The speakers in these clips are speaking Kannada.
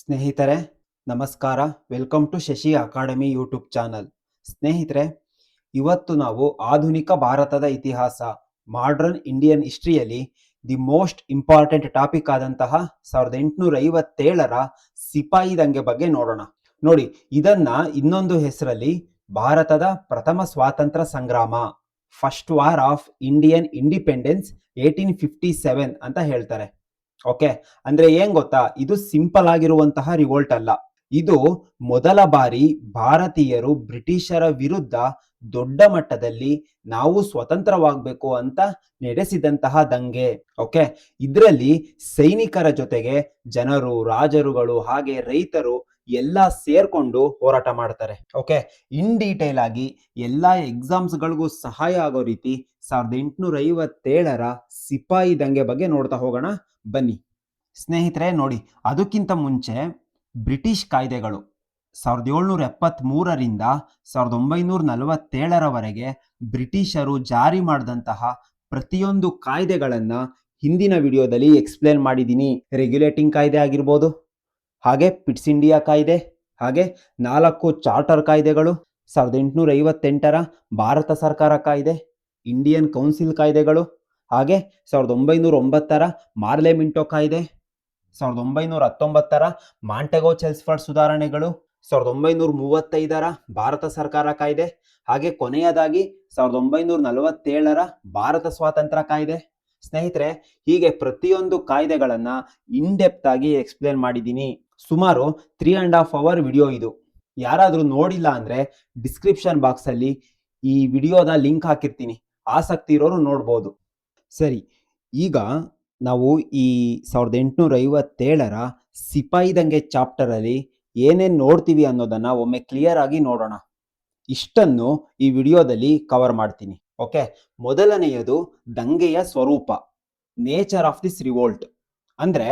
ಸ್ನೇಹಿತರೆ ನಮಸ್ಕಾರ. Welcome to Shashi academy YouTube channel. ಸ್ನೇಹಿತರೆ, ಇವತ್ತು ನಾವು ಆಧುನಿಕ ಭಾರತದ ಇತಿಹಾಸ, ಮಾಡರ್ನ್ ಇಂಡಿಯನ್ ಹಿಸ್ಟ್ರಿಯಲ್ಲಿ ದಿ ಮೋಸ್ಟ್ ಇಂಪಾರ್ಟೆಂಟ್ ಟಾಪಿಕ್ ಆದಂತಹ 1857ರ ಸಿಪಾಯಿ ದಂಗೆ ಬಗ್ಗೆ ನೋಡೋಣ. ನೋಡಿ, ಇದನ್ನ ಇನ್ನೊಂದು ಹೆಸರಲ್ಲಿ ಭಾರತದ ಪ್ರಥಮ ಸ್ವಾತಂತ್ರ್ಯ ಸಂಗ್ರಾಮ, first war of Indian independence 1857 ಅಂತ ಹೇಳ್ತಾರೆ. ಓಕೆ, ಅಂದ್ರೆ ಏನ್ ಗೊತ್ತಾ, ಇದು ಸಿಂಪಲ್ ಆಗಿರುವಂತಹ ರಿವೋಲ್ಟ್ ಅಲ್ಲ. ಇದು ಮೊದಲ ಬಾರಿ ಭಾರತೀಯರು ಬ್ರಿಟಿಷರ ವಿರುದ್ಧ ದೊಡ್ಡ ಮಟ್ಟದಲ್ಲಿ ನಾವು ಸ್ವತಂತ್ರವಾಗಬೇಕು ಅಂತ ನಡೆಸಿದಂತಹ ದಂಗೆ. ಓಕೆ, ಇದರಲ್ಲಿ ಸೈನಿಕರ ಜೊತೆಗೆ ಜನರು, ರಾಜರುಗಳು ಹಾಗೆ ರೈತರು ಎಲ್ಲ ಸೇರ್ಕೊಂಡು ಹೋರಾಟ ಮಾಡ್ತಾರೆ. ಓಕೆ, ಇನ್ ಡೀಟೇಲ್ ಆಗಿ ಎಲ್ಲಾ ಎಕ್ಸಾಮ್ಸ್ಗಳಿಗೂ ಸಹಾಯ ಆಗೋ ರೀತಿ 1857ರ ಸಿಪಾಯಿ ದಂಗೆ ಬಗ್ಗೆ ನೋಡ್ತಾ ಹೋಗೋಣ ಬನ್ನಿ. ಸ್ನೇಹಿತರೆ ನೋಡಿ, ಅದಕ್ಕಿಂತ ಮುಂಚೆ ಬ್ರಿಟಿಷ್ ಕಾಯ್ದೆಗಳು 1773ರಿಂದ 1947ರವರೆಗೆ ಬ್ರಿಟಿಷರು ಜಾರಿ ಮಾಡಿದಂತಹ ಪ್ರತಿಯೊಂದು ಕಾಯ್ದೆಗಳನ್ನ ಹಿಂದಿನ ವಿಡಿಯೋದಲ್ಲಿ ಎಕ್ಸ್ಪ್ಲೇನ್ ಮಾಡಿದ್ದೀನಿ. ರೆಗ್ಯುಲೇಟಿಂಗ್ ಕಾಯ್ದೆ ಆಗಿರ್ಬೋದು, ಹಾಗೆ ಪಿಟ್ಸ್ ಇಂಡಿಯಾ ಕಾಯ್ದೆ, ಹಾಗೆ 4 ಚಾರ್ಟರ್ ಕಾಯ್ದೆಗಳು, 1858ರ ಭಾರತ ಸರ್ಕಾರ ಕಾಯ್ದೆ, ಇಂಡಿಯನ್ ಕೌನ್ಸಿಲ್ ಕಾಯ್ದೆಗಳು, ಹಾಗೆ 1909ರ ಮಾರ್ಲೆ ಮಿಂಟೋ ಕಾಯ್ದೆ, 1919ರ ಮಾಂಟೆಗೋ ಚೆಲ್ಸ್ಫರ್ಡ್ ಸುಧಾರಣೆಗಳು, 1935ರ ಭಾರತ ಸರ್ಕಾರ ಕಾಯ್ದೆ, ಹಾಗೆ ಕೊನೆಯದಾಗಿ 1947ರ ಭಾರತ ಸ್ವಾತಂತ್ರ್ಯ ಕಾಯ್ದೆ. ಸ್ನೇಹಿತರೆ, ಹೀಗೆ ಪ್ರತಿಯೊಂದು ಕಾಯ್ದೆಗಳನ್ನ ಇನ್ ಡೆಪ್ತ್ ಆಗಿ ಎಕ್ಸ್ಪ್ಲೇನ್ ಮಾಡಿದ್ದೀನಿ. ಸುಮಾರು 3.5 ಅವರ್ ವಿಡಿಯೋ ಇದು. ಯಾರಾದ್ರೂ ನೋಡಿಲ್ಲ ಅಂದ್ರೆ ಡಿಸ್ಕ್ರಿಪ್ಷನ್ ಬಾಕ್ಸ್ ಅಲ್ಲಿ ಈ ವಿಡಿಯೋದ ಲಿಂಕ್ ಹಾಕಿರ್ತೀನಿ, ಆಸಕ್ತಿ ಇರೋರು ನೋಡ್ಬೋದು. ಸರಿ, ಈಗ ನಾವು ಈ 1857ರ ಸಿಪಾಯಿ ದಂಗೆ ಚಾಪ್ಟರ್ ಅಲ್ಲಿ ಏನೇನ್ ನೋಡ್ತೀವಿ ಅನ್ನೋದನ್ನ ಒಮ್ಮೆ ಕ್ಲಿಯರ್ ಆಗಿ ನೋಡೋಣ. ಇಷ್ಟನ್ನು ಈ ವಿಡಿಯೋದಲ್ಲಿ ಕವರ್ ಮಾಡ್ತೀನಿ. ಓಕೆ, ಮೊದಲನೆಯದು ದಂಗೆಯ ಸ್ವರೂಪ, ನೇಚರ್ ಆಫ್ ದಿಸ್ ರಿವೋಲ್ಟ್. ಅಂದ್ರೆ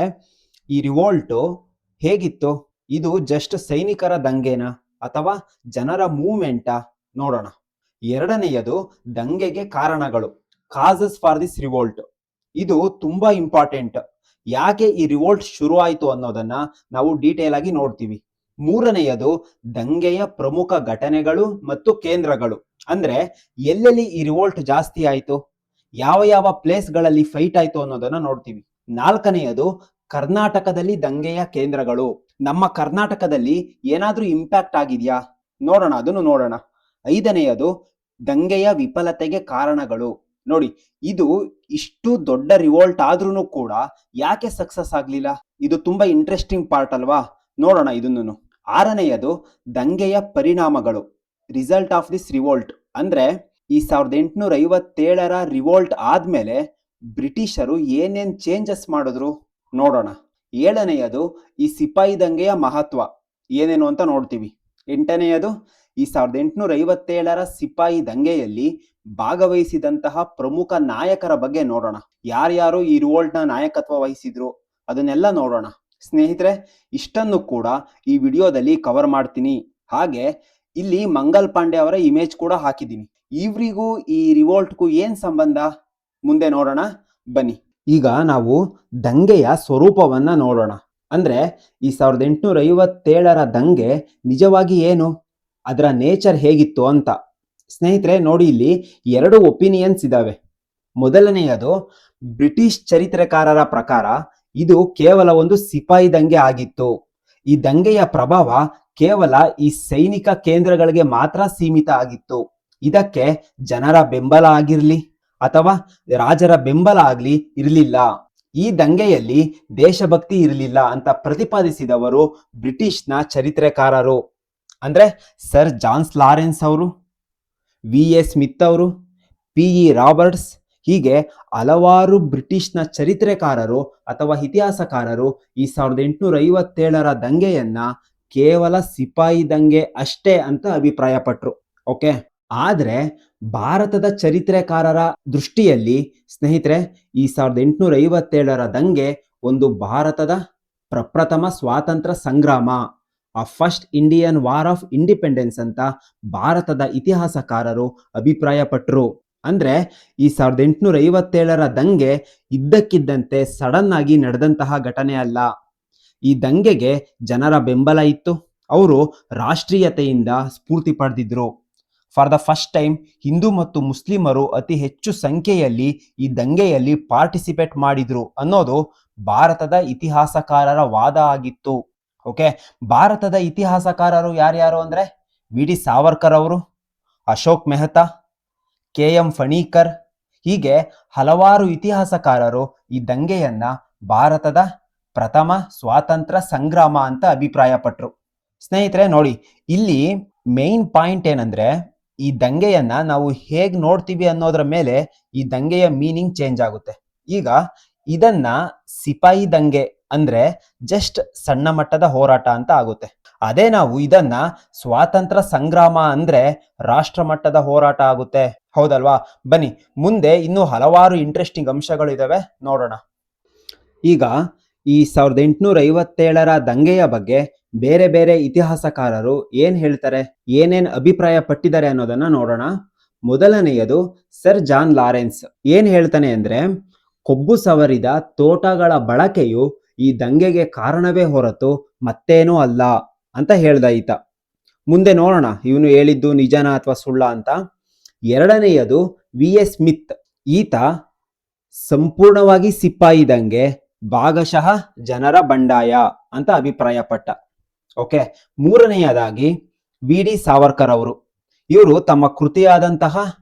ಈ ರಿವೋಲ್ಟ್ ಹೇಗಿತ್ತು? ಇದು ಜಸ್ಟ್ ಸೈನಿಕರ ದಂಗೆನಾ ಅಥವಾ ಜನರ ಮೂವ್ಮೆಂಟಾ ನೋಡೋಣ. ಎರಡನೆಯದು ದಂಗೆಗೆ ಕಾರಣಗಳು, ಕಾಸಸ್ ಫಾರ್ ದಿಸ್ ರಿವೋಲ್ಟ್. ಇದು ತುಂಬಾ ಇಂಪಾರ್ಟೆಂಟ್. ಯಾಕೆ ಈ ರಿವೋಲ್ಟ್ ಶುರು ಆಯಿತು ಅನ್ನೋದನ್ನ ನಾವು ಡೀಟೇಲ್ ಆಗಿ ನೋಡ್ತೀವಿ. ಮೂರನೆಯದು ದಂಗೆಯ ಪ್ರಮುಖ ಘಟನೆಗಳು ಮತ್ತು ಕೇಂದ್ರಗಳು. ಅಂದ್ರೆ ಎಲ್ಲೆಲ್ಲಿ ಈ ರಿವೋಲ್ಟ್ ಜಾಸ್ತಿ ಆಯ್ತು, ಯಾವ ಯಾವ ಪ್ಲೇಸ್ಗಳಲ್ಲಿ ಫೈಟ್ ಆಯ್ತು ಅನ್ನೋದನ್ನ ನೋಡ್ತೀವಿ. ನಾಲ್ಕನೆಯದು ಕರ್ನಾಟಕದಲ್ಲಿ ದಂಗೆಯ ಕೇಂದ್ರಗಳು. ನಮ್ಮ ಕರ್ನಾಟಕದಲ್ಲಿ ಏನಾದ್ರೂ ಇಂಪ್ಯಾಕ್ಟ್ ಆಗಿದ್ಯಾ ನೋಡೋಣ, ಅದನ್ನು ನೋಡೋಣ. ಐದನೆಯದು ದಂಗೆಯ ವಿಫಲತೆಗೆ ಕಾರಣಗಳು. ನೋಡಿ, ಇದು ಇಷ್ಟು ದೊಡ್ಡ ರಿವೋಲ್ಟ್ ಆದ್ರೂ ಕೂಡ ಯಾಕೆ ಸಕ್ಸಸ್ ಆಗ್ಲಿಲ್ಲ? ಇದು ತುಂಬಾ ಇಂಟ್ರೆಸ್ಟಿಂಗ್ ಪಾರ್ಟ್ ಅಲ್ವಾ, ನೋಡೋಣ ಇದನ್ನು. ಆರನೆಯದು ದಂಗೆಯ ಪರಿಣಾಮಗಳು, ರಿಸಲ್ಟ್ ಆಫ್ ದಿಸ್ ರಿವೋಲ್ಟ್. ಅಂದ್ರೆ ಈ 1857ರ ರಿವೋಲ್ಟ್ ಆದ್ಮೇಲೆ ಬ್ರಿಟಿಷರು ಏನೇನ್ ಚೇಂಜಸ್ ಮಾಡಿದ್ರು ನೋಡೋಣ. ಏಳನೆಯದು ಈ ಸಿಪಾಯಿ ದಂಗೆಯ ಮಹತ್ವ ಏನೇನು ಅಂತ ನೋಡ್ತೀವಿ. ಎಂಟನೆಯದು ಈ 1857ರ ಸಿಪಾಯಿ ದಂಗೆಯಲ್ಲಿ ಭಾಗವಹಿಸಿದಂತಹ ಪ್ರಮುಖ ನಾಯಕರ ಬಗ್ಗೆ ನೋಡೋಣ. ಯಾರ್ಯಾರು ಈ ರಿವೋಲ್ಟ್ ನ ನಾಯಕತ್ವ ವಹಿಸಿದ್ರು ಅದನ್ನೆಲ್ಲ ನೋಡೋಣ. ಸ್ನೇಹಿತರೆ, ಇಷ್ಟನ್ನು ಕೂಡ ಈ ವಿಡಿಯೋದಲ್ಲಿ ಕವರ್ ಮಾಡ್ತೀನಿ. ಹಾಗೆ ಇಲ್ಲಿ ಮಂಗಲ್ ಪಾಂಡೆ ಅವರ ಇಮೇಜ್ ಕೂಡ ಹಾಕಿದ್ದೀನಿ. ಇವ್ರಿಗೂ ಈ ರಿವೋಲ್ಟ್ಗೂ ಏನ್ ಸಂಬಂಧ ಮುಂದೆ ನೋಡೋಣ ಬನ್ನಿ. ಈಗ ನಾವು ದಂಗೆಯ ಸ್ವರೂಪವನ್ನ ನೋಡೋಣ. ಅಂದ್ರೆ ಈ 1857ರ ದಂಗೆ ನಿಜವಾಗಿ ಏನು, ಅದರ ನೇಚರ್ ಹೇಗಿತ್ತು ಅಂತ. ಸ್ನೇಹಿತರೆ ನೋಡಿ, ಇಲ್ಲಿ 2 ಒಪಿನಿಯನ್ಸ್ ಇದಾವೆ. ಮೊದಲನೆಯದು, ಬ್ರಿಟಿಷ್ ಚರಿತ್ರೆಕಾರರ ಪ್ರಕಾರ ಇದು ಕೇವಲ ಒಂದು ಸಿಪಾಯಿ ದಂಗೆ ಆಗಿತ್ತು. ಈ ದಂಗೆಯ ಪ್ರಭಾವ ಕೇವಲ ಈ ಸೈನಿಕ ಕೇಂದ್ರಗಳಿಗೆ ಮಾತ್ರ ಸೀಮಿತ ಆಗಿತ್ತು. ಇದಕ್ಕೆ ಜನರ ಬೆಂಬಲ ಆಗಿರ್ಲಿ ಅಥವಾ ರಾಜರ ಬೆಂಬಲ ಆಗ್ಲಿ ಇರಲಿಲ್ಲ. ಈ ದಂಗೆಯಲ್ಲಿ ದೇಶಭಕ್ತಿ ಇರಲಿಲ್ಲ ಅಂತ ಪ್ರತಿಪಾದಿಸಿದವರು ಬ್ರಿಟಿಷ್ನ ಚರಿತ್ರೆಕಾರರು. ಅಂದ್ರೆ ಸರ್ ಜಾನ್ಸ್ ಲಾರೆನ್ಸ್ ಅವರು, ವಿ.ಎ. ಸ್ಮಿತ್ ಅವರು, ಪಿ.ಇ. ರಾಬರ್ಟ್ಸ್, ಹೀಗೆ ಹಲವಾರು ಬ್ರಿಟಿಷ್ನ ಚರಿತ್ರೆಕಾರರು ಅಥವಾ ಇತಿಹಾಸಕಾರರು ಈ 1857ರ ದಂಗೆಯನ್ನ ಕೇವಲ ಸಿಪಾಯಿ ದಂಗೆ ಅಷ್ಟೇ ಅಂತ ಅಭಿಪ್ರಾಯಪಟ್ರು. ಓಕೆ, ಆದ್ರೆ ಭಾರತದ ಚರಿತ್ರೆಕಾರರ ದೃಷ್ಟಿಯಲ್ಲಿ ಸ್ನೇಹಿತರೆ ಈ 1857ರ ದಂಗೆ ಒಂದು ಭಾರತದ ಪ್ರಪ್ರಥಮ ಸ್ವಾತಂತ್ರ್ಯ ಸಂಗ್ರಾಮ, ಆ first Indian war of independence ಅಂತ ಭಾರತದ ಇತಿಹಾಸಕಾರರು ಅಭಿಪ್ರಾಯಪಟ್ರು. ಅಂದ್ರೆ ಈ 1857ರ ದಂಗೆ ಇದ್ದಕ್ಕಿದ್ದಂತೆ ಸಡನ್ ಆಗಿ ನಡೆದಂತಹ ಘಟನೆ ಅಲ್ಲ. ಈ ದಂಗೆಗೆ ಜನರ ಬೆಂಬಲ ಇತ್ತು. ಅವರು ರಾಷ್ಟ್ರೀಯತೆಯಿಂದ ಸ್ಫೂರ್ತಿ ಪಡೆದಿದ್ರು. ಫಾರ್ ದ ಫಸ್ಟ್ ಟೈಮ್ ಹಿಂದೂ ಮತ್ತು ಮುಸ್ಲಿಮರು ಅತಿ ಹೆಚ್ಚು ಸಂಖ್ಯೆಯಲ್ಲಿ ಈ ದಂಗೆಯಲ್ಲಿ ಪಾರ್ಟಿಸಿಪೇಟ್ ಮಾಡಿದ್ರು ಅನ್ನೋದು ಭಾರತದ ಇತಿಹಾಸಕಾರರ ವಾದ ಆಗಿತ್ತು. ಓಕೆ, ಭಾರತದ ಇತಿಹಾಸಕಾರರು ಯಾರ್ಯಾರು ಅಂದ್ರೆ ವಿ.ಡಿ. ಸಾವರ್ಕರ್ ಅವರು, ಅಶೋಕ್ ಮೆಹ್ತಾ, ಕೆ.ಎಂ. ಫಣೀಕರ್, ಹೀಗೆ ಹಲವಾರು ಇತಿಹಾಸಕಾರರು ಈ ದಂಗೆಯನ್ನ ಭಾರತದ ಪ್ರಥಮ ಸ್ವಾತಂತ್ರ್ಯ ಸಂಗ್ರಾಮ ಅಂತ ಅಭಿಪ್ರಾಯಪಟ್ರು. ಸ್ನೇಹಿತರೆ ನೋಡಿ, ಇಲ್ಲಿ ಮೇನ್ ಪಾಯಿಂಟ್ ಏನಂದ್ರೆ ಈ ದಂಗೆಯನ್ನ ನಾವು ಹೇಗ್ ನೋಡ್ತೀವಿ ಅನ್ನೋದ್ರ ಮೇಲೆ ಈ ದಂಗೆಯ ಮೀನಿಂಗ್ ಚೇಂಜ್ ಆಗುತ್ತೆ. ಈಗ ಇದನ್ನ ಸಿಪಾಯಿ ದಂಗೆ ಅಂದ್ರೆ ಜಸ್ಟ್ ಸಣ್ಣ ಮಟ್ಟದ ಹೋರಾಟ ಅಂತ ಆಗುತ್ತೆ. ಅದೇ ನಾವು ಇದನ್ನ ಸ್ವಾತಂತ್ರ್ಯ ಸಂಗ್ರಾಮ ಅಂದ್ರೆ ರಾಷ್ಟ್ರ ಮಟ್ಟದ ಹೋರಾಟ ಆಗುತ್ತೆ. ಹೌದಲ್ವಾ? ಬನ್ನಿ ಮುಂದೆ ಇನ್ನೂ ಹಲವಾರು ಇಂಟ್ರೆಸ್ಟಿಂಗ್ ಅಂಶಗಳು ಇದಾವೆ, ನೋಡೋಣ. ಈಗ ಈ 1857ರ ದಂಗೆಯ ಬಗ್ಗೆ ಬೇರೆ ಬೇರೆ ಇತಿಹಾಸಕಾರರು ಏನ್ ಹೇಳ್ತಾರೆ, ಏನೇನ್ ಅಭಿಪ್ರಾಯ ಪಟ್ಟಿದ್ದಾರೆ ಅನ್ನೋದನ್ನ ನೋಡೋಣ. ಮೊದಲನೆಯದು ಸರ್ ಜಾನ್ ಲಾರೆನ್ಸ್ ಏನ್ ಹೇಳ್ತಾನೆ ಅಂದ್ರೆ, ಕೊಬ್ಬು ಸವರಿದ ತೋಟಗಳ ಬಳಕೆಯು ಈ ದಂಗೆಗೆ ಕಾರಣವೇ ಹೊರತು ಮತ್ತೇನೂ ಅಲ್ಲ ಅಂತ ಹೇಳ್ದ ಈತ. ಮುಂದೆ ನೋಡೋಣ ಇವನು ಹೇಳಿದ್ದು ನಿಜನಾ ಅಥವಾ ಸುಳ್ಳ ಅಂತ. ಎರಡನೆಯದು ವಿ.ಎಸ್. ಸ್ಮಿತ್, ಈತ ಸಂಪೂರ್ಣವಾಗಿ ಸಿಪಾಯಿ ದಂಗೆ, ಭಾಗಶಃ ಜನರ ಬಂಡಾಯ ಅಂತ ಅಭಿಪ್ರಾಯಪಟ್ಟ. ಓಕೆ, ಮೂರನೆಯದಾಗಿ ವಿ.ಡಿ. ಸಾವರ್ಕರ್ ಅವರು, ಇವರು ತಮ್ಮ ಕೃತಿಯಾದಂತಹ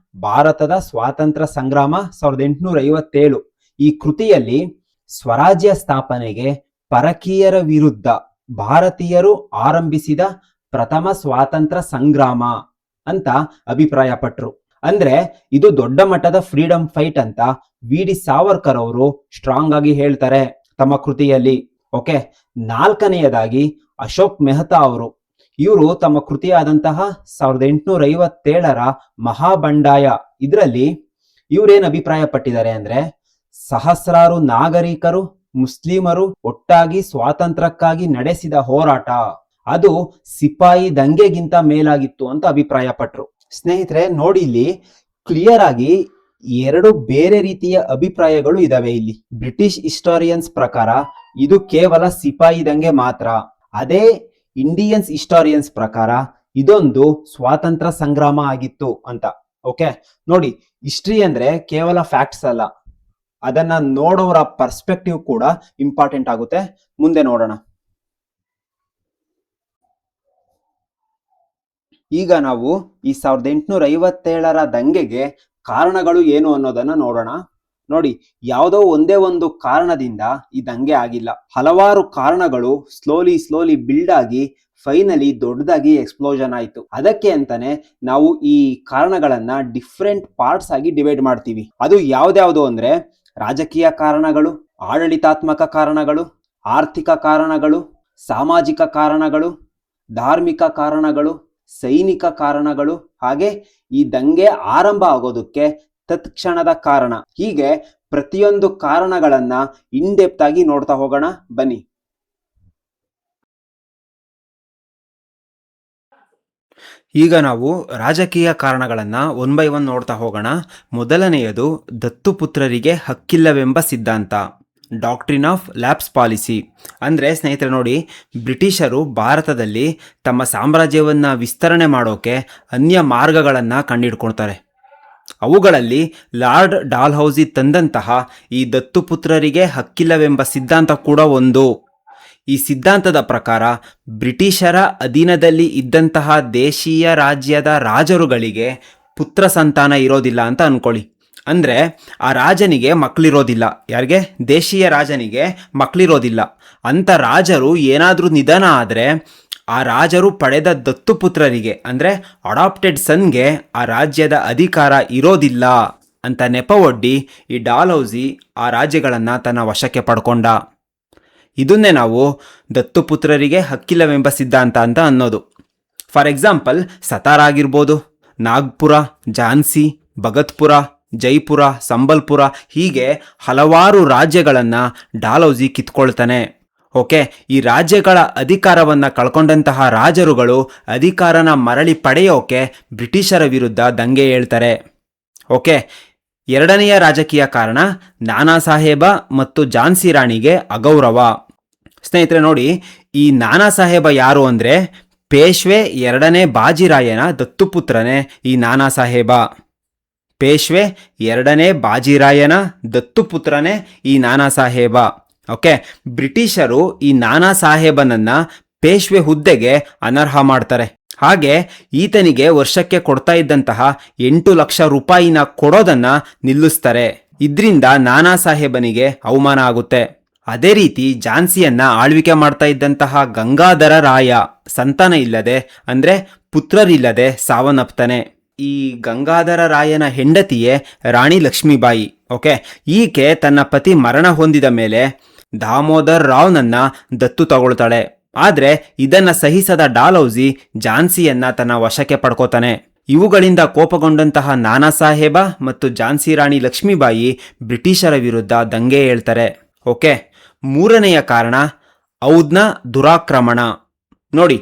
ಭಾರತದ ಸ್ವಾತಂತ್ರ್ಯ ಸಂಗ್ರಾಮ 1857 ಈ ಕೃತಿಯಲ್ಲಿ ಸ್ವರಾಜ್ಯ ಸ್ಥಾಪನೆಗೆ ಪರಕೀಯರ ವಿರುದ್ಧ ಭಾರತೀಯರು ಆರಂಭಿಸಿದ ಪ್ರಥಮ ಸ್ವಾತಂತ್ರ್ಯ ಸಂಗ್ರಾಮ ಅಂತ ಅಭಿಪ್ರಾಯಪಟ್ರು. ಅಂದ್ರೆ ಇದು ದೊಡ್ಡ ಮಟ್ಟದ ಫ್ರೀಡಮ್ ಫೈಟ್ ಅಂತ ವಿ.ಡಿ. ಸಾವರ್ಕರ್ ಅವರು ಸ್ಟ್ರಾಂಗ್ ಆಗಿ ಹೇಳ್ತಾರೆ ತಮ್ಮ ಕೃತಿಯಲ್ಲಿ. ಓಕೆ, ನಾಲ್ಕನೆಯದಾಗಿ ಅಶೋಕ್ ಮೆಹ್ತಾ ಅವರು, ಇವರು ತಮ್ಮ ಕೃತಿಯಾದಂತಹ 1857ರ ಮಹಾಬಂಡಾಯ ಇದರಲ್ಲಿ ಇವ್ರೇನ್ ಅಭಿಪ್ರಾಯ ಪಟ್ಟಿದ್ದಾರೆ ಅಂದ್ರೆ, ಸಹಸ್ರಾರು ನಾಗರಿಕರು ಮುಸ್ಲಿಮರು ಒಟ್ಟಾಗಿ ಸ್ವಾತಂತ್ರ್ಯಕ್ಕಾಗಿ ನಡೆಸಿದ ಹೋರಾಟ ಅದು ಸಿಪಾಯಿ ದಂಗೆಗಿಂತ ಮೇಲಾಗಿತ್ತು ಅಂತ ಅಭಿಪ್ರಾಯ ಪಟ್ರು. ಸ್ನೇಹಿತರೆ ನೋಡಿ, ಇಲ್ಲಿ ಕ್ಲಿಯರ್ ಆಗಿ ಎರಡು ಬೇರೆ ರೀತಿಯ ಅಭಿಪ್ರಾಯಗಳು ಇದಾವೆ. ಇಲ್ಲಿ ಬ್ರಿಟಿಷ್ ಹಿಸ್ಟಾರಿಯನ್ಸ್ ಪ್ರಕಾರ ಇದು ಕೇವಲ ಸಿಪಾಯಿ ದಂಗೆ ಮಾತ್ರ, ಅದೇ ಇಂಡಿಯನ್ಸ್ ಹಿಸ್ಟಾರಿಯನ್ಸ್ ಪ್ರಕಾರ ಇದೊಂದು ಸ್ವಾತಂತ್ರ್ಯ ಸಂಗ್ರಾಮ ಆಗಿತ್ತು ಅಂತ. ಓಕೆ ನೋಡಿ, ಹಿಸ್ಟ್ರಿ ಅಂದ್ರೆ ಕೇವಲ ಫ್ಯಾಕ್ಟ್ಸ್ ಅಲ್ಲ, ಅದನ್ನ ನೋಡೋರ ಪರ್ಸ್ಪೆಕ್ಟಿವ್ ಕೂಡ ಇಂಪಾರ್ಟೆಂಟ್ ಆಗುತ್ತೆ. ಮುಂದೆ ನೋಡೋಣ. ಈಗ ನಾವು ಈ 1857ರ ದಂಗೆಗೆ ಕಾರಣಗಳು ಏನು ಅನ್ನೋದನ್ನ ನೋಡೋಣ. ನೋಡಿ, ಯಾವುದೋ ಒಂದೇ ಒಂದು ಕಾರಣದಿಂದ ಈ ದಂಗೆ ಆಗಿಲ್ಲ. ಹಲವಾರು ಕಾರಣಗಳು ಸ್ಲೋಲಿ ಬಿಲ್ಡ್ ಆಗಿ ಫೈನಲಿ ದೊಡ್ಡದಾಗಿ ಎಕ್ಸ್ಪ್ಲೋಷನ್ ಆಯ್ತು. ಅದಕ್ಕೆ ಅಂತಾನೆ ನಾವು ಈ ಕಾರಣಗಳನ್ನ ಡಿಫ್ರೆಂಟ್ ಪಾರ್ಟ್ಸ್ ಆಗಿ ಡಿವೈಡ್ ಮಾಡ್ತೀವಿ. ಅದು ಯಾವ್ದ್ಯಾವ್ದು ಅಂದ್ರೆ, ರಾಜಕೀಯ ಕಾರಣಗಳು, ಆಡಳಿತಾತ್ಮಕ ಕಾರಣಗಳು, ಆರ್ಥಿಕ ಕಾರಣಗಳು, ಸಾಮಾಜಿಕ ಕಾರಣಗಳು, ಧಾರ್ಮಿಕ ಕಾರಣಗಳು, ಸೈನಿಕ ಕಾರಣಗಳು, ಹಾಗೆ ಈ ದಂಗೆ ಆರಂಭ ಆಗೋದಕ್ಕೆ ತತ್ಕ್ಷಣದ ಕಾರಣ. ಹೀಗೆ ಪ್ರತಿಯೊಂದು ಕಾರಣಗಳನ್ನ ಇನ್ ಡೆಪ್ತ್ ಆಗಿ ನೋಡ್ತಾ ಹೋಗೋಣ ಬನ್ನಿ. ಈಗ ನಾವು ರಾಜಕೀಯ ಕಾರಣಗಳನ್ನ ಒನ್ ಬೈ ಒನ್ ನೋಡ್ತಾ ಹೋಗೋಣ. ಮೊದಲನೆಯದು ದತ್ತುಪುತ್ರರಿಗೆ ಹಕ್ಕಿಲ್ಲವೆಂಬ ಸಿದ್ಧಾಂತ, ಡಾಕ್ಟ್ರಿನ್ ಆಫ್ ಲ್ಯಾಪ್ಸ್ ಪಾಲಿಸಿ. ಅಂದರೆ ಸ್ನೇಹಿತರೆ ನೋಡಿ, ಬ್ರಿಟಿಷರು ಭಾರತದಲ್ಲಿ ತಮ್ಮ ಸಾಮ್ರಾಜ್ಯವನ್ನು ವಿಸ್ತರಣೆ ಮಾಡೋಕೆ ಅನ್ಯ ಮಾರ್ಗಗಳನ್ನು ಕಂಡುಹಿಡ್ಕೊಳ್ತಾರೆ. ಅವುಗಳಲ್ಲಿ ಲಾರ್ಡ್ ಡಾಲ್ಹೌಸಿ ತಂದಂತಹ ಈ ದತ್ತುಪುತ್ರರಿಗೆ ಹಕ್ಕಿಲ್ಲವೆಂಬ ಸಿದ್ಧಾಂತ ಕೂಡ ಒಂದು. ಈ ಸಿದ್ಧಾಂತದ ಪ್ರಕಾರ ಬ್ರಿಟಿಷರ ಅಧೀನದಲ್ಲಿ ಇದ್ದಂತಹ ದೇಶೀಯ ರಾಜ್ಯದ ರಾಜರುಗಳಿಗೆ ಪುತ್ರ ಸಂತಾನ ಇರೋದಿಲ್ಲ ಅಂತ ಅನ್ಕೊಳ್ಳಿ. ಅಂದರೆ ಆ ರಾಜನಿಗೆ ಮಕ್ಕಳಿರೋದಿಲ್ಲ. ಯಾರಿಗೆ? ದೇಶೀಯ ರಾಜನಿಗೆ ಮಕ್ಕಳಿರೋದಿಲ್ಲ. ಅಂಥ ರಾಜರು ಏನಾದರೂ ನಿಧನ ಆದರೆ ಆ ರಾಜರು ಪಡೆದ ದತ್ತುಪುತ್ರರಿಗೆ ಅಂದರೆ ಅಡಾಪ್ಟೆಡ್ ಸನ್ಗೆ ಆ ರಾಜ್ಯದ ಅಧಿಕಾರ ಇರೋದಿಲ್ಲ ಅಂತ ನೆಪ ಒಡ್ಡಿ ಈ ಡಾಲ್ಹೌಸಿ ಆ ರಾಜ್ಯಗಳನ್ನು ತನ್ನ ವಶಕ್ಕೆ ಪಡ್ಕೊಂಡ. ಇದನ್ನೇ ನಾವು ದತ್ತುಪುತ್ರರಿಗೆ ಹಕ್ಕಿಲ್ಲವೆಂಬ ಸಿದ್ಧಾಂತ ಅಂತ ಅನ್ನೋದು. ಫಾರ್ ಎಕ್ಸಾಂಪಲ್, ಸತಾರ ಆಗಿರ್ಬೋದು, ನಾಗ್ಪುರ, ಝಾನ್ಸಿ, ಭಗತ್ಪುರ, ಜೈಪುರ, ಸಂಬಲ್ಪುರ, ಹೀಗೆ ಹಲವಾರು ರಾಜ್ಯಗಳನ್ನು ಡಾಲ್ಹೌಸಿ ಕಿತ್ಕೊಳ್ತಾನೆ. ಓಕೆ, ಈ ರಾಜ್ಯಗಳ ಅಧಿಕಾರವನ್ನು ಕಳ್ಕೊಂಡಂತಹ ರಾಜರುಗಳು ಅಧಿಕಾರನ ಮರಳಿ ಪಡೆಯೋಕೆ ಬ್ರಿಟಿಷರ ವಿರುದ್ಧ ದಂಗೆ ಏಳ್ತಾರೆ. ಓಕೆ, ಎರಡನೆಯ ರಾಜಕೀಯ ಕಾರಣ ನಾನಾ ಸಾಹೇಬ ಮತ್ತು ಝಾನ್ಸಿ ರಾಣಿಗೆ ಅಗೌರವ. ಸ್ನೇಹಿತರೆ ನೋಡಿ, ಈ ನಾನಾ ಸಾಹೇಬ ಯಾರು ಅಂದರೆ ಪೇಶ್ವೆ 2ನೇ ಬಾಜಿರಾಯನ ದತ್ತುಪುತ್ರನೇ ಈ ನಾನಾ ಸಾಹೇಬ. ಪೇಶ್ವೆ 2ನೇ ಬಾಜಿರಾಯನ ದತ್ತುಪುತ್ರನೇ ಈ ನಾನಾ ಸಾಹೇಬ. ಓಕೆ, ಬ್ರಿಟಿಷರು ಈ ನಾನಾ ಸಾಹೇಬನನ್ನ ಪೇಶ್ವೆ ಹುದ್ದೆಗೆ ಅನರ್ಹ ಮಾಡ್ತಾರೆ. ಹಾಗೆ ಈತನಿಗೆ ವರ್ಷಕ್ಕೆ ಕೊಡ್ತಾ ಇದ್ದಂತಹ 8 ಲಕ್ಷ ರೂಪಾಯಿನ ಕೊಡೋದನ್ನ ನಿಲ್ಲಿಸ್ತಾರೆ. ಇದರಿಂದ ನಾನಾ ಸಾಹೇಬನಿಗೆ ಅವಮಾನ ಆಗುತ್ತೆ. ಅದೇ ರೀತಿ ಝಾನ್ಸಿಯನ್ನ ಆಳ್ವಿಕೆ ಮಾಡ್ತಾ ಇದ್ದಂತಹ ಗಂಗಾಧರ ರಾಯ ಸಂತಾನ ಇಲ್ಲದೆ ಅಂದ್ರೆ ಪುತ್ರರಿಲ್ಲದೆ ಸಾವನ್ನಪ್ತಾನೆ. ಈ ಗಂಗಾಧರ ರಾಯನ ಹೆಂಡತಿಯೇ ರಾಣಿ ಲಕ್ಷ್ಮೀಬಾಯಿ. ಓಕೆ, ಈಕೆ ತನ್ನ ಪತಿ ಮರಣ ಹೊಂದಿದ ಮೇಲೆ ದಾಮೋದರ್ ರಾವ್ನನ್ನ ದತ್ತು ತಗೊಳ್ತಾಳೆ. ಆದ್ರೆ ಇದನ್ನ ಸಹಿಸದ ಡಾಲೌಸಿ ಝಾನ್ಸಿಯನ್ನ ತನ್ನ ವಶಕ್ಕೆ ಪಡ್ಕೋತಾನೆ. ಇವುಗಳಿಂದ ಕೋಪಗೊಂಡಂತಹ ನಾನಾ ಸಾಹೇಬ ಮತ್ತು ಝಾನ್ಸಿ ರಾಣಿ ಲಕ್ಷ್ಮೀಬಾಯಿ ಬ್ರಿಟಿಷರ ವಿರುದ್ಧ ದಂಗೆ ಏಳ್ತಾರೆ. ಓಕೆ, 3ನೆಯ ಕಾರಣ ಔದ್ನ ದುರಾಕ್ರಮಣ. ನೋಡಿ,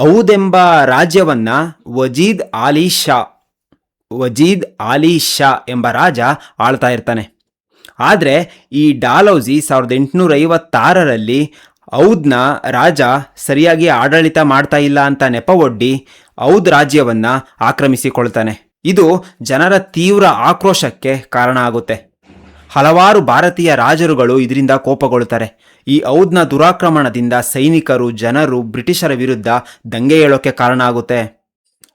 ಔದ್ ಎಂಬ ರಾಜ್ಯವನ್ನ ವಜೀದ್ ಆಲಿ ಶಾ ಎಂಬ ರಾಜ ಆಳ್ತಾ ಇರ್ತಾನೆ. ಆದರೆ ಈ ಡಾಲೌಸಿ 1856ರಲ್ಲಿ ಔದ್ನ ರಾಜ ಸರಿಯಾಗಿ ಆಡಳಿತ ಮಾಡ್ತಾ ಇಲ್ಲ ಅಂತ ನೆಪವೊಡ್ಡಿ ಔದ್ ರಾಜ್ಯವನ್ನ ಆಕ್ರಮಿಸಿಕೊಳ್ತಾನೆ. ಇದು ಜನರ ತೀವ್ರ ಆಕ್ರೋಶಕ್ಕೆ ಕಾರಣ ಆಗುತ್ತೆ. ಹಲವಾರು ಭಾರತೀಯ ರಾಜರುಗಳು ಇದರಿಂದ ಕೋಪಗೊಳ್ತಾರೆ. ಈ ಔದ್ನ ದುರಾಕ್ರಮಣದಿಂದ ಸೈನಿಕರು, ಜನರು ಬ್ರಿಟಿಷರ ವಿರುದ್ಧ ದಂಗೆ ಏಳೋಕೆ ಕಾರಣ ಆಗುತ್ತೆ.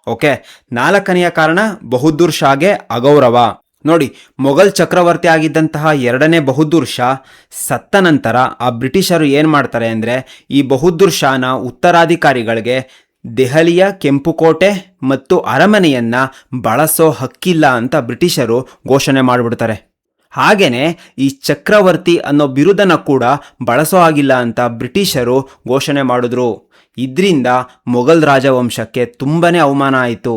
ಓಕೆ, 4ನೆಯ ಕಾರಣ ಬಹದ್ದೂರ್ ಶಾಗೆ ಅಗೌರವ. ನೋಡಿ, ಮೊಘಲ್ ಚಕ್ರವರ್ತಿ ಆಗಿದ್ದಂತಹ 2ನೇ ಬಹದ್ದೂರ್ ಶಾ ಸತ್ತ ನಂತರ ಆ ಬ್ರಿಟಿಷರು ಏನು ಮಾಡ್ತಾರೆ ಅಂದರೆ ಈ ಬಹದ್ದೂರ್ ಶಾನ ಉತ್ತರಾಧಿಕಾರಿಗಳಿಗೆ ದೆಹಲಿಯ ಕೆಂಪುಕೋಟೆ ಮತ್ತು ಅರಮನೆಯನ್ನ ಬಳಸೋ ಹಕ್ಕಿಲ್ಲ ಅಂತ ಬ್ರಿಟಿಷರು ಘೋಷಣೆ ಮಾಡಿಬಿಡ್ತಾರೆ. ಹಾಗೇನೆ ಈ ಚಕ್ರವರ್ತಿ ಅನ್ನೋ ಬಿರುದನ್ನ ಕೂಡ ಬಳಸೋ ಆಗಿಲ್ಲ ಅಂತ ಬ್ರಿಟಿಷರು ಘೋಷಣೆ ಮಾಡಿದ್ರು. ಇದರಿಂದ ಮೊಘಲ್ ರಾಜವಂಶಕ್ಕೆ ತುಂಬನೇ ಅವಮಾನ ಆಯಿತು.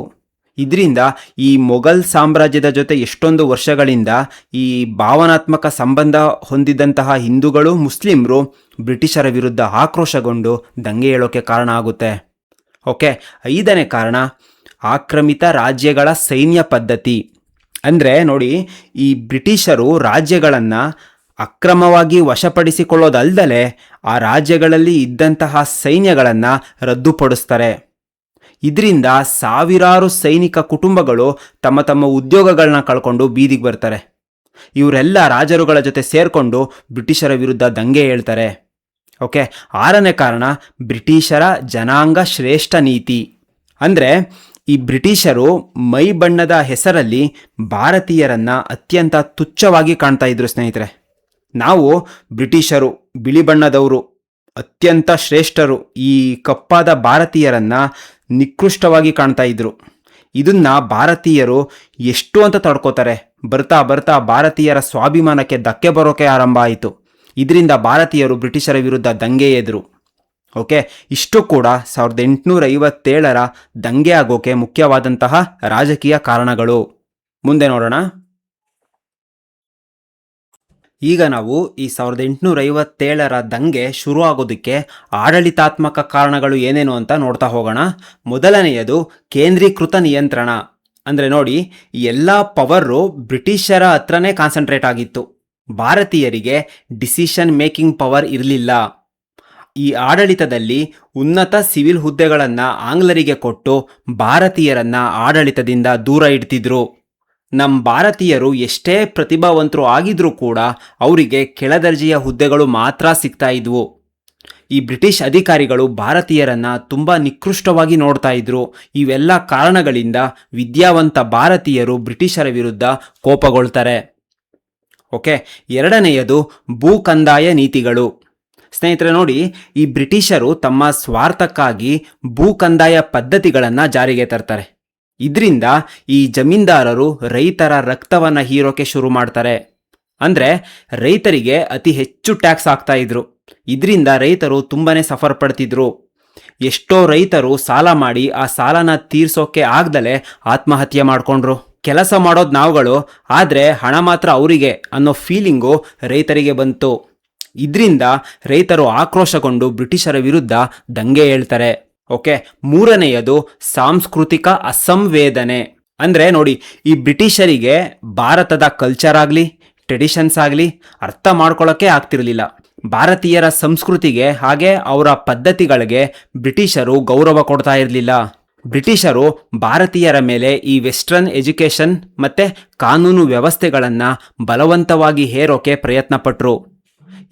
ಇದರಿಂದ ಈ ಮೊಘಲ್ ಸಾಮ್ರಾಜ್ಯದ ಜೊತೆ ಎಷ್ಟೊಂದು ವರ್ಷಗಳಿಂದ ಈ ಭಾವನಾತ್ಮಕ ಸಂಬಂಧ ಹೊಂದಿದಂತಹ ಹಿಂದೂಗಳು, ಮುಸ್ಲಿಮರು ಬ್ರಿಟಿಷರ ವಿರುದ್ಧ ಆಕ್ರೋಶಗೊಂಡು ದಂಗೆ ಏಳೋಕೆ ಕಾರಣ ಆಗುತ್ತೆ. ಓಕೆ, 5ನೇ ಕಾರಣ ಆಕ್ರಮಿತ ರಾಜ್ಯಗಳ ಸೈನ್ಯ ಪದ್ಧತಿ. ಅಂದರೆ ನೋಡಿ, ಈ ಬ್ರಿಟಿಷರು ರಾಜ್ಯಗಳನ್ನು ಅಕ್ರಮವಾಗಿ ವಶಪಡಿಸಿಕೊಳ್ಳೋದಲ್ದಲೆ ಆ ರಾಜ್ಯಗಳಲ್ಲಿ ಇದ್ದಂತಹ ಸೈನ್ಯಗಳನ್ನು ರದ್ದುಪಡಿಸ್ತಾರೆ. ಇದರಿಂದ ಸಾವಿರಾರು ಸೈನಿಕ ಕುಟುಂಬಗಳು ತಮ್ಮ ತಮ್ಮ ಉದ್ಯೋಗಗಳನ್ನ ಕಳ್ಕೊಂಡು ಬೀದಿಗೆ ಬರ್ತಾರೆ. ಇವರೆಲ್ಲ ರಾಜರುಗಳ ಜೊತೆ ಸೇರಿಕೊಂಡು ಬ್ರಿಟಿಷರ ವಿರುದ್ಧ ದಂಗೆ ಏಳ್ತಾರೆ. ಓಕೆ, 6ನೇ ಕಾರಣ ಬ್ರಿಟಿಷರ ಜನಾಂಗ ಶ್ರೇಷ್ಠ ನೀತಿ. ಅಂದರೆ ಈ ಬ್ರಿಟಿಷರು ಮೈ ಬಣ್ಣದ ಹೆಸರಲ್ಲಿ ಭಾರತೀಯರನ್ನ ಅತ್ಯಂತ ತುಚ್ಛವಾಗಿ ಕಾಣ್ತಾ ಇದ್ರು. ಸ್ನೇಹಿತರೆ, ನಾವು ಬ್ರಿಟಿಷರು ಬಿಳಿ ಬಣ್ಣದವರು, ಅತ್ಯಂತ ಶ್ರೇಷ್ಠರು, ಈ ಕಪ್ಪಾದ ಭಾರತೀಯರನ್ನ ನಿಕೃಷ್ಟವಾಗಿ ಕಾಣ್ತಾ ಇದ್ರು. ಇದನ್ನ ಭಾರತೀಯರು ಎಷ್ಟು ಅಂತ ತಡ್ಕೋತಾರೆ. ಬರ್ತಾ ಬರ್ತಾ ಭಾರತೀಯರ ಸ್ವಾಭಿಮಾನಕ್ಕೆ ಧಕ್ಕೆ ಬರೋಕೆ ಆರಂಭ ಆಯಿತು. ಇದರಿಂದ ಭಾರತೀಯರು ಬ್ರಿಟಿಷರ ವಿರುದ್ಧ ದಂಗೆ ಎದ್ರು. ಓಕೆ, ಇಷ್ಟು ಕೂಡ 1857ರ ದಂಗೆ ಆಗೋಕೆ ಮುಖ್ಯವಾದಂತಹ ರಾಜಕೀಯ ಕಾರಣಗಳು. ಮುಂದೆ ನೋಡೋಣ. ಈಗ ನಾವು ಈ 1857ರ ದಂಗೆ ಶುರು ಆಗೋದಕ್ಕೆ ಆಡಳಿತಾತ್ಮಕ ಕಾರಣಗಳು ಏನೇನು ಅಂತ ನೋಡ್ತಾ ಹೋಗೋಣ. ಮೊದಲನೆಯದು ಕೇಂದ್ರೀಕೃತ ನಿಯಂತ್ರಣ. ಅಂದರೆ ನೋಡಿ, ಎಲ್ಲ ಪವರು ಬ್ರಿಟಿಷರ ಹತ್ರನೇ ಕಾನ್ಸಂಟ್ರೇಟ್ ಆಗಿತ್ತು. ಭಾರತೀಯರಿಗೆ ಡಿಸಿಷನ್ ಮೇಕಿಂಗ್ ಪವರ್ ಇರಲಿಲ್ಲ. ಈ ಆಡಳಿತದಲ್ಲಿ ಉನ್ನತ ಸಿವಿಲ್ ಹುದ್ದೆಗಳನ್ನು ಆಂಗ್ಲರಿಗೆ ಕೊಟ್ಟು ಭಾರತೀಯರನ್ನ ಆಡಳಿತದಿಂದ ದೂರ ಇಡ್ತಿದ್ರು. ನಮ್ಮ ಭಾರತೀಯರು ಎಷ್ಟೇ ಪ್ರತಿಭಾವಂತರು ಆಗಿದ್ರೂ ಕೂಡ ಅವರಿಗೆ ಕೆಳದರ್ಜೆಯ ಹುದ್ದೆಗಳು ಮಾತ್ರ ಸಿಗ್ತಾ ಇದ್ವು. ಈ ಬ್ರಿಟಿಷ್ ಅಧಿಕಾರಿಗಳು ಭಾರತೀಯರನ್ನ ತುಂಬ ನಿಕೃಷ್ಟವಾಗಿ ನೋಡ್ತಾ ಇದ್ರು. ಇವೆಲ್ಲ ಕಾರಣಗಳಿಂದ ವಿದ್ಯಾವಂತ ಭಾರತೀಯರು ಬ್ರಿಟಿಷರ ವಿರುದ್ಧ ಕೋಪಗೊಳ್ತಾರೆ. ಓಕೆ, 2ನೆಯದು ಭೂ ಕಂದಾಯ ನೀತಿಗಳು. ಸ್ನೇಹಿತರೆ ನೋಡಿ, ಈ ಬ್ರಿಟಿಷರು ತಮ್ಮ ಸ್ವಾರ್ಥಕ್ಕಾಗಿ ಭೂ ಕಂದಾಯ ಪದ್ಧತಿಗಳನ್ನು ಜಾರಿಗೆ ತರ್ತಾರೆ. ಇದರಿಂದ ಈ ಜಮೀನ್ದಾರರು ರೈತರ ರಕ್ತವನ್ನು ಹೀರೋಕೆ ಶುರು ಮಾಡ್ತಾರೆ. ಅಂದರೆ ರೈತರಿಗೆ ಅತಿ ಹೆಚ್ಚು ಟ್ಯಾಕ್ಸ್ ಆಗ್ತಾ ಇದ್ರು. ಇದರಿಂದ ರೈತರು ತುಂಬಾನೇ ಸಫರ್ ಪಡ್ತಿದ್ರು. ಎಷ್ಟೋ ರೈತರು ಸಾಲ ಮಾಡಿ ಆ ಸಾಲನ ತೀರ್ಸೋಕೆ ಆಗ್ದಲೆ ಆತ್ಮಹತ್ಯೆ ಮಾಡ್ಕೊಂಡ್ರು. ಕೆಲಸ ಮಾಡೋದು ನಾವುಗಳು, ಆದರೆ ಹಣ ಮಾತ್ರ ಅವರಿಗೆ ಅನ್ನೋ ಫೀಲಿಂಗು ರೈತರಿಗೆ ಬಂತು. ಇದರಿಂದ ರೈತರು ಆಕ್ರೋಶಗೊಂಡು ಬ್ರಿಟಿಷರ ವಿರುದ್ಧ ದಂಗೆ ಏಳ್ತಾರೆ. ಓಕೆ, 3ನೆಯದು ಸಾಂಸ್ಕೃತಿಕ ಅಸಂವೇದನೆ. ಅಂದರೆ ನೋಡಿ, ಈ ಬ್ರಿಟಿಷರಿಗೆ ಭಾರತದ ಕಲ್ಚರ್ ಆಗಲಿ ಟ್ರೆಡಿಷನ್ಸ್ ಆಗಲಿ ಅರ್ಥ ಮಾಡ್ಕೊಳ್ಳೋಕ್ಕೆ ಆಗ್ತಿರ್ಲಿಲ್ಲ. ಭಾರತೀಯರ ಸಂಸ್ಕೃತಿಗೆ ಹಾಗೆ ಅವರ ಪದ್ಧತಿಗಳಿಗೆ ಬ್ರಿಟಿಷರು ಗೌರವ ಕೊಡ್ತಾ ಇರಲಿಲ್ಲ. ಬ್ರಿಟಿಷರು ಭಾರತೀಯರ ಮೇಲೆ ಈ ವೆಸ್ಟರ್ನ್ ಎಜುಕೇಷನ್ ಮತ್ತೆ ಕಾನೂನು ವ್ಯವಸ್ಥೆಗಳನ್ನು ಬಲವಂತವಾಗಿ ಹೇರೋಕೆ ಪ್ರಯತ್ನ ಪಟ್ಟರು.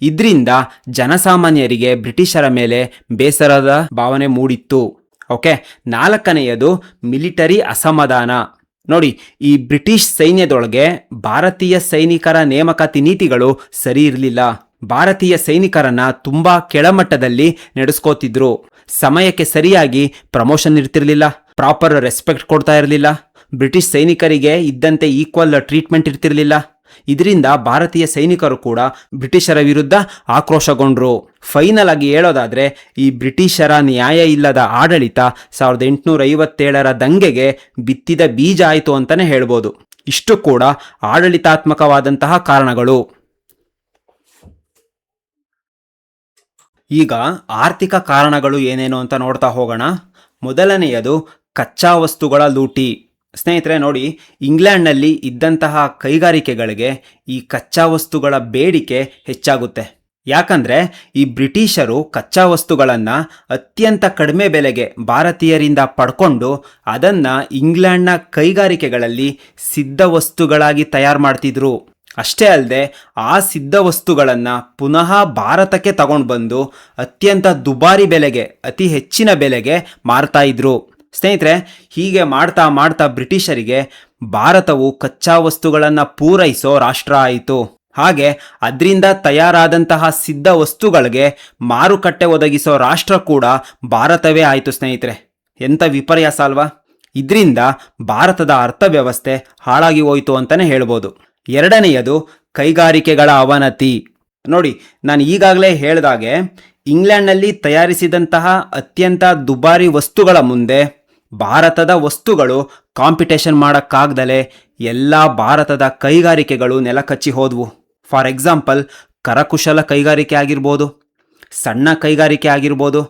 ಇದರಿಂದ ಜನಸಾಮಾನ್ಯರಿಗೆ ಬ್ರಿಟಿಷರ ಮೇಲೆ ಬೇಸರದ ಭಾವನೆ ಮೂಡಿತ್ತು. ಓಕೆ, 4ನೆಯದು ಮಿಲಿಟರಿ ಅಸಮಾಧಾನ. ನೋಡಿ, ಈ ಬ್ರಿಟಿಷ್ ಸೈನ್ಯದೊಳಗೆ ಭಾರತೀಯ ಸೈನಿಕರ ನೇಮಕಾತಿ ನೀತಿಗಳು ಸರಿ ಇರಲಿಲ್ಲ. ಭಾರತೀಯ ಸೈನಿಕರನ್ನ ತುಂಬಾ ಕೆಳಮಟ್ಟದಲ್ಲಿ ನಡೆಸ್ಕೋತಿದ್ರು. ಸಮಯಕ್ಕೆ ಸರಿಯಾಗಿ ಪ್ರಮೋಷನ್ ಇರ್ತಿರ್ಲಿಲ್ಲ, ಪ್ರಾಪರ್ ರೆಸ್ಪೆಕ್ಟ್ ಕೊಡ್ತಾ ಇರಲಿಲ್ಲ, ಬ್ರಿಟಿಷ್ ಸೈನಿಕರಿಗೆ ಇದ್ದಂತೆ ಈಕ್ವಲ್ ಟ್ರೀಟ್ಮೆಂಟ್ ಇರ್ತಿರ್ಲಿಲ್ಲ. ಇದರಿಂದ ಭಾರತೀಯ ಸೈನಿಕರು ಕೂಡ ಬ್ರಿಟಿಷರ ವಿರುದ್ಧ ಆಕ್ರೋಶಗೊಂಡ್ರು. ಫೈನಲ್ ಆಗಿ ಹೇಳೋದಾದ್ರೆ, ಈ ಬ್ರಿಟಿಷರ ನ್ಯಾಯ ಇಲ್ಲದ ಆಡಳಿತ 1857ರ ದಂಗೆಗೆ ಬಿತ್ತಿದ ಬೀಜ ಆಯಿತು ಅಂತಾನೆ ಹೇಳ್ಬೋದು. ಇಷ್ಟು ಕೂಡ ಆಡಳಿತಾತ್ಮಕವಾದಂತಹ ಕಾರಣಗಳು. ಈಗ ಆರ್ಥಿಕ ಕಾರಣಗಳು ಏನೇನು ಅಂತ ನೋಡ್ತಾ ಹೋಗೋಣ. ಮೊದಲನೆಯದು ಕಚ್ಚಾ ವಸ್ತುಗಳ ಲೂಟಿ. ಸ್ನೇಹಿತರೆ ನೋಡಿ, ಇಂಗ್ಲೆಂಡ್ನಲ್ಲಿ ಇದ್ದಂತಹ ಕೈಗಾರಿಕೆಗಳಿಗೆ ಈ ಕಚ್ಚಾ ವಸ್ತುಗಳ ಬೇಡಿಕೆ ಹೆಚ್ಚಾಗುತ್ತೆ. ಯಾಕಂದ್ರೆ ಈ ಬ್ರಿಟಿಷರು ಕಚ್ಚಾ ವಸ್ತುಗಳನ್ನು ಅತ್ಯಂತ ಕಡಿಮೆ ಬೆಲೆಗೆ ಭಾರತೀಯರಿಂದ ಪಡ್ಕೊಂಡು ಅದನ್ನ ಇಂಗ್ಲೆಂಡ್ನ ಕೈಗಾರಿಕೆಗಳಲ್ಲಿ ಸಿದ್ಧ ವಸ್ತುಗಳಾಗಿ ತಯಾರು ಮಾಡ್ತಿದ್ರು. ಅಷ್ಟೇ ಅಲ್ಲದೆ ಆ ಸಿದ್ಧ ವಸ್ತುಗಳನ್ನು ಪುನಃ ಭಾರತಕ್ಕೆ ತಗೊಂಡು ಬಂದು ಅತ್ಯಂತ ದುಬಾರಿ ಬೆಲೆಗೆ, ಅತಿ ಹೆಚ್ಚಿನ ಬೆಲೆಗೆ ಮಾರ್ತಾ ಇದ್ರು. ಸ್ನೇಹಿತರೆ, ಹೀಗೆ ಮಾಡ್ತಾ ಮಾಡ್ತಾ ಬ್ರಿಟಿಷರಿಗೆ ಭಾರತವು ಕಚ್ಚಾ ವಸ್ತುಗಳನ್ನು ಪೂರೈಸೋ ರಾಷ್ಟ್ರ ಆಯಿತು. ಹಾಗೆ ಅದರಿಂದ ತಯಾರಾದಂತಹ ಸಿದ್ಧ ವಸ್ತುಗಳಿಗೆ ಮಾರುಕಟ್ಟೆ ಒದಗಿಸೋ ರಾಷ್ಟ್ರ ಕೂಡ ಭಾರತವೇ ಆಯಿತು. ಸ್ನೇಹಿತರೆ, ಎಂಥ ವಿಪರ್ಯಾಸ ಅಲ್ವಾ? ಇದರಿಂದ ಭಾರತದ ಅರ್ಥವ್ಯವಸ್ಥೆ ಹಾಳಾಗಿ ಹೋಯಿತು ಅಂತಲೇ ಹೇಳ್ಬೋದು. 2ನೆಯದು ಕೈಗಾರಿಕೆಗಳ ಅವನತಿ. ನೋಡಿ, ನಾನು ಈಗಾಗಲೇ ಹೇಳಿದಾಗೆ ಇಂಗ್ಲೆಂಡ್ನಲ್ಲಿ ತಯಾರಿಸಿದಂತಹ ಅತ್ಯಂತ ದುಬಾರಿ ವಸ್ತುಗಳ ಮುಂದೆ ಭಾರತದ ವಸ್ತುಗಳು ಕಾಂಪಿಟೇಷನ್ ಮಾಡೋಕ್ಕಾಗ್ದಲೇ ಎಲ್ಲ ಭಾರತದ ಕೈಗಾರಿಕೆಗಳು ನೆಲಕಚ್ಚಿ ಹೋದವು. ಫಾರ್ ಎಕ್ಸಾಂಪಲ್, ಕರಕುಶಲ ಕೈಗಾರಿಕೆ ಆಗಿರ್ಬೋದು, ಸಣ್ಣ ಕೈಗಾರಿಕೆ ಆಗಿರ್ಬೋದು,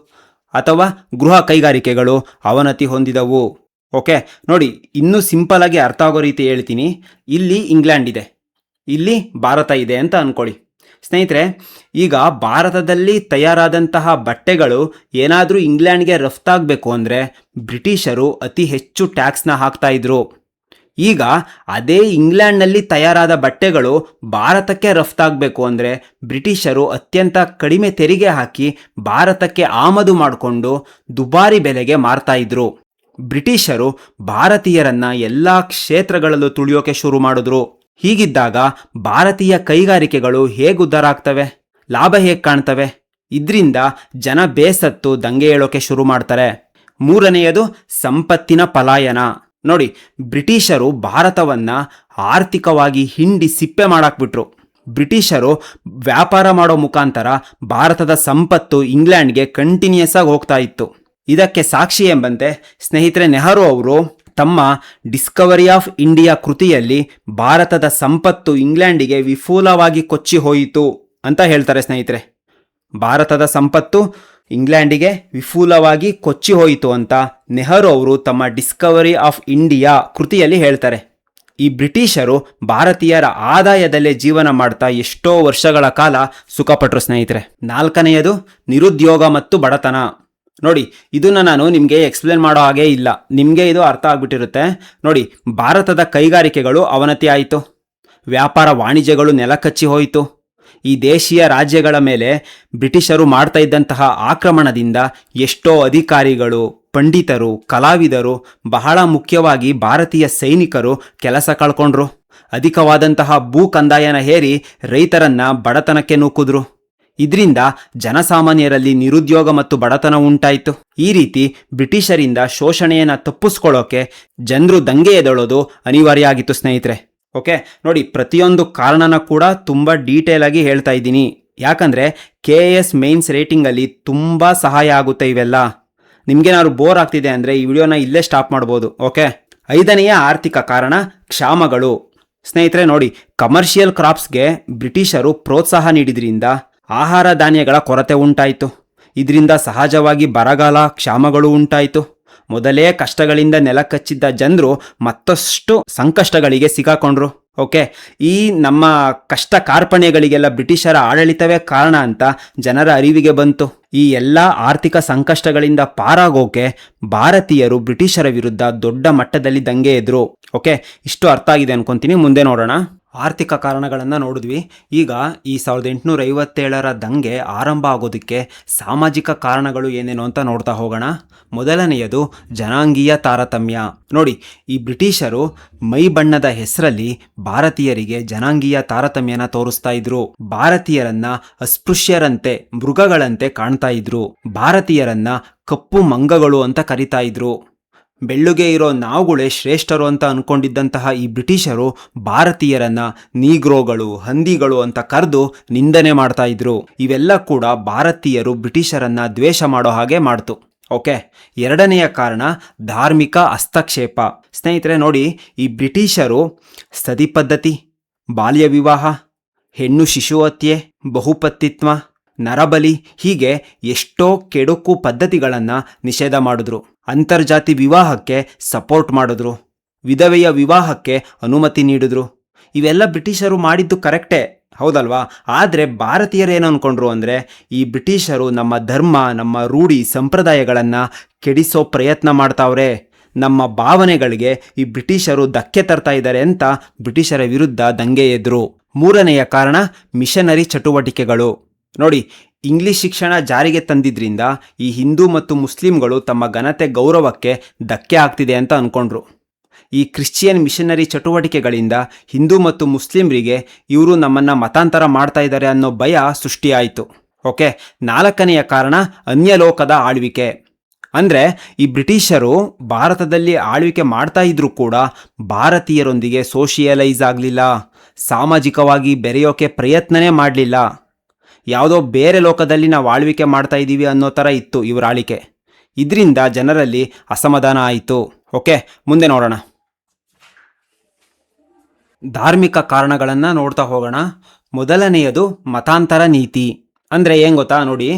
ಅಥವಾ ಗೃಹ ಕೈಗಾರಿಕೆಗಳು ಅವನತಿ ಹೊಂದಿದವು. ಓಕೆ ನೋಡಿ, ಇನ್ನೂ ಸಿಂಪಲ್ ಆಗಿ ಅರ್ಥ ಆಗೋ ರೀತಿ ಹೇಳ್ತೀನಿ. ಇಲ್ಲಿ ಇಂಗ್ಲೆಂಡ್ ಇದೆ, ಇಲ್ಲಿ ಭಾರತ ಇದೆ ಅಂತ ಅಂದ್ಕೊಳ್ಳಿ. ಸ್ನೇಹಿತರೆ, ಈಗ ಭಾರತದಲ್ಲಿ ತಯಾರಾದಂತಹ ಬಟ್ಟೆಗಳು ಏನಾದರೂ ಇಂಗ್ಲೆಂಡ್ಗೆ ರಫ್ತಾಗಬೇಕು ಅಂದರೆ ಬ್ರಿಟಿಷರು ಅತಿ ಹೆಚ್ಚು ಟ್ಯಾಕ್ಸ್ನ ಹಾಕ್ತಾ ಇದ್ರು. ಈಗ ಅದೇ ಇಂಗ್ಲೆಂಡ್ನಲ್ಲಿ ತಯಾರಾದ ಬಟ್ಟೆಗಳು ಭಾರತಕ್ಕೆ ರಫ್ತಾಗಬೇಕು ಅಂದರೆ ಬ್ರಿಟಿಷರು ಅತ್ಯಂತ ಕಡಿಮೆ ತೆರಿಗೆ ಹಾಕಿ ಭಾರತಕ್ಕೆ ಆಮದು ಮಾಡಿಕೊಂಡು ದುಬಾರಿ ಬೆಲೆಗೆ ಮಾರ್ತಾ ಇದ್ರು. ಬ್ರಿಟಿಷರು ಭಾರತೀಯರನ್ನ ಎಲ್ಲ ಕ್ಷೇತ್ರಗಳಲ್ಲೂ ತುಳಿಯೋಕೆ ಶುರು ಮಾಡಿದ್ರು. ಹೀಗಿದ್ದಾಗ ಭಾರತೀಯ ಕೈಗಾರಿಕೆಗಳು ಹೇಗೆ ಉದ್ಧಾರ ಆಗ್ತವೆ, ಲಾಭ ಹೇಗೆ ಕಾಣ್ತವೆ? ಇದರಿಂದ ಜನ ಬೇಸತ್ತು ದಂಗೆ ಏಳೋಕೆ ಶುರು ಮಾಡ್ತಾರೆ. 3ನೆಯದು ಸಂಪತ್ತಿನ ಪಲಾಯನ. ನೋಡಿ, ಬ್ರಿಟಿಷರು ಭಾರತವನ್ನ ಆರ್ಥಿಕವಾಗಿ ಹಿಂಡಿ ಸಿಪ್ಪೆ ಮಾಡಾಕ್ಬಿಟ್ರು. ಬ್ರಿಟಿಷರು ವ್ಯಾಪಾರ ಮಾಡೋ ಮುಖಾಂತರ ಭಾರತದ ಸಂಪತ್ತು ಇಂಗ್ಲೆಂಡ್ಗೆ ಕಂಟಿನ್ಯೂಸ್ ಆಗಿ ಹೋಗ್ತಾ ಇತ್ತು. ಇದಕ್ಕೆ ಸಾಕ್ಷಿ ಎಂಬಂತೆ ಸ್ನೇಹಿತರೆ, ನೆಹರು ಅವರು ತಮ್ಮ ಡಿಸ್ಕವರಿ ಆಫ್ ಇಂಡಿಯಾ ಕೃತಿಯಲ್ಲಿ ಭಾರತದ ಸಂಪತ್ತು ಇಂಗ್ಲೆಂಡಿಗೆ ವಿಪುಲವಾಗಿ ಕೊಚ್ಚಿ ಹೋಯಿತು ಅಂತ ಹೇಳ್ತಾರೆ. ಸ್ನೇಹಿತರೆ, ಭಾರತದ ಸಂಪತ್ತು ಇಂಗ್ಲೆಂಡಿಗೆ ವಿಪುಲವಾಗಿ ಕೊಚ್ಚಿ ಹೋಯಿತು ಅಂತ ನೆಹರು ಅವರು ತಮ್ಮ ಡಿಸ್ಕವರಿ ಆಫ್ ಇಂಡಿಯಾ ಕೃತಿಯಲ್ಲಿ ಹೇಳ್ತಾರೆ. ಈ ಬ್ರಿಟಿಷರು ಭಾರತೀಯರ ಆದಾಯದಲ್ಲೇ ಜೀವನ ಮಾಡ್ತಾ ಎಷ್ಟೋ ವರ್ಷಗಳ ಕಾಲ ಸುಖಪಟ್ಟರು. ಸ್ನೇಹಿತರೆ, 4ನೆಯದು ನಿರುದ್ಯೋಗ ಮತ್ತು ಬಡತನ. ನೋಡಿ, ಇದನ್ನು ನಾನು ನಿಮಗೆ ಎಕ್ಸ್ಪ್ಲೇನ್ ಮಾಡೋ ಹಾಗೆ ಇಲ್ಲ, ನಿಮಗೆ ಇದು ಅರ್ಥ ಆಗ್ಬಿಟ್ಟಿರುತ್ತೆ. ನೋಡಿ, ಭಾರತದ ಕೈಗಾರಿಕೆಗಳು ಅವನತಿ ಆಯಿತು, ವ್ಯಾಪಾರ ವಾಣಿಜ್ಯಗಳು ನೆಲಕಚ್ಚಿ ಹೋಯಿತು. ಈ ದೇಶೀಯ ರಾಜ್ಯಗಳ ಮೇಲೆ ಬ್ರಿಟಿಷರು ಮಾಡ್ತಾ ಇದ್ದಂತಹ ಆಕ್ರಮಣದಿಂದ ಎಷ್ಟೋ ಅಧಿಕಾರಿಗಳು, ಪಂಡಿತರು, ಕಲಾವಿದರು, ಬಹಳ ಮುಖ್ಯವಾಗಿ ಭಾರತೀಯ ಸೈನಿಕರು ಕೆಲಸ ಕಳ್ಕೊಂಡ್ರು. ಅಧಿಕವಾದಂತಹ ಭೂ ಕಂದಾಯನ ಹೇರಿ ರೈತರನ್ನ ಬಡತನಕ್ಕೆ ನೂಕಿದ್ರು. ಇದರಿಂದ ಜನಸಾಮಾನ್ಯರಲ್ಲಿ ನಿರುದ್ಯೋಗ ಮತ್ತು ಬಡತನ ಉಂಟಾಯಿತು. ಈ ರೀತಿ ಬ್ರಿಟಿಷರಿಂದ ಶೋಷಣೆಯನ್ನು ತಪ್ಪಿಸ್ಕೊಳ್ಳೋಕೆ ಜನರು ದಂಗೆ ಎದ್ದೇಳೋದು ಅನಿವಾರ್ಯ ಆಗಿತ್ತು. ಸ್ನೇಹಿತರೆ, ಓಕೆ ನೋಡಿ, ಪ್ರತಿಯೊಂದು ಕಾರಣನ ಕೂಡ ತುಂಬ ಡೀಟೇಲ್ ಆಗಿ ಹೇಳ್ತಾ ಇದ್ದೀನಿ. ಯಾಕಂದರೆ KS ಮೇನ್ಸ್ ರೇಟಿಂಗಲ್ಲಿ ತುಂಬ ಸಹಾಯ ಆಗುತ್ತೆ ಇವೆಲ್ಲ. ನಿಮಗೇನಾದ್ರು ಬೋರ್ ಆಗ್ತಿದೆ ಅಂದರೆ ಈ ವಿಡಿಯೋನ ಇಲ್ಲೇ ಸ್ಟಾಪ್ ಮಾಡ್ಬೋದು. ಓಕೆ, 5ನೆಯ ಆರ್ಥಿಕ ಕಾರಣ ಕ್ಷಾಮಗಳು. ಸ್ನೇಹಿತರೆ ನೋಡಿ, ಕಮರ್ಷಿಯಲ್ ಕ್ರಾಪ್ಸ್ಗೆ ಬ್ರಿಟಿಷರು ಪ್ರೋತ್ಸಾಹ ನೀಡಿದ್ರಿಂದ ಆಹಾರ ಧಾನ್ಯಗಳ ಕೊರತೆ ಉಂಟಾಯಿತು. ಇದರಿಂದ ಸಹಜವಾಗಿ ಬರಗಾಲ, ಕ್ಷಾಮಗಳು ಉಂಟಾಯಿತು. ಮೊದಲೇ ಕಷ್ಟಗಳಿಂದ ನೆಲಕಚ್ಚಿದ್ದ ಜನರು ಮತ್ತಷ್ಟು ಸಂಕಷ್ಟಗಳಿಗೆ ಸಿಕ್ಕಾಕೊಂಡ್ರು. ಓಕೆ, ಈ ನಮ್ಮ ಕಷ್ಟ ಕಾರ್ಪಣ್ಯಗಳಿಗೆಲ್ಲ ಬ್ರಿಟಿಷರ ಆಡಳಿತವೇ ಕಾರಣ ಅಂತ ಜನರ ಅರಿವಿಗೆ ಬಂತು. ಈ ಎಲ್ಲ ಆರ್ಥಿಕ ಸಂಕಷ್ಟಗಳಿಂದ ಪಾರಾಗೋಕೆ ಭಾರತೀಯರು ಬ್ರಿಟಿಷರ ವಿರುದ್ಧ ದೊಡ್ಡ ಮಟ್ಟದಲ್ಲಿ ದಂಗೆ ಎದ್ರು. ಓಕೆ, ಇಷ್ಟು ಅರ್ಥ ಆಗಿದೆ ಅನ್ಕೊಂತೀನಿ. ಮುಂದೆ ನೋಡೋಣ. ಆರ್ಥಿಕ ಕಾರಣಗಳನ್ನು ನೋಡಿದ್ವಿ. ಈಗ ಈ 1857ರ ದಂಗೆ ಆರಂಭ ಆಗೋದಕ್ಕೆ ಸಾಮಾಜಿಕ ಕಾರಣಗಳು ಏನೇನು ಅಂತ ನೋಡ್ತಾ ಹೋಗೋಣ. ಮೊದಲನೆಯದು ಜನಾಂಗೀಯ ತಾರತಮ್ಯ. ನೋಡಿ, ಈ ಬ್ರಿಟಿಷರು ಮೈ ಬಣ್ಣದ ಹೆಸರಲ್ಲಿ ಭಾರತೀಯರಿಗೆ ಜನಾಂಗೀಯ ತಾರತಮ್ಯನ ತೋರಿಸ್ತಾ ಇದ್ರು. ಭಾರತೀಯರನ್ನ ಅಸ್ಪೃಶ್ಯರಂತೆ, ಮೃಗಗಳಂತೆ ಕಾಣ್ತಾ ಇದ್ರು. ಭಾರತೀಯರನ್ನ ಕಪ್ಪು ಮಂಗಗಳು ಅಂತ ಕರಿತಾ ಇದ್ರು. ಬೆಳ್ಳುಗೆ ಇರೋ ನಾವುಗಳೇ ಶ್ರೇಷ್ಠರು ಅಂತ ಅನ್ಕೊಂಡಿದ್ದಂತಹ ಈ ಬ್ರಿಟಿಷರು ಭಾರತೀಯರನ್ನ ನೀಗ್ರೋಗಳು, ಹಂದಿಗಳು ಅಂತ ಕರೆದು ನಿಂದನೆ ಮಾಡ್ತಾ ಇದ್ರು. ಇವೆಲ್ಲ ಕೂಡ ಭಾರತೀಯರು ಬ್ರಿಟಿಷರನ್ನ ದ್ವೇಷ ಮಾಡೋ ಹಾಗೆ ಮಾಡ್ತು. ಓಕೆ, ಎರಡನೆಯ ಕಾರಣ ಧಾರ್ಮಿಕ ಹಸ್ತಕ್ಷೇಪ. ಸ್ನೇಹಿತರೆ ನೋಡಿ, ಈ ಬ್ರಿಟಿಷರು ಸತಿ ಪದ್ಧತಿ, ಬಾಲ್ಯ ವಿವಾಹ, ಹೆಣ್ಣು ಶಿಶು ಹತ್ಯೆ, ಬಹುಪತಿತ್ವ, ನರಬಲಿ ಹೀಗೆ ಎಷ್ಟೋ ಕೆಡುಕು ಪದ್ಧತಿಗಳನ್ನು ನಿಷೇಧ ಮಾಡಿದ್ರು. ಅಂತರ್ಜಾತಿ ವಿವಾಹಕ್ಕೆ ಸಪೋರ್ಟ್ ಮಾಡಿದ್ರು. ವಿಧವೆಯ ವಿವಾಹಕ್ಕೆ ಅನುಮತಿ ನೀಡಿದ್ರು. ಇವೆಲ್ಲ ಬ್ರಿಟಿಷರು ಮಾಡಿದ್ದು ಕರೆಕ್ಟೇ, ಹೌದಲ್ವಾ? ಆದರೆ ಭಾರತೀಯರು ಏನು ಅಂದ್ಕೊಂಡ್ರು ಅಂದರೆ, ಈ ಬ್ರಿಟಿಷರು ನಮ್ಮ ಧರ್ಮ, ನಮ್ಮ ರೂಢಿ ಸಂಪ್ರದಾಯಗಳನ್ನು ಕೆಡಿಸೋ ಪ್ರಯತ್ನ ಮಾಡ್ತಾವ್ರೆ, ನಮ್ಮ ಭಾವನೆಗಳಿಗೆ ಈ ಬ್ರಿಟಿಷರು ಧಕ್ಕೆ ತರ್ತಾ ಇದ್ದಾರೆ ಅಂತ ಬ್ರಿಟಿಷರ ವಿರುದ್ಧ ದಂಗೆ ಎದ್ರು. ಮೂರನೆಯ ಕಾರಣ ಮಿಷನರಿ ಚಟುವಟಿಕೆಗಳು. ನೋಡಿ, ಇಂಗ್ಲಿಷ್ ಶಿಕ್ಷಣ ಜಾರಿಗೆ ತಂದಿದ್ರಿಂದ ಈ ಹಿಂದೂ ಮತ್ತು ಮುಸ್ಲಿಂಗಳು ತಮ್ಮ ಘನತೆ ಗೌರವಕ್ಕೆ ಧಕ್ಕೆ ಆಗ್ತಿದೆ ಅಂತ ಅಂದ್ಕೊಂಡ್ರು. ಈ ಕ್ರಿಶ್ಚಿಯನ್ ಮಿಷನರಿ ಚಟುವಟಿಕೆಗಳಿಂದ ಹಿಂದೂ ಮತ್ತು ಮುಸ್ಲಿಮರಿಗೆ ಇವರು ನಮ್ಮನ್ನು ಮತಾಂತರ ಮಾಡ್ತಾ ಇದ್ದಾರೆ ಅನ್ನೋ ಭಯ ಸೃಷ್ಟಿಯಾಯಿತು. ಓಕೆ, ನಾಲ್ಕನೆಯ ಕಾರಣ ಅನ್ಯಲೋಕದ ಆಳ್ವಿಕೆ. ಅಂದರೆ ಈ ಬ್ರಿಟಿಷರು ಭಾರತದಲ್ಲಿ ಆಳ್ವಿಕೆ ಮಾಡ್ತಾ ಇದ್ರೂ ಕೂಡ ಭಾರತೀಯರೊಂದಿಗೆ ಸೋಷಿಯಲೈಸ್ ಆಗಲಿಲ್ಲ, ಸಾಮಾಜಿಕವಾಗಿ ಬೆರೆಯೋಕೆ ಪ್ರಯತ್ನನೇ ಮಾಡಲಿಲ್ಲ. ಯಾವುದೋ ಬೇರೆ ಲೋಕದಲ್ಲಿ ನಾವು ಆಳ್ವಿಕೆ ಮಾಡ್ತಾ ಇದ್ದೀವಿ ಅನ್ನೋ ಥರ ಇತ್ತು ಇವರ ಆಳ್ವಿಕೆ. ಇದರಿಂದ ಜನರಲ್ಲಿ ಅಸಮಾಧಾನ ಆಯಿತು. ಓಕೆ, ಮುಂದೆ ನೋಡೋಣ. ಧಾರ್ಮಿಕ ಕಾರಣಗಳನ್ನು ನೋಡ್ತಾ ಹೋಗೋಣ. ಮೊದಲನೆಯದು ಮತಾಂತರ ನೀತಿ. ಅಂದರೆ ಏನು ಗೊತ್ತಾ? ನೋಡಿ,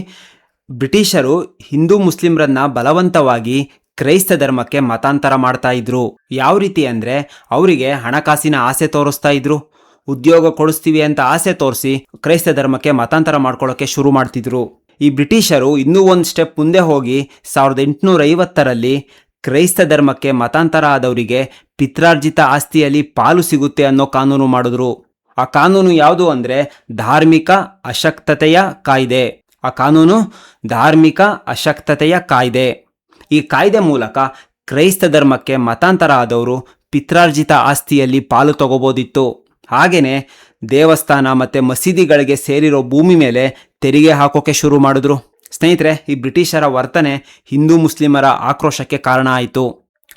ಬ್ರಿಟಿಷರು ಹಿಂದೂ ಮುಸ್ಲಿಮರನ್ನ ಬಲವಂತವಾಗಿ ಕ್ರೈಸ್ತ ಧರ್ಮಕ್ಕೆ ಮತಾಂತರ ಮಾಡ್ತಾ ಇದ್ರು. ಯಾವ ರೀತಿ ಅಂದರೆ, ಅವರಿಗೆ ಹಣಕಾಸಿನ ಆಸೆ ತೋರಿಸ್ತಾ ಇದ್ರು. ಉದ್ಯೋಗ ಕೊಡಿಸ್ತೀವಿ ಅಂತ ಆಸೆ ತೋರಿಸಿ ಕ್ರೈಸ್ತ ಧರ್ಮಕ್ಕೆ ಮತಾಂತರ ಮಾಡ್ಕೊಳ್ಳೋಕೆ ಶುರು ಮಾಡ್ತಿದ್ರು. ಈ ಬ್ರಿಟಿಷರು ಇನ್ನೂ ಒಂದು ಸ್ಟೆಪ್ ಮುಂದೆ ಹೋಗಿ 1850ರಲ್ಲಿ ಕ್ರೈಸ್ತ ಧರ್ಮಕ್ಕೆ ಮತಾಂತರ ಆದವರಿಗೆ ಪಿತ್ರಾರ್ಜಿತ ಆಸ್ತಿಯಲ್ಲಿ ಪಾಲು ಸಿಗುತ್ತೆ ಅನ್ನೋ ಕಾನೂನು ಮಾಡಿದ್ರು. ಆ ಕಾನೂನು ಯಾವುದು ಅಂದರೆ ಧಾರ್ಮಿಕ ಅಶಕ್ತತೆಯ ಕಾಯ್ದೆ. ಆ ಕಾನೂನು ಧಾರ್ಮಿಕ ಅಶಕ್ತತೆಯ ಕಾಯ್ದೆ. ಈ ಕಾಯ್ದೆ ಮೂಲಕ ಕ್ರೈಸ್ತ ಧರ್ಮಕ್ಕೆ ಮತಾಂತರ ಆದವರು ಪಿತ್ರಾರ್ಜಿತ ಆಸ್ತಿಯಲ್ಲಿ ಪಾಲು ತಗೋಬೋದಿತ್ತು. ಹಾಗೆಯೇ ದೇವಸ್ಥಾನ ಮತ್ತು ಮಸೀದಿಗಳಿಗೆ ಸೇರಿರೋ ಭೂಮಿ ಮೇಲೆ ತೆರಿಗೆ ಹಾಕೋಕೆ ಶುರು ಮಾಡಿದ್ರು. ಸ್ನೇಹಿತರೆ, ಈ ಬ್ರಿಟಿಷರ ವರ್ತನೆ ಹಿಂದೂ ಮುಸ್ಲಿಮರ ಆಕ್ರೋಶಕ್ಕೆ ಕಾರಣ ಆಯಿತು.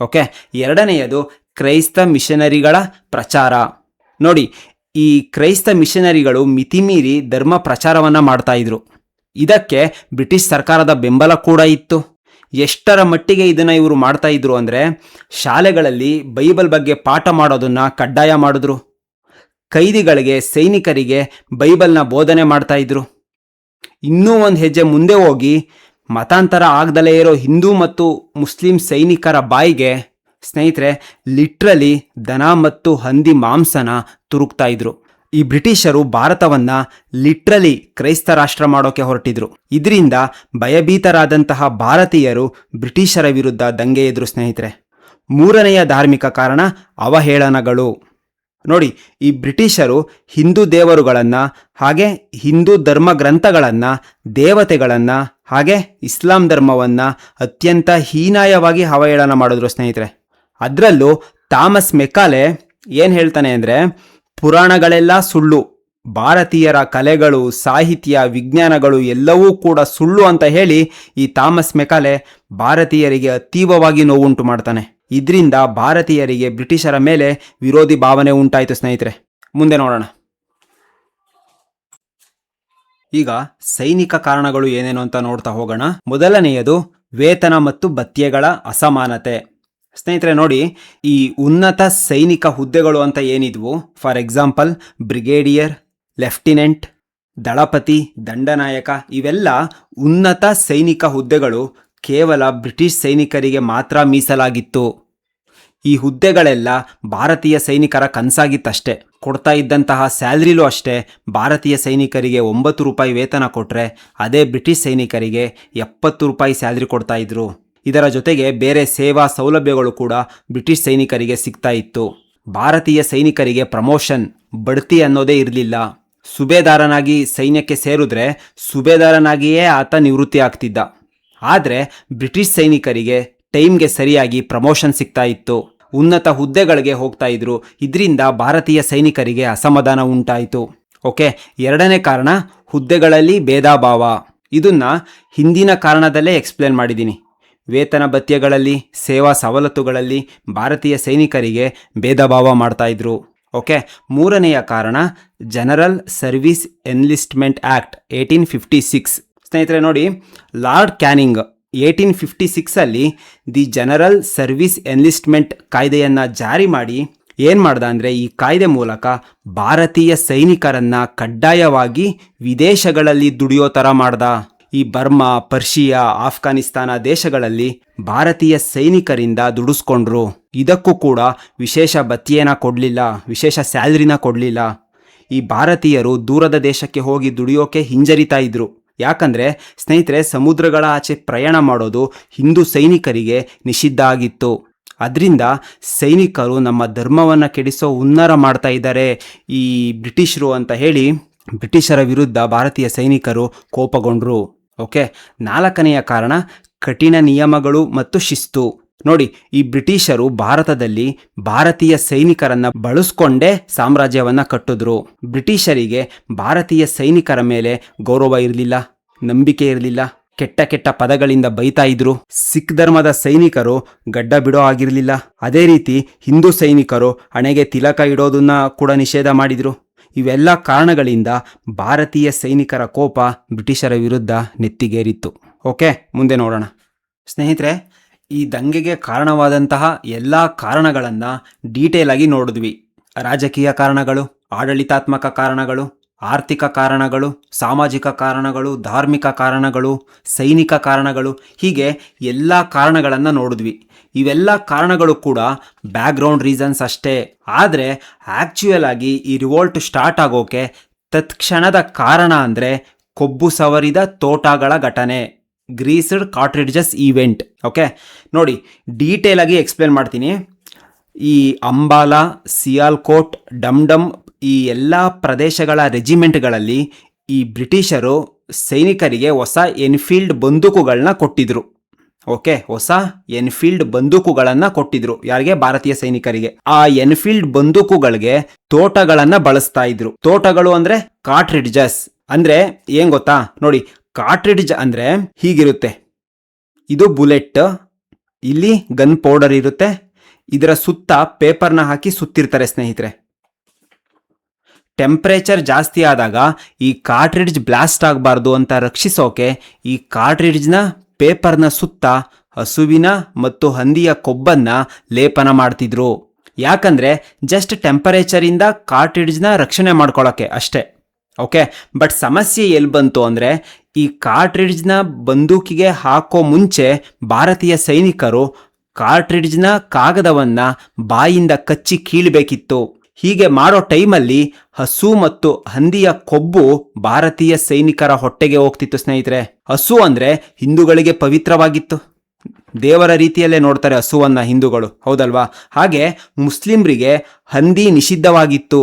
ಓಕೆ, ಎರಡನೆಯದು ಕ್ರೈಸ್ತ ಮಿಷನರಿಗಳ ಪ್ರಚಾರ. ನೋಡಿ, ಈ ಕ್ರೈಸ್ತ ಮಿಷನರಿಗಳು ಮಿತಿಮೀರಿ ಧರ್ಮ ಪ್ರಚಾರವನ್ನು ಮಾಡ್ತಾ ಇದ್ರು. ಇದಕ್ಕೆ ಬ್ರಿಟಿಷ್ ಸರ್ಕಾರದ ಬೆಂಬಲ ಕೂಡ ಇತ್ತು. ಎಷ್ಟರ ಮಟ್ಟಿಗೆ ಇದನ್ನು ಇವರು ಮಾಡ್ತಾ ಇದ್ರು ಅಂದರೆ, ಶಾಲೆಗಳಲ್ಲಿ ಬೈಬಲ್ ಬಗ್ಗೆ ಪಾಠ ಮಾಡೋದನ್ನು ಕಡ್ಡಾಯ ಮಾಡಿದ್ರು. ಕೈದಿಗಳಿಗೆ, ಸೈನಿಕರಿಗೆ ಬೈಬಲ್ನ ಬೋಧನೆ ಮಾಡ್ತಾ ಇದ್ರು. ಇನ್ನೂ ಒಂದು ಹೆಜ್ಜೆ ಮುಂದೆ ಹೋಗಿ ಮತಾಂತರ ಆಗದಲೇ ಇರೋ ಹಿಂದೂ ಮತ್ತು ಮುಸ್ಲಿಂ ಸೈನಿಕರ ಬಾಯಿಗೆ ಸ್ನೇಹಿತರೆ ಲಿಟ್ರಲಿ ದನ ಮತ್ತು ಹಂದಿ ಮಾಂಸನ ತುರುಕ್ತಾ ಇದ್ರು. ಈ ಬ್ರಿಟಿಷರು ಭಾರತವನ್ನ ಲಿಟ್ರಲಿ ಕ್ರೈಸ್ತ ರಾಷ್ಟ್ರ ಮಾಡೋಕೆ ಹೊರಟಿದ್ರು. ಇದರಿಂದ ಭಯಭೀತರಾದಂತಹ ಭಾರತೀಯರು ಬ್ರಿಟಿಷರ ವಿರುದ್ಧ ದಂಗೆ ಎದ್ರು. ಸ್ನೇಹಿತರೆ, ಮೂರನೆಯ ಧಾರ್ಮಿಕ ಕಾರಣ ಅವಹೇಳನಗಳು. ನೋಡಿ, ಈ ಬ್ರಿಟಿಷರು ಹಿಂದೂ ದೇವರುಗಳನ್ನು, ಹಾಗೆ ಹಿಂದೂ ಧರ್ಮ ಗ್ರಂಥಗಳನ್ನು, ದೇವತೆಗಳನ್ನು, ಹಾಗೆ ಇಸ್ಲಾಂ ಧರ್ಮವನ್ನು ಅತ್ಯಂತ ಹೀನಾಯವಾಗಿ ಅವಹೇಳನ ಮಾಡಿದ್ರು. ಸ್ನೇಹಿತರೆ, ಅದರಲ್ಲೂ ಥಾಮಸ್ ಮೆಕಾಲೆ ಏನು ಹೇಳ್ತಾನೆ ಅಂದರೆ, ಪುರಾಣಗಳೆಲ್ಲ ಸುಳ್ಳು, ಭಾರತೀಯರ ಕಲೆಗಳು, ಸಾಹಿತ್ಯ, ವಿಜ್ಞಾನಗಳು ಎಲ್ಲವೂ ಕೂಡ ಸುಳ್ಳು ಅಂತ ಹೇಳಿ ಈ ಥಾಮಸ್ ಮೆಕಾಲೆ ಭಾರತೀಯರಿಗೆ ಅತೀವವಾಗಿ ನೋವುಂಟು ಮಾಡ್ತಾನೆ. ಇದರಿಂದ ಭಾರತೀಯರಿಗೆ ಬ್ರಿಟಿಷರ ಮೇಲೆ ವಿರೋಧಿ ಭಾವನೆ ಉಂಟಾಯಿತು. ಸ್ನೇಹಿತರೆ, ಮುಂದೆ ನೋಡೋಣ. ಈಗ ಸೈನಿಕ ಕಾರಣಗಳು ಏನೇನು ಅಂತ ನೋಡ್ತಾ ಹೋಗೋಣ. ಮೊದಲನೆಯದು ವೇತನ ಮತ್ತು ಭತ್ಯೆಗಳ ಅಸಮಾನತೆ. ಸ್ನೇಹಿತರೆ ನೋಡಿ, ಈ ಉನ್ನತ ಸೈನಿಕ ಹುದ್ದೆಗಳು ಅಂತ ಏನಿದ್ವು, ಫಾರ್ ಎಕ್ಸಾಂಪಲ್ ಬ್ರಿಗೇಡಿಯರ್, ಲೆಫ್ಟಿನೆಂಟ್, ದಳಪತಿ, ದಂಡನಾಯಕ, ಇವೆಲ್ಲ ಉನ್ನತ ಸೈನಿಕ ಹುದ್ದೆಗಳು ಕೇವಲ ಬ್ರಿಟಿಷ್ ಸೈನಿಕರಿಗೆ ಮಾತ್ರ ಮೀಸಲಾಗಿತ್ತು. ಈ ಹುದ್ದೆಗಳೆಲ್ಲ ಭಾರತೀಯ ಸೈನಿಕರ ಕನಸಾಗಿತ್ತಷ್ಟೇ. ಕೊಡ್ತಾ ಇದ್ದಂತಹ ಸ್ಯಾಲ್ರಿಲೂ ಅಷ್ಟೇ, ಭಾರತೀಯ ಸೈನಿಕರಿಗೆ 9 ರೂಪಾಯಿ ವೇತನ ಕೊಟ್ಟರೆ ಅದೇ ಬ್ರಿಟಿಷ್ ಸೈನಿಕರಿಗೆ 70 ರೂಪಾಯಿ ಸ್ಯಾಲ್ರಿ ಕೊಡ್ತಾ ಇದ್ರು. ಇದರ ಜೊತೆಗೆ ಬೇರೆ ಸೇವಾ ಸೌಲಭ್ಯಗಳು ಕೂಡ ಬ್ರಿಟಿಷ್ ಸೈನಿಕರಿಗೆ ಸಿಗ್ತಾ ಇತ್ತು. ಭಾರತೀಯ ಸೈನಿಕರಿಗೆ ಪ್ರಮೋಷನ್, ಬಡ್ತಿ ಅನ್ನೋದೇ ಇರಲಿಲ್ಲ. ಸುಬೇದಾರನಾಗಿ ಸೈನ್ಯಕ್ಕೆ ಸೇರಿದ್ರೆ ಸುಬೇದಾರನಾಗಿಯೇ ಆತ ನಿವೃತ್ತಿ ಆಗ್ತಿದ್ದ. ಆದರೆ ಬ್ರಿಟಿಷ್ ಸೈನಿಕರಿಗೆ ಟೈಮ್ಗೆ ಸರಿಯಾಗಿ ಪ್ರಮೋಷನ್ ಸಿಗ್ತಾ ಇತ್ತು, ಉನ್ನತ ಹುದ್ದೆಗಳಿಗೆ ಹೋಗ್ತಾ ಇದ್ರು. ಇದರಿಂದ ಭಾರತೀಯ ಸೈನಿಕರಿಗೆ ಅಸಮಾಧಾನ ಉಂಟಾಯಿತು. ಓಕೆ, ಎರಡನೇ ಕಾರಣ ಹುದ್ದೆಗಳಲ್ಲಿ ಭೇದ ಭಾವ. ಇದನ್ನ ಹಿಂದಿನ ಕಾರಣದಲ್ಲೇ ಎಕ್ಸ್ಪ್ಲೇನ್ ಮಾಡಿದ್ದೀನಿ. ವೇತನ ಭತ್ಯೆಗಳಲ್ಲಿ, ಸೇವಾ ಸವಲತ್ತುಗಳಲ್ಲಿ ಭಾರತೀಯ ಸೈನಿಕರಿಗೆ ಭೇದ ಭಾವ ಮಾಡ್ತಾ ಇದ್ರು. ಓಕೆ, ಮೂರನೆಯ ಕಾರಣ ಜನರಲ್ ಸರ್ವಿಸ್ ಎನ್ಲಿಸ್ಟ್ಮೆಂಟ್ ಆ್ಯಕ್ಟ್ 1856. ಸ್ನೇಹಿತರೆ ನೋಡಿ, Lord Canning 1856 the general service enlistment ಕಾಯ್ದೆಯನ್ನು ಜಾರಿ ಮಾಡಿ ಏನು ಮಾಡ್ದ ಅಂದರೆ, ಈ ಕಾಯ್ದೆ ಮೂಲಕ ಭಾರತೀಯ ಸೈನಿಕರನ್ನು ಕಡ್ಡಾಯವಾಗಿ ವಿದೇಶಗಳಲ್ಲಿ ದುಡಿಯೋ ಥರ ಮಾಡ್ದ. ಈ ಬರ್ಮಾ, ಪರ್ಷಿಯಾ, ಆಫ್ಘಾನಿಸ್ತಾನ ದೇಶಗಳಲ್ಲಿ ಭಾರತೀಯ ಸೈನಿಕರಿಂದ ದುಡಿಸ್ಕೊಂಡ್ರು. ಇದಕ್ಕೂ ಕೂಡ ವಿಶೇಷ ಭತ್ಯೆನ ಕೊಡಲಿಲ್ಲ, ವಿಶೇಷ ಸ್ಯಾಲ್ರಿನ ಕೊಡಲಿಲ್ಲ. ಈ ಭಾರತೀಯರು ದೂರದ ದೇಶಕ್ಕೆ ಹೋಗಿ ದುಡಿಯೋಕೆ ಹಿಂಜರಿತಾ ಇದ್ರು. ಯಾಕಂದರೆ ಸ್ನೇಹಿತರೆ, ಸಮುದ್ರಗಳ ಆಚೆ ಪ್ರಯಾಣ ಮಾಡೋದು ಹಿಂದೂ ಸೈನಿಕರಿಗೆ ನಿಷಿದ್ಧ ಆಗಿತ್ತು. ಅದರಿಂದ ಸೈನಿಕರು ನಮ್ಮ ಧರ್ಮವನ್ನು ಕೆಡಿಸೋ ಹುನ್ನಾರ ಮಾಡ್ತಾ ಇದ್ದಾರೆ ಈ ಬ್ರಿಟಿಷರು ಅಂತ ಹೇಳಿ ಬ್ರಿಟಿಷರ ವಿರುದ್ಧ ಭಾರತೀಯ ಸೈನಿಕರು ಕೋಪಗೊಂಡ್ರು. ಓಕೆ, ನಾಲ್ಕನೆಯ ಕಾರಣ ಕಠಿಣ ನಿಯಮಗಳು ಮತ್ತು ಶಿಸ್ತು. ನೋಡಿ, ಈ ಬ್ರಿಟಿಷರು ಭಾರತದಲ್ಲಿ ಭಾರತೀಯ ಸೈನಿಕರನ್ನ ಬಳಸ್ಕೊಂಡೇ ಸಾಮ್ರಾಜ್ಯವನ್ನ ಕಟ್ಟಿದ್ರು. ಬ್ರಿಟಿಷರಿಗೆ ಭಾರತೀಯ ಸೈನಿಕರ ಮೇಲೆ ಗೌರವ ಇರಲಿಲ್ಲ, ನಂಬಿಕೆ ಇರಲಿಲ್ಲ, ಕೆಟ್ಟ ಕೆಟ್ಟ ಪದಗಳಿಂದ ಬೈತಾ ಇದ್ರು. ಸಿಖ್ ಧರ್ಮದ ಸೈನಿಕರು ಗಡ್ಡ ಬಿಡೋ ಆಗಿರಲಿಲ್ಲ. ಅದೇ ರೀತಿ ಹಿಂದೂ ಸೈನಿಕರು ಹಣೆಗೆ ತಿಲಕ ಇಡೋದನ್ನ ಕೂಡ ನಿಷೇಧ ಮಾಡಿದ್ರು. ಇವೆಲ್ಲ ಕಾರಣಗಳಿಂದ ಭಾರತೀಯ ಸೈನಿಕರ ಕೋಪ ಬ್ರಿಟಿಷರ ವಿರುದ್ಧ ನೆತ್ತಿಗೇರಿತ್ತು. ಓಕೆ, ಮುಂದೆ ನೋಡೋಣ. ಸ್ನೇಹಿತರೆ, ಈ ದಂಗೆಗೆ ಕಾರಣವಾದಂತಹ ಎಲ್ಲ ಕಾರಣಗಳನ್ನು ಡೀಟೇಲ್ ಆಗಿ ನೋಡಿದ್ವಿ. ರಾಜಕೀಯ ಕಾರಣಗಳು, ಆಡಳಿತಾತ್ಮಕ ಕಾರಣಗಳು, ಆರ್ಥಿಕ ಕಾರಣಗಳು, ಸಾಮಾಜಿಕ ಕಾರಣಗಳು, ಧಾರ್ಮಿಕ ಕಾರಣಗಳು, ಸೈನಿಕ ಕಾರಣಗಳು, ಹೀಗೆ ಎಲ್ಲ ಕಾರಣಗಳನ್ನು ನೋಡಿದ್ವಿ. ಇವೆಲ್ಲ ಕಾರಣಗಳು ಕೂಡ ಬ್ಯಾಕ್ಗ್ರೌಂಡ್ ರೀಸನ್ಸ್ ಅಷ್ಟೇ. ಆದರೆ ಆ್ಯಕ್ಚುಯಲ್ ಆಗಿ ಈ ರಿವೋಲ್ಟ್ ಸ್ಟಾರ್ಟ್ ಆಗೋಕೆ ತತ್ಕ್ಷಣದ ಕಾರಣ ಅಂದರೆ ಕೊಬ್ಬು ಸವರಿದ ತೋಟಗಳ ಘಟನೆ, ಗ್ರೀಸ್ಡ್ ಕಾರ್ಟ್ರಿಡ್ಜಸ್ ಈವೆಂಟ್. ಓಕೆ ನೋಡಿ, ಡೀಟೇಲ್ ಆಗಿ ಎಕ್ಸ್ಪ್ಲೇನ್ ಮಾಡ್ತೀನಿ. ಈ ಅಂಬಾಲಾ, ಸಿಯಾಲ್ಕೋಟ್, ಡಮ್ ಈ ಎಲ್ಲ ಪ್ರದೇಶಗಳ ರೆಜಿಮೆಂಟ್ಗಳಲ್ಲಿ ಈ ಬ್ರಿಟಿಷರು ಸೈನಿಕರಿಗೆ ಹೊಸ ಎನ್ಫೀಲ್ಡ್ ಬಂದೂಕುಗಳನ್ನ ಕೊಟ್ಟಿದ್ರು. ಓಕೆ, ಹೊಸ ಎನ್ಫೀಲ್ಡ್ ಬಂದೂಕುಗಳನ್ನು ಕೊಟ್ಟಿದ್ರು. ಯಾರಿಗೆ? ಭಾರತೀಯ ಸೈನಿಕರಿಗೆ. ಆ ಎನ್ಫೀಲ್ಡ್ ಬಂದೂಕುಗಳಿಗೆ ತೋಟಗಳನ್ನು ಬಳಸ್ತಾ ಇದ್ರು. ತೋಟಗಳು ಅಂದ್ರೆ ಕಾರ್ಟ್ರಿಡ್ಜಸ್. ಅಂದ್ರೆ ಏನ್ ಗೊತ್ತಾ ನೋಡಿ, ಕಾರ್ಟ್ರಿಡ್ಜ್ ಅಂದ್ರೆ ಹೀಗಿರುತ್ತೆ. ಇದು ಬುಲೆಟ್, ಇಲ್ಲಿ ಗನ್ ಪೌಡರ್ ಇರುತ್ತೆ, ಇದರ ಸುತ್ತ ಪೇಪರ್ನ ಹಾಕಿ ಸುತ್ತಿರ್ತಾರೆ ಸ್ನೇಹಿತರೆ. ಟೆಂಪ್ರೇಚರ್ ಜಾಸ್ತಿ ಆದಾಗ ಈ ಕಾರ್ಟ್ರಿಡ್ಜ್ ಬ್ಲಾಸ್ಟ್ ಆಗಬಾರ್ದು ಅಂತ ರಕ್ಷಿಸೋಕೆ ಈ ಕಾರ್ಟ್ರಿಡ್ಜ್ನ ಪೇಪರ್ನ ಸುತ್ತ ಹಸುವಿನ ಮತ್ತು ಹಂದಿಯ ಕೊಬ್ಬನ್ನ ಲೇಪನ ಮಾಡ್ತಿದ್ರು. ಯಾಕಂದ್ರೆ ಜಸ್ಟ್ ಟೆಂಪರೇಚರಿಂದ ಕಾರ್ಟ್ರಿಡ್ಜ್ನ ರಕ್ಷಣೆ ಮಾಡ್ಕೊಳ್ಳೋಕೆ ಅಷ್ಟೇ. ಓಕೆ, ಬಟ್ ಸಮಸ್ಯೆ ಎಲ್ಲಿ ಬಂತು ಅಂದರೆ, ಈ ಕಾರ್ಟ್ರಿಡ್ಜ್ನ ಬಂದೂಕಿಗೆ ಹಾಕೋ ಮುಂಚೆ ಭಾರತೀಯ ಸೈನಿಕರು ಕಾರ್ಟ್ರಿಡ್ಜ್ನ ಕಾಗದವನ್ನ ಬಾಯಿಂದ ಕಚ್ಚಿ ಕೀಳಬೇಕಿತ್ತು. ಹೀಗೆ ಮಾಡೋ ಟೈಮಲ್ಲಿ ಹಸು ಮತ್ತು ಹಂದಿಯ ಕೊಬ್ಬು ಭಾರತೀಯ ಸೈನಿಕರ ಹೊಟ್ಟೆಗೆ ಹೋಗ್ತಿತ್ತು ಸ್ನೇಹಿತರೆ. ಹಸು ಅಂದ್ರೆ ಹಿಂದೂಗಳಿಗೆ ಪವಿತ್ರವಾಗಿತ್ತು, ದೇವರ ರೀತಿಯಲ್ಲೇ ನೋಡ್ತಾರೆ ಹಸುವನ್ನ ಹಿಂದೂಗಳು, ಹೌದಲ್ವಾ? ಹಾಗೆ ಮುಸ್ಲಿಮ್ರಿಗೆ ಹಂದಿ ನಿಷಿದ್ಧವಾಗಿತ್ತು,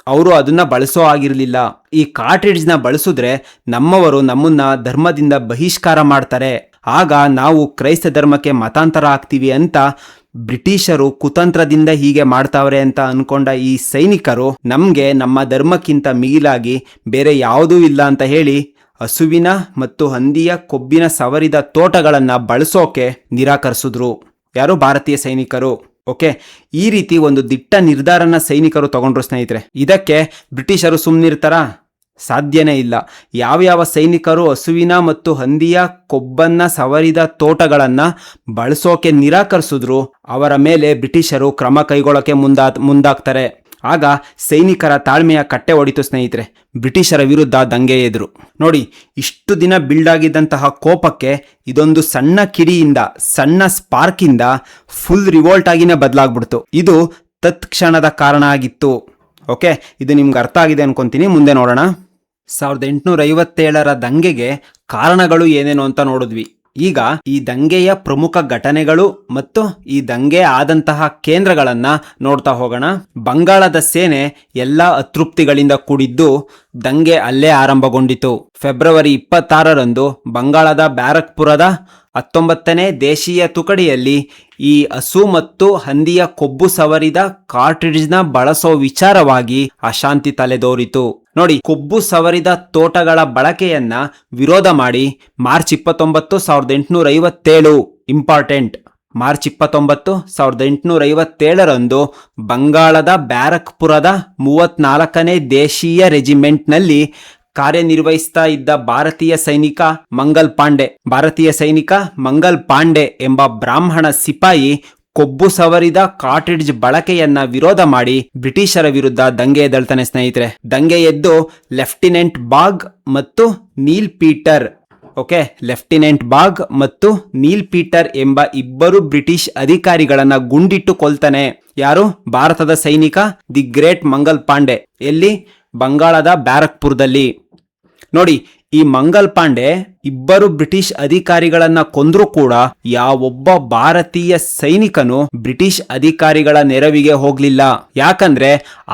ಅವರು ಅದನ್ನ ಬಳಸೋ ಆಗಿರಲಿಲ್ಲ. ಈ ಕಾರ್ಟ್ರಿಡ್ಜ್ನ ಬಳಸಿದ್ರೆ ನಮ್ಮವರು ನಮ್ಮನ್ನ ಧರ್ಮದಿಂದ ಬಹಿಷ್ಕಾರ ಮಾಡ್ತಾರೆ, ಆಗ ನಾವು ಕ್ರೈಸ್ತ ಧರ್ಮಕ್ಕೆ ಮತಾಂತರ ಆಗ್ತೀವಿ ಅಂತ ಬ್ರಿಟಿಷರು ಕುತಂತ್ರದಿಂದ ಹೀಗೆ ಮಾಡ್ತಾವ್ರೆ ಅಂತ ಅನ್ಕೊಂಡ ಈ ಸೈನಿಕರು ನಮ್ಗೆ ನಮ್ಮ ಧರ್ಮಕ್ಕಿಂತ ಮಿಗಿಲಾಗಿ ಬೇರೆ ಯಾವುದೂ ಇಲ್ಲ ಅಂತ ಹೇಳಿ ಹಸುವಿನ ಮತ್ತು ಹಂದಿಯ ಕೊಬ್ಬಿನ ಸವರಿದ ತೋಟಗಳನ್ನ ಬಳಸೋಕೆ ನಿರಾಕರಿಸಿದ್ರು. ಯಾರು? ಭಾರತೀಯ ಸೈನಿಕರು. ಓಕೆ, ಈ ರೀತಿ ಒಂದು ದಿಟ್ಟ ನಿರ್ಧಾರನ ಸೈನಿಕರು ತಗೊಂಡ್ರು ಸ್ನೇಹಿತರೆ. ಇದಕ್ಕೆ ಬ್ರಿಟಿಷರು ಸುಮ್ಮನಿರ್ತಾರಾ? ಸಾಧ್ಯನೇ ಇಲ್ಲ. ಯಾವ ಸೈನಿಕರು ಹಸುವಿನ ಮತ್ತು ಹಂದಿಯ ಕೊಬ್ಬನ್ನ ಸವರಿದ ತೋಟಗಳನ್ನ ಬಳಸೋಕೆ ನಿರಾಕರಿಸಿದ್ರು ಅವರ ಮೇಲೆ ಬ್ರಿಟಿಷರು ಕ್ರಮ ಕೈಗೊಳ್ಳೋಕೆ ಮುಂದಾಗ್ತಾರೆ. ಆಗ ಸೈನಿಕರ ತಾಳ್ಮೆಯ ಕಟ್ಟೆ ಹೊಡಿತು ಸ್ನೇಹಿತರೆ. ಬ್ರಿಟಿಷರ ವಿರುದ್ಧ ದಂಗೆ ಎದ್ರು. ನೋಡಿ, ಇಷ್ಟು ದಿನ ಬಿಲ್ಡ್ ಆಗಿದ್ದಂತಹ ಕೋಪಕ್ಕೆ ಇದೊಂದು ಸಣ್ಣ ಕಿಡಿಯಿಂದ, ಸಣ್ಣ ಸ್ಪಾರ್ಕಿಂದ ಫುಲ್ ರಿವೋಲ್ಟ್ ಆಗಿನೇ ಬದಲಾಗ್ಬಿಡ್ತು. ಇದು ತತ್ಕ್ಷಣದ ಕಾರಣ ಆಗಿತ್ತು. ಓಕೆ, ಇದು ನಿಮ್ಗೆ ಅರ್ಥ ಆಗಿದೆ ಅನ್ಕೊಂತೀನಿ. ಮುಂದೆ ನೋಡೋಣ. 1857ರ ದಂಗೆಗೆ ಕಾರಣಗಳು ಏನೇನು ಅಂತ ನೋಡಿದ್ವಿ. ಈಗ ಈ ದಂಗೆಯ ಪ್ರಮುಖ ಘಟನೆಗಳು ಮತ್ತು ಈ ದಂಗೆ ಆದಂತಹ ಕೇಂದ್ರಗಳನ್ನ ನೋಡ್ತಾ ಹೋಗೋಣ. ಬಂಗಾಳದ ಸೇನೆ ಎಲ್ಲ ಅತೃಪ್ತಿಗಳಿಂದ ಕೂಡಿದ್ದು ದಂಗೆ ಅಲ್ಲೇ ಆರಂಭಗೊಂಡಿತು. ಫೆಬ್ರವರಿ 26ರಂದು ಬಂಗಾಳದ ಬ್ಯಾರಕ್ಪುರದ 19ನೇ ದೇಶೀಯ ತುಕಡಿಯಲ್ಲಿ ಈ ಹಸು ಮತ್ತು ಹಂದಿಯ ಕೊಬ್ಬು ಸವರಿದ ಕಾರ್ಟ್ರಿಡ್ಜ್ನ ಬಳಸೋ ವಿಚಾರವಾಗಿ ಅಶಾಂತಿ ತಲೆದೋರಿತು. ನೋಡಿ, ಕೊಬ್ಬು ಸವರಿದ ತೋಟಗಳ ಬಳಕೆಯನ್ನ ವಿರೋಧ ಮಾಡಿ ಮಾರ್ಚ್ 29, 1857 ಇಂಪಾರ್ಟೆಂಟ್. ಮಾರ್ಚ್ 29, 1857ರಂದು ಬಂಗಾಳದ ಬ್ಯಾರಕ್ಪುರದ 34ನೇ ದೇಶೀಯ ರೆಜಿಮೆಂಟ್ನಲ್ಲಿ ಕಾರ್ಯನಿರ್ವಹಿಸ್ತಾ ಇದ್ದ ಭಾರತೀಯ ಸೈನಿಕ ಮಂಗಲ್ ಪಾಂಡೆ ಎಂಬ ಬ್ರಾಹ್ಮಣ ಸಿಪಾಯಿ ಕೊಬ್ಬು ಸವರಿದ ಕಾರ್ಟ್ರಿಡ್ಜ್ ಬಳಕೆಯನ್ನ ವಿರೋಧ ಮಾಡಿ ಬ್ರಿಟಿಷರ ವಿರುದ್ಧ ದಂಗೆ ಎದ್ದೇಳ್ತಾನೆ ಸ್ನೇಹಿತರೆ. ದಂಗೆ ಎದ್ದು ಲೆಫ್ಟಿನೆಂಟ್ ಬಾಗ್ ಮತ್ತು ನೀಲ್ ಪೀಟರ್ ಎಂಬ ಇಬ್ಬರು ಬ್ರಿಟಿಷ್ ಅಧಿಕಾರಿಗಳನ್ನ ಗುಂಡಿಟ್ಟು ಕೊಲ್ತಾನೆ. ಯಾರು? ಭಾರತದ ಸೈನಿಕ ದಿ ಗ್ರೇಟ್ ಮಂಗಲ್ ಪಾಂಡೆ. ಎಲ್ಲಿ? ಬಂಗಾಳದ ಬ್ಯಾರಕ್ಪುರದಲ್ಲಿ. ನೋಡಿ, ಈ ಮಂಗಲ್ ಪಾಂಡೆ ಇಬ್ಬರು ಬ್ರಿಟಿಷ್ ಅಧಿಕಾರಿಗಳನ್ನ ಕೊಂದ್ರೂ ಕೂಡ ಯಾವೊಬ್ಬ ಭಾರತೀಯ ಸೈನಿಕನು ಬ್ರಿಟಿಷ್ ಅಧಿಕಾರಿಗಳ ನೆರವಿಗೆ ಹೋಗ್ಲಿಲ್ಲ. ಯಾಕಂದ್ರೆ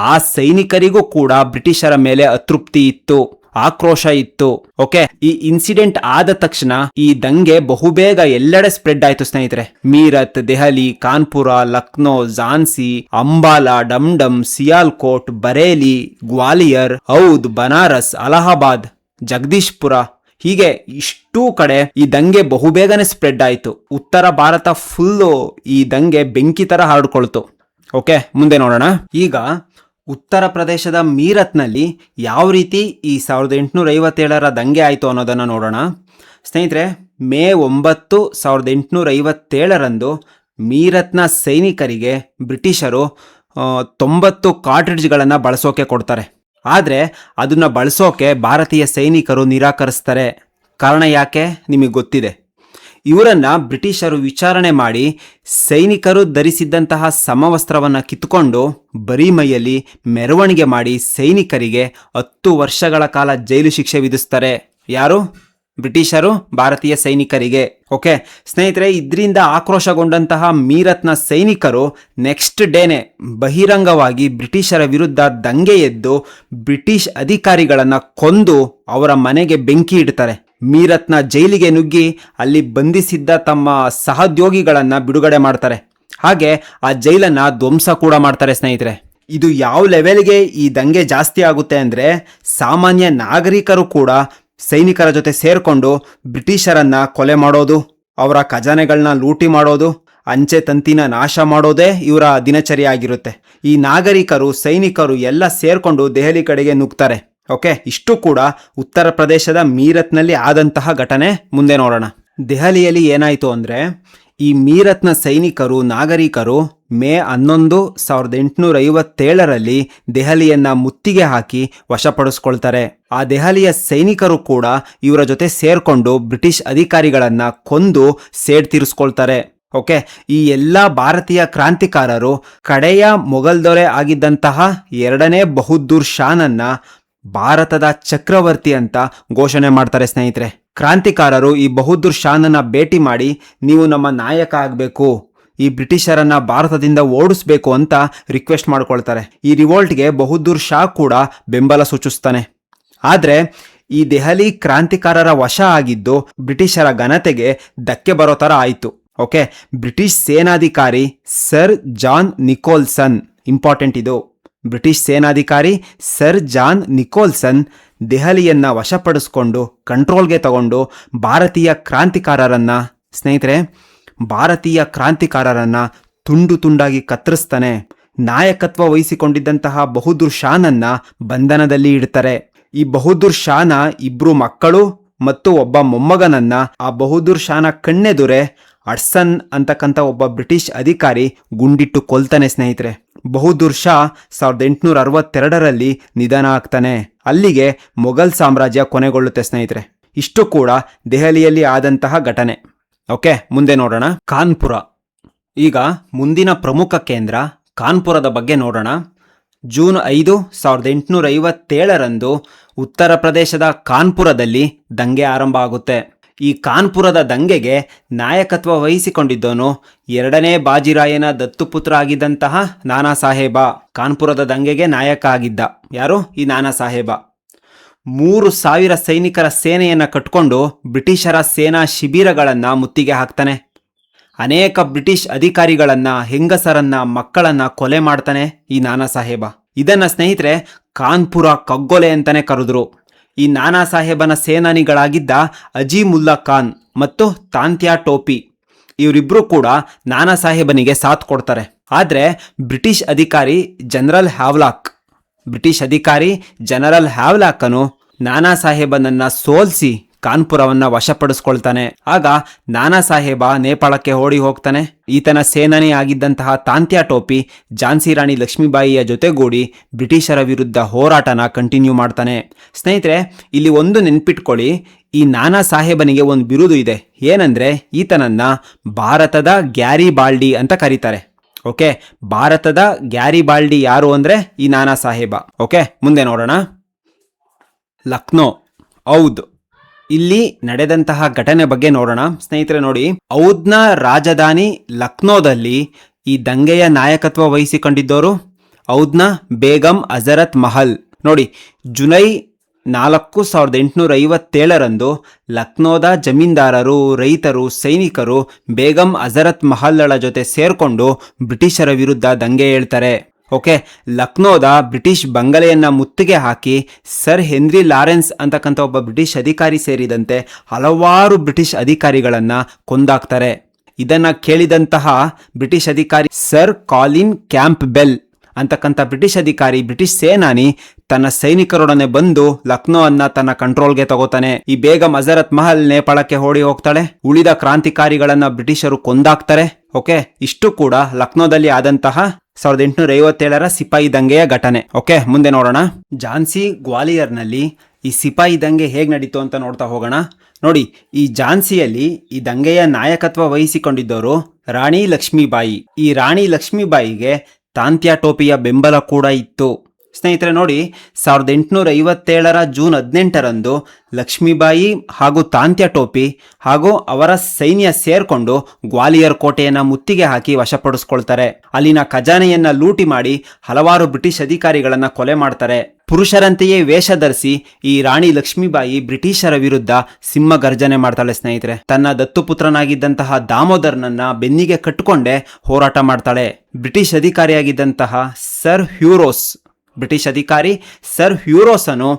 ಆ ಸೈನಿಕರಿಗೂ ಕೂಡ ಬ್ರಿಟಿಷರ ಮೇಲೆ ಅತೃಪ್ತಿ ಇತ್ತು, ಆಕ್ರೋಶ ಇತ್ತು. ಓಕೆ, ಈ ಇನ್ಸಿಡೆಂಟ್ ಆದ ತಕ್ಷಣ ಈ ದಂಗೆ ಬಹುಬೇಗ ಎಲ್ಲೆಡೆ ಸ್ಪ್ರೆಡ್ ಆಯ್ತು ಸ್ನೇಹಿತರೆ. ಮೀರತ್, ದೆಹಲಿ, ಕಾನ್ಪುರ, ಲಕ್ನೋ, ಝಾನ್ಸಿ, ಅಂಬಾಲಾ, ಡಮ್ಡಮ್, ಸಿಯಾಲ್ಕೋಟ್, ಬರೇಲಿ, ಗ್ವಾಲಿಯರ್, ಔದ್, ಬನಾರಸ್, ಅಲಹಾಬಾದ್, ಜಗದೀಶ್ಪುರ, ಹೀಗೆ ಇಷ್ಟೂ ಕಡೆ ಈ ದಂಗೆ ಬಹುಬೇಗನೆ ಸ್ಪ್ರೆಡ್ ಆಯಿತು. ಉತ್ತರ ಭಾರತ ಫುಲ್ಲು ಈ ದಂಗೆ ಬೆಂಕಿ ತರ ಹರಡ್ಕೊಳ್ತು. ಓಕೆ, ಮುಂದೆ ನೋಡೋಣ. ಈಗ ಉತ್ತರ ಪ್ರದೇಶದ ಮೀರತ್ನಲ್ಲಿ ಯಾವ ರೀತಿ ಈ 1857ರ ದಂಗೆ ಆಯಿತು ಅನ್ನೋದನ್ನು ನೋಡೋಣ ಸ್ನೇಹಿತರೆ. ಮೇ 9, 1857ರಂದು ಮೀರತ್ನ ಸೈನಿಕರಿಗೆ ಬ್ರಿಟಿಷರು 90 ಕಾರ್ಟ್ರಿಡ್ಜ್ಗಳನ್ನು ಬಳಸೋಕೆ ಕೊಡ್ತಾರೆ. ಆದರೆ ಅದನ್ನು ಬಳಸೋಕೆ ಭಾರತೀಯ ಸೈನಿಕರು ನಿರಾಕರಿಸ್ತಾರೆ. ಕಾರಣ ಯಾಕೆ ನಿಮಗೆ ಗೊತ್ತಿದೆ. ಇವರನ್ನ ಬ್ರಿಟಿಷರು ವಿಚಾರಣೆ ಮಾಡಿ ಸೈನಿಕರು ಧರಿಸಿದ್ದಂತಹ ಸಮವಸ್ತ್ರವನ್ನು ಕಿತ್ತುಕೊಂಡು ಬರೀ ಮೈಯಲ್ಲಿ ಮೆರವಣಿಗೆ ಮಾಡಿ ಸೈನಿಕರಿಗೆ 10 ವರ್ಷಗಳ ಕಾಲ ಜೈಲು ಶಿಕ್ಷೆ ವಿಧಿಸ್ತಾರೆ. ಯಾರು? ಬ್ರಿಟಿಷರು ಭಾರತೀಯ ಸೈನಿಕರಿಗೆ. ಓಕೆ ಸ್ನೇಹಿತರೆ, ಇದರಿಂದ ಆಕ್ರೋಶಗೊಂಡಂತಹ ಮೀರತ್ನ ಸೈನಿಕರು ನೆಕ್ಸ್ಟ್ ಡೇನೆ ಬಹಿರಂಗವಾಗಿ ಬ್ರಿಟಿಷರ ವಿರುದ್ಧ ದಂಗೆ ಎದ್ದು ಬ್ರಿಟಿಷ್ ಅಧಿಕಾರಿಗಳನ್ನ ಕೊಂದು ಅವರ ಮನೆಗೆ ಬೆಂಕಿ ಇಡ್ತಾರೆ. ಮೀರತ್ನ ಜೈಲಿಗೆ ನುಗ್ಗಿ ಅಲ್ಲಿ ಬಂಧಿಸಿದ್ದ ತಮ್ಮ ಸಹೋದ್ಯೋಗಿಗಳನ್ನ ಬಿಡುಗಡೆ ಮಾಡ್ತಾರೆ. ಹಾಗೆ ಆ ಜೈಲನ್ನ ಧ್ವಂಸ ಕೂಡ ಮಾಡ್ತಾರೆ ಸ್ನೇಹಿತರೆ. ಇದು ಯಾವ ಲೆವೆಲ್ಗೆ ಈ ದಂಗೆ ಜಾಸ್ತಿ ಆಗುತ್ತೆ ಅಂದ್ರೆ ಸಾಮಾನ್ಯ ನಾಗರಿಕರು ಕೂಡ ಸೈನಿಕರ ಜೊತೆ ಸೇರ್ಕೊಂಡು ಬ್ರಿಟಿಷರನ್ನ ಕೊಲೆ ಮಾಡೋದು, ಅವರ ಖಜಾನೆಗಳನ್ನ ಲೂಟಿ ಮಾಡೋದು, ಅಂಚೆ ತಂತಿನ ನಾಶ ಮಾಡೋದೇ ಇವರ ದಿನಚರಿ ಆಗಿರುತ್ತೆ. ಈ ನಾಗರಿಕರು, ಸೈನಿಕರು ಎಲ್ಲ ಸೇರ್ಕೊಂಡು ದೆಹಲಿ ಕಡೆಗೆ ನುಗ್ತಾರೆ. ಓಕೆ, ಇಷ್ಟು ಕೂಡ ಉತ್ತರ ಪ್ರದೇಶದ ಮೀರತ್ನಲ್ಲಿ ಆದಂತಹ ಘಟನೆ. ಮುಂದೆ ನೋಡೋಣ. ದೆಹಲಿಯಲ್ಲಿ ಏನಾಯಿತು ಅಂದರೆ ಈ ಮೀರತ್ನ ಸೈನಿಕರು, ನಾಗರಿಕರು ಮೇ 11, 1857ರಲ್ಲಿ ದೆಹಲಿಯನ್ನ ಮುತ್ತಿಗೆ ಹಾಕಿ ವಶಪಡಿಸ್ಕೊಳ್ತಾರೆ. ಆ ದೆಹಲಿಯ ಸೈನಿಕರು ಕೂಡ ಇವರ ಜೊತೆ ಸೇರ್ಕೊಂಡು ಬ್ರಿಟಿಷ್ ಅಧಿಕಾರಿಗಳನ್ನ ಕೊಂದು ಸೇಡ್ ತೀರಿಸ್ಕೊಳ್ತಾರೆ. ಓಕೆ, ಈ ಎಲ್ಲ ಭಾರತೀಯ ಕ್ರಾಂತಿಕಾರರು ಕಡೆಯ ಮೊಘಲ್ ದೊರೆ ಆಗಿದ್ದಂತಹ 2ನೇ ಬಹದ್ದೂರ್ ಶಾನನ್ನ ಭಾರತದ ಚಕ್ರವರ್ತಿ ಅಂತ ಘೋಷಣೆ ಮಾಡ್ತಾರೆ ಸ್ನೇಹಿತರೆ. ಕ್ರಾಂತಿಕಾರರು ಈ ಬಹದ್ದೂರ್ ಶಾನನ್ನ ಭೇಟಿ ಮಾಡಿ ನೀವು ನಮ್ಮ ನಾಯಕ ಆಗಬೇಕು, ಈ ಬ್ರಿಟಿಷರನ್ನ ಭಾರತದಿಂದ ಓಡಿಸ್ಬೇಕು ಅಂತ ರಿಕ್ವೆಸ್ಟ್ ಮಾಡ್ಕೊಳ್ತಾರೆ. ಈ ರಿವೋಲ್ಟ್ಗೆ ಬಹದ್ದೂರ್ ಶಾ ಕೂಡ ಬೆಂಬಲ ಸೂಚಿಸ್ತಾನೆ. ಆದರೆ ಈ ದೆಹಲಿ ಕ್ರಾಂತಿಕಾರರ ವಶ ಆಗಿದ್ದು ಬ್ರಿಟಿಷರ ಘನತೆಗೆ ಧಕ್ಕೆ ಬರೋ ಥರ ಆಯಿತು. ಓಕೆ, ಬ್ರಿಟಿಷ್ ಸೇನಾಧಿಕಾರಿ ಸರ್ ಜಾನ್ ನಿಕೋಲ್ಸನ್, ಇಂಪಾರ್ಟೆಂಟ್ ಇದು, ಬ್ರಿಟಿಷ್ ಸೇನಾಧಿಕಾರಿ ಸರ್ ಜಾನ್ ನಿಕೋಲ್ಸನ್ ದೆಹಲಿಯನ್ನ ವಶಪಡಿಸ್ಕೊಂಡು ಕಂಟ್ರೋಲ್ಗೆ ತಗೊಂಡು ಭಾರತೀಯ ಕ್ರಾಂತಿಕಾರರನ್ನ ತುಂಡು ತುಂಡಾಗಿ ಕತ್ತರಿಸ್ತಾನೆ. ನಾಯಕತ್ವ ವಹಿಸಿಕೊಂಡಿದ್ದಂತಹ ಬಹದ್ದೂರ್ ಶಾನನ್ನ ಬಂಧನದಲ್ಲಿ ಇಡ್ತಾರೆ. ಈ ಬಹದ್ದೂರ್ ಶಾನ 2 ಮಕ್ಕಳು ಮತ್ತು ಒಬ್ಬ ಮೊಮ್ಮಗನನ್ನ ಆ ಬಹದ್ದೂರ್ ಶಾನ ಕಣ್ಣೆದುರೆ ಅಡ್ಸನ್ ಅಂತಕ್ಕಂಥ ಒಬ್ಬ ಬ್ರಿಟಿಷ್ ಅಧಿಕಾರಿ ಗುಂಡಿಟ್ಟು ಕೊಲ್ತಾನೆ ಸ್ನೇಹಿತರೆ. ಬಹದ್ದೂರ್ ಶಾ 1862ರಲ್ಲಿ ನಿಧನ ಆಗ್ತಾನೆ. ಅಲ್ಲಿಗೆ ಮೊಘಲ್ ಸಾಮ್ರಾಜ್ಯ ಕೊನೆಗೊಳ್ಳುತ್ತೆ ಸ್ನೇಹಿತರೆ. ಇಷ್ಟು ಕೂಡ ದೆಹಲಿಯಲ್ಲಿ ಆದಂತಹ ಘಟನೆ. ಓಕೆ, ಮುಂದೆ ನೋಡೋಣ. ಕಾನ್ಪುರ. ಈಗ ಮುಂದಿನ ಪ್ರಮುಖ ಕೇಂದ್ರ ಕಾನ್ಪುರದ ಬಗ್ಗೆ ನೋಡೋಣ. ಜೂನ್ 5, 1857ರಂದು ಉತ್ತರ ಪ್ರದೇಶದ ಕಾನ್ಪುರದಲ್ಲಿ ದಂಗೆ ಆರಂಭ ಆಗುತ್ತೆ. ಈ ಕಾನ್ಪುರದ ದಂಗೆಗೆ ನಾಯಕತ್ವ ವಹಿಸಿಕೊಂಡಿದ್ದವನು 2ನೇ ಬಾಜಿರಾಯನ ದತ್ತುಪುತ್ರ ಆಗಿದ್ದಂತಹ ನಾನಾ ಸಾಹೇಬ. ಕಾನ್ಪುರದ ದಂಗೆಗೆ ನಾಯಕ ಆಗಿದ್ದ ಯಾರು? ಈ ನಾನಾ ಸಾಹೇಬ. 3,000 ಸೈನಿಕರ ಸೇನೆಯನ್ನು ಕಟ್ಕೊಂಡು ಬ್ರಿಟಿಷರ ಸೇನಾ ಶಿಬಿರಗಳನ್ನು ಮುತ್ತಿಗೆ ಹಾಕ್ತಾನೆ. ಅನೇಕ ಬ್ರಿಟಿಷ್ ಅಧಿಕಾರಿಗಳನ್ನ, ಹೆಂಗಸರನ್ನ, ಮಕ್ಕಳನ್ನ ಕೊಲೆ ಮಾಡ್ತಾನೆ ಈ ನಾನಾ ಸಾಹೇಬ. ಇದನ್ನ ಸ್ನೇಹಿತರೆ ಕಾನ್ಪುರ ಕಗ್ಗೊಲೆ ಅಂತಾನೆ ಕರೆದ್ರು. ಈ ನಾನಾ ಸಾಹೇಬನ ಸೇನಾನಿಗಳಾಗಿದ್ದ ಅಜೀಮುಲ್ಲಾ ಖಾನ್ ಮತ್ತು ತಾಂತ್ಯಾ ಟೋಪಿ ಇವರಿಬ್ರು ಕೂಡ ನಾನಾ ಸಾಹೇಬನಿಗೆ ಸಾಥ್ ಕೊಡ್ತಾರೆ. ಆದ್ರೆ ಬ್ರಿಟಿಷ್ ಅಧಿಕಾರಿ ಜನರಲ್ ಹ್ಯಾವ್ಲಾಕನು ನಾನಾ ಸಾಹೇಬನನ್ನ ಸೋಲಿಸಿ ಕಾನ್ಪುರವನ್ನ ವಶಪಡಿಸ್ಕೊಳ್ತಾನೆ. ಆಗ ನಾನಾ ಸಾಹೇಬ ನೇಪಾಳಕ್ಕೆ ಓಡಿ ಹೋಗ್ತಾನೆ. ಈತನ ಸೇನಾನಿ ಆಗಿದ್ದಂತಹ ತಾಂತ್ಯಾ ಟೋಪಿ ಝಾನ್ಸಿ ರಾಣಿ ಲಕ್ಷ್ಮೀಬಾಯಿಯ ಜೊತೆಗೂಡಿ ಬ್ರಿಟಿಷರ ವಿರುದ್ಧ ಹೋರಾಟನ ಕಂಟಿನ್ಯೂ ಮಾಡ್ತಾನೆ. ಸ್ನೇಹಿತರೆ, ಇಲ್ಲಿ ಒಂದು ನೆನ್ಪಿಟ್ಕೊಳ್ಳಿ, ಈ ನಾನಾ ಸಾಹೇಬನಿಗೆ ಒಂದು ಬಿರುದು ಇದೆ. ಏನಂದ್ರೆ ಈತನನ್ನ ಭಾರತದ ಗ್ಯಾರಿಬಾಲ್ಡಿ ಅಂತ ಕರೀತಾರೆ. ಓಕೆ, ಭಾರತದ ಗ್ಯಾರಿಬಾಲ್ಡಿ ಯಾರು ಅಂದ್ರೆ ಈ ನಾನಾ ಸಾಹೇಬ. ಓಕೆ, ಮುಂದೆ ನೋಡೋಣ. ಲಕ್ನೋ, ಔದ್. ಇಲ್ಲಿ ನಡೆದಂತಹ ಘಟನೆ ಬಗ್ಗೆ ನೋಡೋಣ. ಸ್ನೇಹಿತರೆ ನೋಡಿ, ಔದ್ನ ರಾಜಧಾನಿ ಲಕ್ನೋದಲ್ಲಿ ಈ ದಂಗೆಯ ನಾಯಕತ್ವ ವಹಿಸಿಕೊಂಡಿದ್ದವರು ಔದ್ನ ಬೇಗಂ ಹಜರತ್ ಮಹಲ್. ನೋಡಿ, ಜುಲೈ 4, 1857ರಂದು ಲಕ್ನೋದ ಜಮೀನ್ದಾರರು, ರೈತರು, ಸೈನಿಕರು ಬೇಗಂ ಹಜರತ್ ಮಹಲ್ಳ ಜೊತೆ ಸೇರ್ಕೊಂಡು ಬ್ರಿಟಿಷರ ವಿರುದ್ಧ ದಂಗೆ ಹೇಳ್ತಾರೆ. ಓಕೆ, ಲಕ್ನೋದ ಬ್ರಿಟಿಷ್ ಬಂಗಲೆಯನ್ನ ಮುತ್ತಿಗೆ ಹಾಕಿ ಸರ್ ಹೆನ್ರಿ ಲಾರೆನ್ಸ್ ಅಂತಕ್ಕಂಥ ಒಬ್ಬ ಬ್ರಿಟಿಷ್ ಅಧಿಕಾರಿ ಸೇರಿದಂತೆ ಹಲವಾರು ಬ್ರಿಟಿಷ್ ಅಧಿಕಾರಿಗಳನ್ನ ಕೊಂದಾಕ್ತಾರೆ. ಇದನ್ನ ಕೇಳಿದಂತಹ ಬ್ರಿಟಿಷ್ ಅಧಿಕಾರಿ ಸರ್ ಕಾಲಿನ್ ಕ್ಯಾಂಪ್ ಬೆಲ್ ಅಂತಕ್ಕಂಥ ಬ್ರಿಟಿಷ್ ಅಧಿಕಾರಿ, ಬ್ರಿಟಿಷ್ ಸೇನಾನಿ ತನ್ನ ಸೈನಿಕರೊಡನೆ ಬಂದು ಲಕ್ನೋ ಅನ್ನ ತನ್ನ ಕಂಟ್ರೋಲ್ಗೆ ತಗೋತಾನೆ. ಈ ಬೇಗಂ ಹಜರತ್ ಮಹಲ್ ನೇಪಾಳಕ್ಕೆ ಓಡಿ ಹೋಗ್ತಾಳೆ. ಉಳಿದ ಕ್ರಾಂತಿಕಾರಿಗಳನ್ನ ಬ್ರಿಟಿಷರು ಕೊಂದಾಕ್ತಾರೆ. ಓಕೆ, ಇಷ್ಟು ಕೂಡ ಲಕ್ನೋದಲ್ಲಿ ಆದಂತಹ 1857ರ ಸಿಪಾಯಿ ದಂಗೆಯ ಘಟನೆ. ಓಕೆ, ಮುಂದೆ ನೋಡೋಣ. ಝಾನ್ಸಿ ಗ್ವಾಲಿಯರ್ನಲ್ಲಿ ಈ ಸಿಪಾಯಿ ದಂಗೆ ಹೇಗೆ ನಡೀತು ಅಂತ ನೋಡ್ತಾ ಹೋಗೋಣ. ನೋಡಿ, ಈ ಝಾನ್ಸಿಯಲ್ಲಿ ಈ ದಂಗೆಯ ನಾಯಕತ್ವ ವಹಿಸಿಕೊಂಡಿದ್ದವರು ರಾಣಿ ಲಕ್ಷ್ಮೀಬಾಯಿ. ಈ ರಾಣಿ ಲಕ್ಷ್ಮೀಬಾಯಿಗೆ ತಾಂತ್ಯಾ ಟೋಪಿಯ ಬೆಂಬಲ ಕೂಡ ಇತ್ತು. ಸ್ನೇಹಿತರೆ ನೋಡಿ, 1857ರ ಜೂನ್ 18ರಂದು ಲಕ್ಷ್ಮೀಬಾಯಿ ಹಾಗೂ ತಾಂತ್ಯಾ ಟೋಪಿ ಹಾಗೂ ಅವರ ಸೈನ್ಯ ಸೇರ್ಕೊಂಡು ಗ್ವಾಲಿಯರ್ ಕೋಟೆಯನ್ನ ಮುತ್ತಿಗೆ ಹಾಕಿ ವಶಪಡಿಸ್ಕೊಳ್ತಾರೆ. ಅಲ್ಲಿನ ಖಜಾನೆಯನ್ನ ಲೂಟಿ ಮಾಡಿ ಹಲವಾರು ಬ್ರಿಟಿಷ್ ಅಧಿಕಾರಿಗಳನ್ನ ಕೊಲೆ ಮಾಡ್ತಾರೆ. ಪುರುಷರಂತೆಯೇ ವೇಷ ಧರಿಸಿ ಈ ರಾಣಿ ಲಕ್ಷ್ಮೀಬಾಯಿ ಬ್ರಿಟಿಷರ ವಿರುದ್ಧ ಸಿಂಹ ಗರ್ಜನೆ ಮಾಡ್ತಾಳೆ. ಸ್ನೇಹಿತರೆ, ತನ್ನ ದತ್ತುಪುತ್ರನಾಗಿದ್ದಂತಹ ದಾಮೋದರ್ನನ್ನ ಬೆನ್ನಿಗೆ ಕಟ್ಟಿಕೊಂಡೇ ಹೋರಾಟ ಮಾಡ್ತಾಳೆ. ಬ್ರಿಟಿಷ್ ಅಧಿಕಾರಿಯಾಗಿದ್ದಂತಹ ಬ್ರಿಟಿಷ್ ಅಧಿಕಾರಿ ಸರ್ ಹ್ಯೂರೋಸನು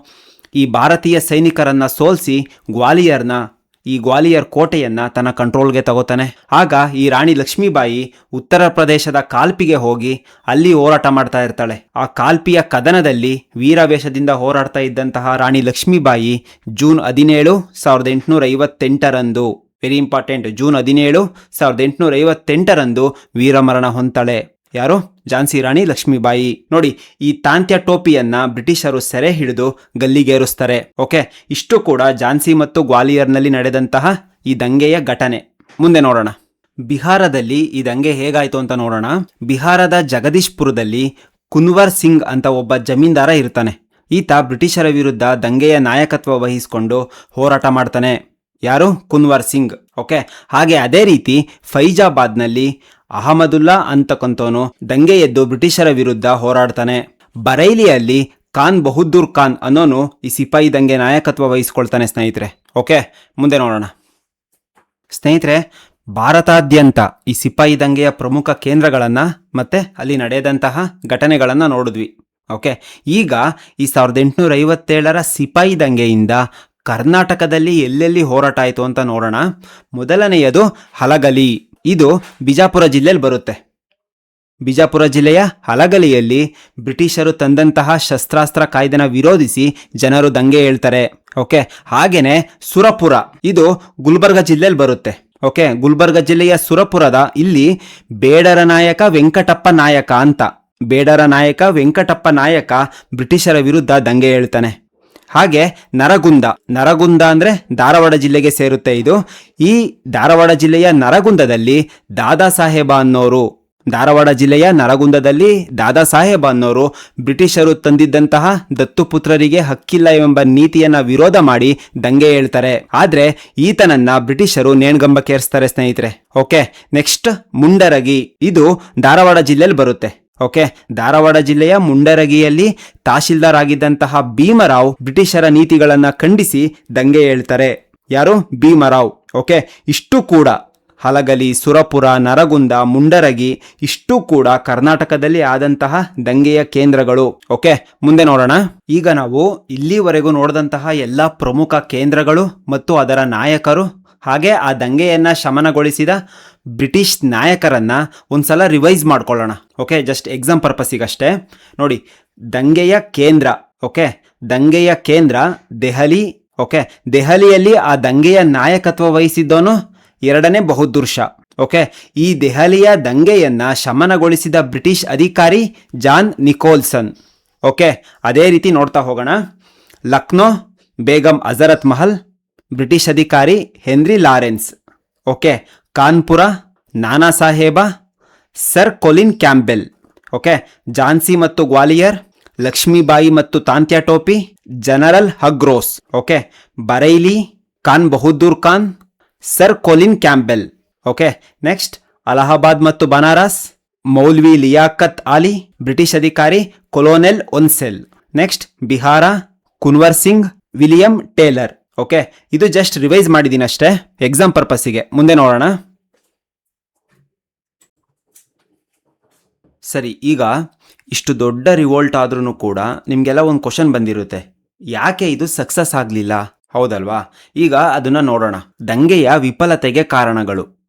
ಈ ಭಾರತೀಯ ಸೈನಿಕರನ್ನ ಸೋಲಿಸಿ ಗ್ವಾಲಿಯರ್ ಕೋಟೆಯನ್ನ ತನ್ನ ಕಂಟ್ರೋಲ್ಗೆ ತಗೋತಾನೆ. ಆಗ ಈ ರಾಣಿ ಲಕ್ಷ್ಮೀಬಾಯಿ ಉತ್ತರ ಪ್ರದೇಶದ ಕಾಲ್ಪಿಗೆ ಹೋಗಿ ಅಲ್ಲಿ ಹೋರಾಟ ಮಾಡ್ತಾ ಇರ್ತಾಳೆ. ಆ ಕಾಲ್ಪಿಯ ಕದನದಲ್ಲಿ ವೀರಾವೇಶದಿಂದ ಹೋರಾಡ್ತಾ ಇದ್ದಂತಹ ರಾಣಿ ಲಕ್ಷ್ಮೀಬಾಯಿ ಜೂನ್ 17, 1858ರಂದು, ವೆರಿ ಇಂಪಾರ್ಟೆಂಟ್, ಜೂನ್ 17, 1858ರಂದು ವೀರಮರಣ ಹೊಂತಾಳೆ. ಯಾರು? ಝಾನ್ಸಿ ರಾಣಿ ಲಕ್ಷ್ಮೀಬಾಯಿ. ನೋಡಿ, ಈ ತಾಂತ್ಯಾ ಟೋಪಿಯನ್ನ ಬ್ರಿಟಿಷರು ಸೆರೆ ಹಿಡಿದು ಗಲ್ಲಿಗೇರಿಸ್ತಾರೆ. ಓಕೆ, ಇಷ್ಟು ಕೂಡ ಝಾನ್ಸಿ ಮತ್ತು ಗ್ವಾಲಿಯರ್ನಲ್ಲಿ ನಡೆದಂತಹ ಈ ದಂಗೆಯ ಘಟನೆ. ಮುಂದೆ ನೋಡೋಣ. ಬಿಹಾರದಲ್ಲಿ ಈ ದಂಗೆ ಹೇಗಾಯ್ತು ಅಂತ ನೋಡೋಣ. ಬಿಹಾರದ ಜಗದೀಶ್ಪುರದಲ್ಲಿ ಕುನ್ವರ್ ಸಿಂಗ್ ಅಂತ ಒಬ್ಬ ಜಮೀನ್ದಾರ ಇರ್ತಾನೆ. ಈತ ಬ್ರಿಟಿಷರ ವಿರುದ್ಧ ದಂಗೆಯ ನಾಯಕತ್ವ ವಹಿಸಿಕೊಂಡು ಹೋರಾಟ ಮಾಡ್ತಾನೆ. ಯಾರು? ಕುನ್ವರ್ ಸಿಂಗ್. ಓಕೆ, ಹಾಗೆ ಅದೇ ರೀತಿ ಫೈಜಾಬಾದ್ನಲ್ಲಿ ಅಹಮದುಲ್ಲಾ ಅಂತಕ್ಕಂಥವನು ದಂಗೆ ಎದ್ದು ಬ್ರಿಟಿಷರ ವಿರುದ್ಧ ಹೋರಾಡ್ತಾನೆ. ಬರೈಲಿಯಲ್ಲಿ ಖಾನ್ ಬಹದ್ದೂರ್ ಖಾನ್ ಅನ್ನೋನು ಈ ಸಿಪಾಯಿ ದಂಗೆ ನಾಯಕತ್ವ ವಹಿಸ್ಕೊಳ್ತಾನೆ. ಸ್ನೇಹಿತರೆ, ಓಕೆ, ಮುಂದೆ ನೋಡೋಣ. ಸ್ನೇಹಿತರೆ, ಭಾರತಾದ್ಯಂತ ಈ ಸಿಪಾಯಿ ದಂಗೆಯ ಪ್ರಮುಖ ಕೇಂದ್ರಗಳನ್ನ ಮತ್ತೆ ಅಲ್ಲಿ ನಡೆದಂತಹ ಘಟನೆಗಳನ್ನ ನೋಡಿದ್ವಿ. ಓಕೆ, ಈಗ ಈ 1857ರ ಸಿಪಾಯಿ ದಂಗೆಯಿಂದ ಕರ್ನಾಟಕದಲ್ಲಿ ಎಲ್ಲೆಲ್ಲಿ ಹೋರಾಟ ಆಯಿತು ಅಂತ ನೋಡೋಣ. ಮೊದಲನೆಯದು ಹಲಗಲಿ. ಇದು ಬಿಜಾಪುರ ಜಿಲ್ಲೆಯಲ್ಲಿ ಬರುತ್ತೆ. ಬಿಜಾಪುರ ಜಿಲ್ಲೆಯ ಹಲಗಲಿಯಲ್ಲಿ ಬ್ರಿಟಿಷರು ತಂದಂತಹ ಶಸ್ತ್ರಾಸ್ತ್ರ ಕಾಯ್ದೆನ ವಿರೋಧಿಸಿ ಜನರು ದಂಗೆ ಹೇಳ್ತಾರೆ. ಓಕೆ, ಹಾಗೇನೆ ಸುರಪುರ, ಇದು ಗುಲ್ಬರ್ಗ ಜಿಲ್ಲೆಯಲ್ಲಿ ಬರುತ್ತೆ. ಓಕೆ, ಗುಲ್ಬರ್ಗ ಜಿಲ್ಲೆಯ ಸುರಪುರದ ಇಲ್ಲಿ ಬೇಡರ ನಾಯಕ ವೆಂಕಟಪ್ಪ ನಾಯಕ ಅಂತ ಬೇಡರ ನಾಯಕ ವೆಂಕಟಪ್ಪ ನಾಯಕ ಬ್ರಿಟಿಷರ ವಿರುದ್ಧ ದಂಗೆ ಹೇಳ್ತಾನೆ. ಹಾಗೆ ನರಗುಂದ ಅಂದ್ರೆ ಧಾರವಾಡ ಜಿಲ್ಲೆಗೆ ಸೇರುತ್ತೆ ಇದು. ಈ ಧಾರವಾಡ ಜಿಲ್ಲೆಯ ನರಗುಂದದಲ್ಲಿ ದಾದಾ ಸಾಹೇಬ ಅನ್ನೋರು ಬ್ರಿಟಿಷರು ತಂದಿದ್ದಂತಹ ದತ್ತುಪುತ್ರರಿಗೆ ಹಕ್ಕಿಲ್ಲ ಎಂಬ ನೀತಿಯನ್ನ ವಿರೋಧ ಮಾಡಿ ದಂಗೆ ಹೇಳ್ತಾರೆ. ಆದ್ರೆ ಈತನನ್ನ ಬ್ರಿಟಿಷರು ನೇಣ್ಗಂಬಕ್ಕೇರಿಸ್ತಾರೆ ಸ್ನೇಹಿತರೆ. Okay, next Mundargi. ಇದು ಧಾರವಾಡ ಜಿಲ್ಲೆಯಲ್ಲಿ ಬರುತ್ತೆ. ಓಕೆ, ಧಾರವಾಡ ಜಿಲ್ಲೆಯ ಮುಂಡರಗಿಯಲ್ಲಿ ತಹಶೀಲ್ದಾರ್ ಆಗಿದ್ದಂತಹ ಭೀಮರಾವ್ ಬ್ರಿಟಿಷರ ನೀತಿಗಳನ್ನ ಖಂಡಿಸಿ ದಂಗೆ ಹೇಳ್ತಾರೆ. ಯಾರು? ಭೀಮರಾವ್. ಓಕೆ, ಇಷ್ಟು ಕೂಡ ಹಲಗಲಿ, ಸುರಪುರ, ನರಗುಂದ, ಮುಂಡರಗಿ ಇಷ್ಟು ಕೂಡ ಕರ್ನಾಟಕದಲ್ಲಿ ಆದಂತಹ ದಂಗೆಯ ಕೇಂದ್ರಗಳು. ಓಕೆ, ಮುಂದೆ ನೋಡೋಣ. ಈಗ ನಾವು ಇಲ್ಲಿವರೆಗೂ ನೋಡಿದಂತಹ ಎಲ್ಲ ಪ್ರಮುಖ ಕೇಂದ್ರಗಳು ಮತ್ತು ಅದರ ನಾಯಕರು ಹಾಗೆ ಆ ದಂಗೆಯನ್ನ ಶಮನಗೊಳಿಸಿದ ಬ್ರಿಟಿಷ್ ನಾಯಕರನ್ನ ಒಂದ್ಸಲ ರಿವೈಸ್ ಮಾಡ್ಕೊಳ್ಳೋಣ. ಓಕೆ, ಜಸ್ಟ್ ಎಕ್ಸಾಮ್ ಪರ್ಪಸ್ಸಿಗಷ್ಟೇ. ನೋಡಿ, ದಂಗೆಯ ಕೇಂದ್ರ. ಓಕೆ, ದಂಗೆಯ ಕೇಂದ್ರ ದೆಹಲಿ. ಓಕೆ, ದೆಹಲಿಯಲ್ಲಿ ಆ ದಂಗೆಯ ನಾಯಕತ್ವ ವಹಿಸಿದ್ದವನು 2ನೇ ಬಹದ್ದೂರ್ ಶಾ. ಓಕೆ, ಈ ದೆಹಲಿಯ ದಂಗೆಯನ್ನ ಶಮನಗೊಳಿಸಿದ ಬ್ರಿಟಿಷ್ ಅಧಿಕಾರಿ ಜಾನ್ ನಿಕೋಲ್ಸನ್. ಓಕೆ, ಅದೇ ರೀತಿ ನೋಡ್ತಾ ಹೋಗೋಣ. ಲಕ್ನೋ ಬೇಗಂ ಹಜರತ್ ಮಹಲ್, ಬ್ರಿಟಿಷ್ ಅಧಿಕಾರಿ Henry Lawrence. Okay, Kanpur Nana Saheb, sir Colin Campbell. Okay, Jhansi ಮತ್ತು ಗ್ವಾಲಿಯರ್, ಲಕ್ಷ್ಮೀಬಾಯಿ ಮತ್ತು Tantya Tope, general Hugh Rose. Okay, Bareilly Khan Bahadur Khan, sir Colin Campbell. Okay, next Allahabad ಮತ್ತು ಬನಾರಸ್, ಮೌಲ್ವಿ ಲಿಯಾಕತ್ ಆಲಿ, ಬ್ರಿಟಿಷ್ ಅಧಿಕಾರಿ ಕೊಲೋನೆಲ್ ಒನ್ಸೆಲ್. Next Bihar, Kunwar Singh, William Taylor. Okay, ಇದು ಜಸ್ಟ್ ರಿವೈಸ್ ಮಾಡಿದ್ದೀನಿ ಅಷ್ಟೇ ಎಕ್ಸಾಮ್ ಪರ್ಪಸ್ಸಿಗೆ. ಮುಂದೆ ನೋಡೋಣ. ಸರಿ, ಈಗ ಇಷ್ಟು ದೊಡ್ಡ ರಿವೋಲ್ಟ್ ಆದ್ರೂ ಕೂಡ ನಿಮಗೆಲ್ಲ ಒಂದು ಕ್ವಶನ್ ಬಂದಿರುತ್ತೆ, ಯಾಕೆ ಇದು ಸಕ್ಸಸ್ ಆಗಲಿಲ್ಲ? ಹೌದಲ್ವಾ? ಈಗ ಅದನ್ನ ನೋಡೋಣ. ದಂಗೆಯ ವಿಫಲತೆಗೆ ಕಾರಣಗಳು,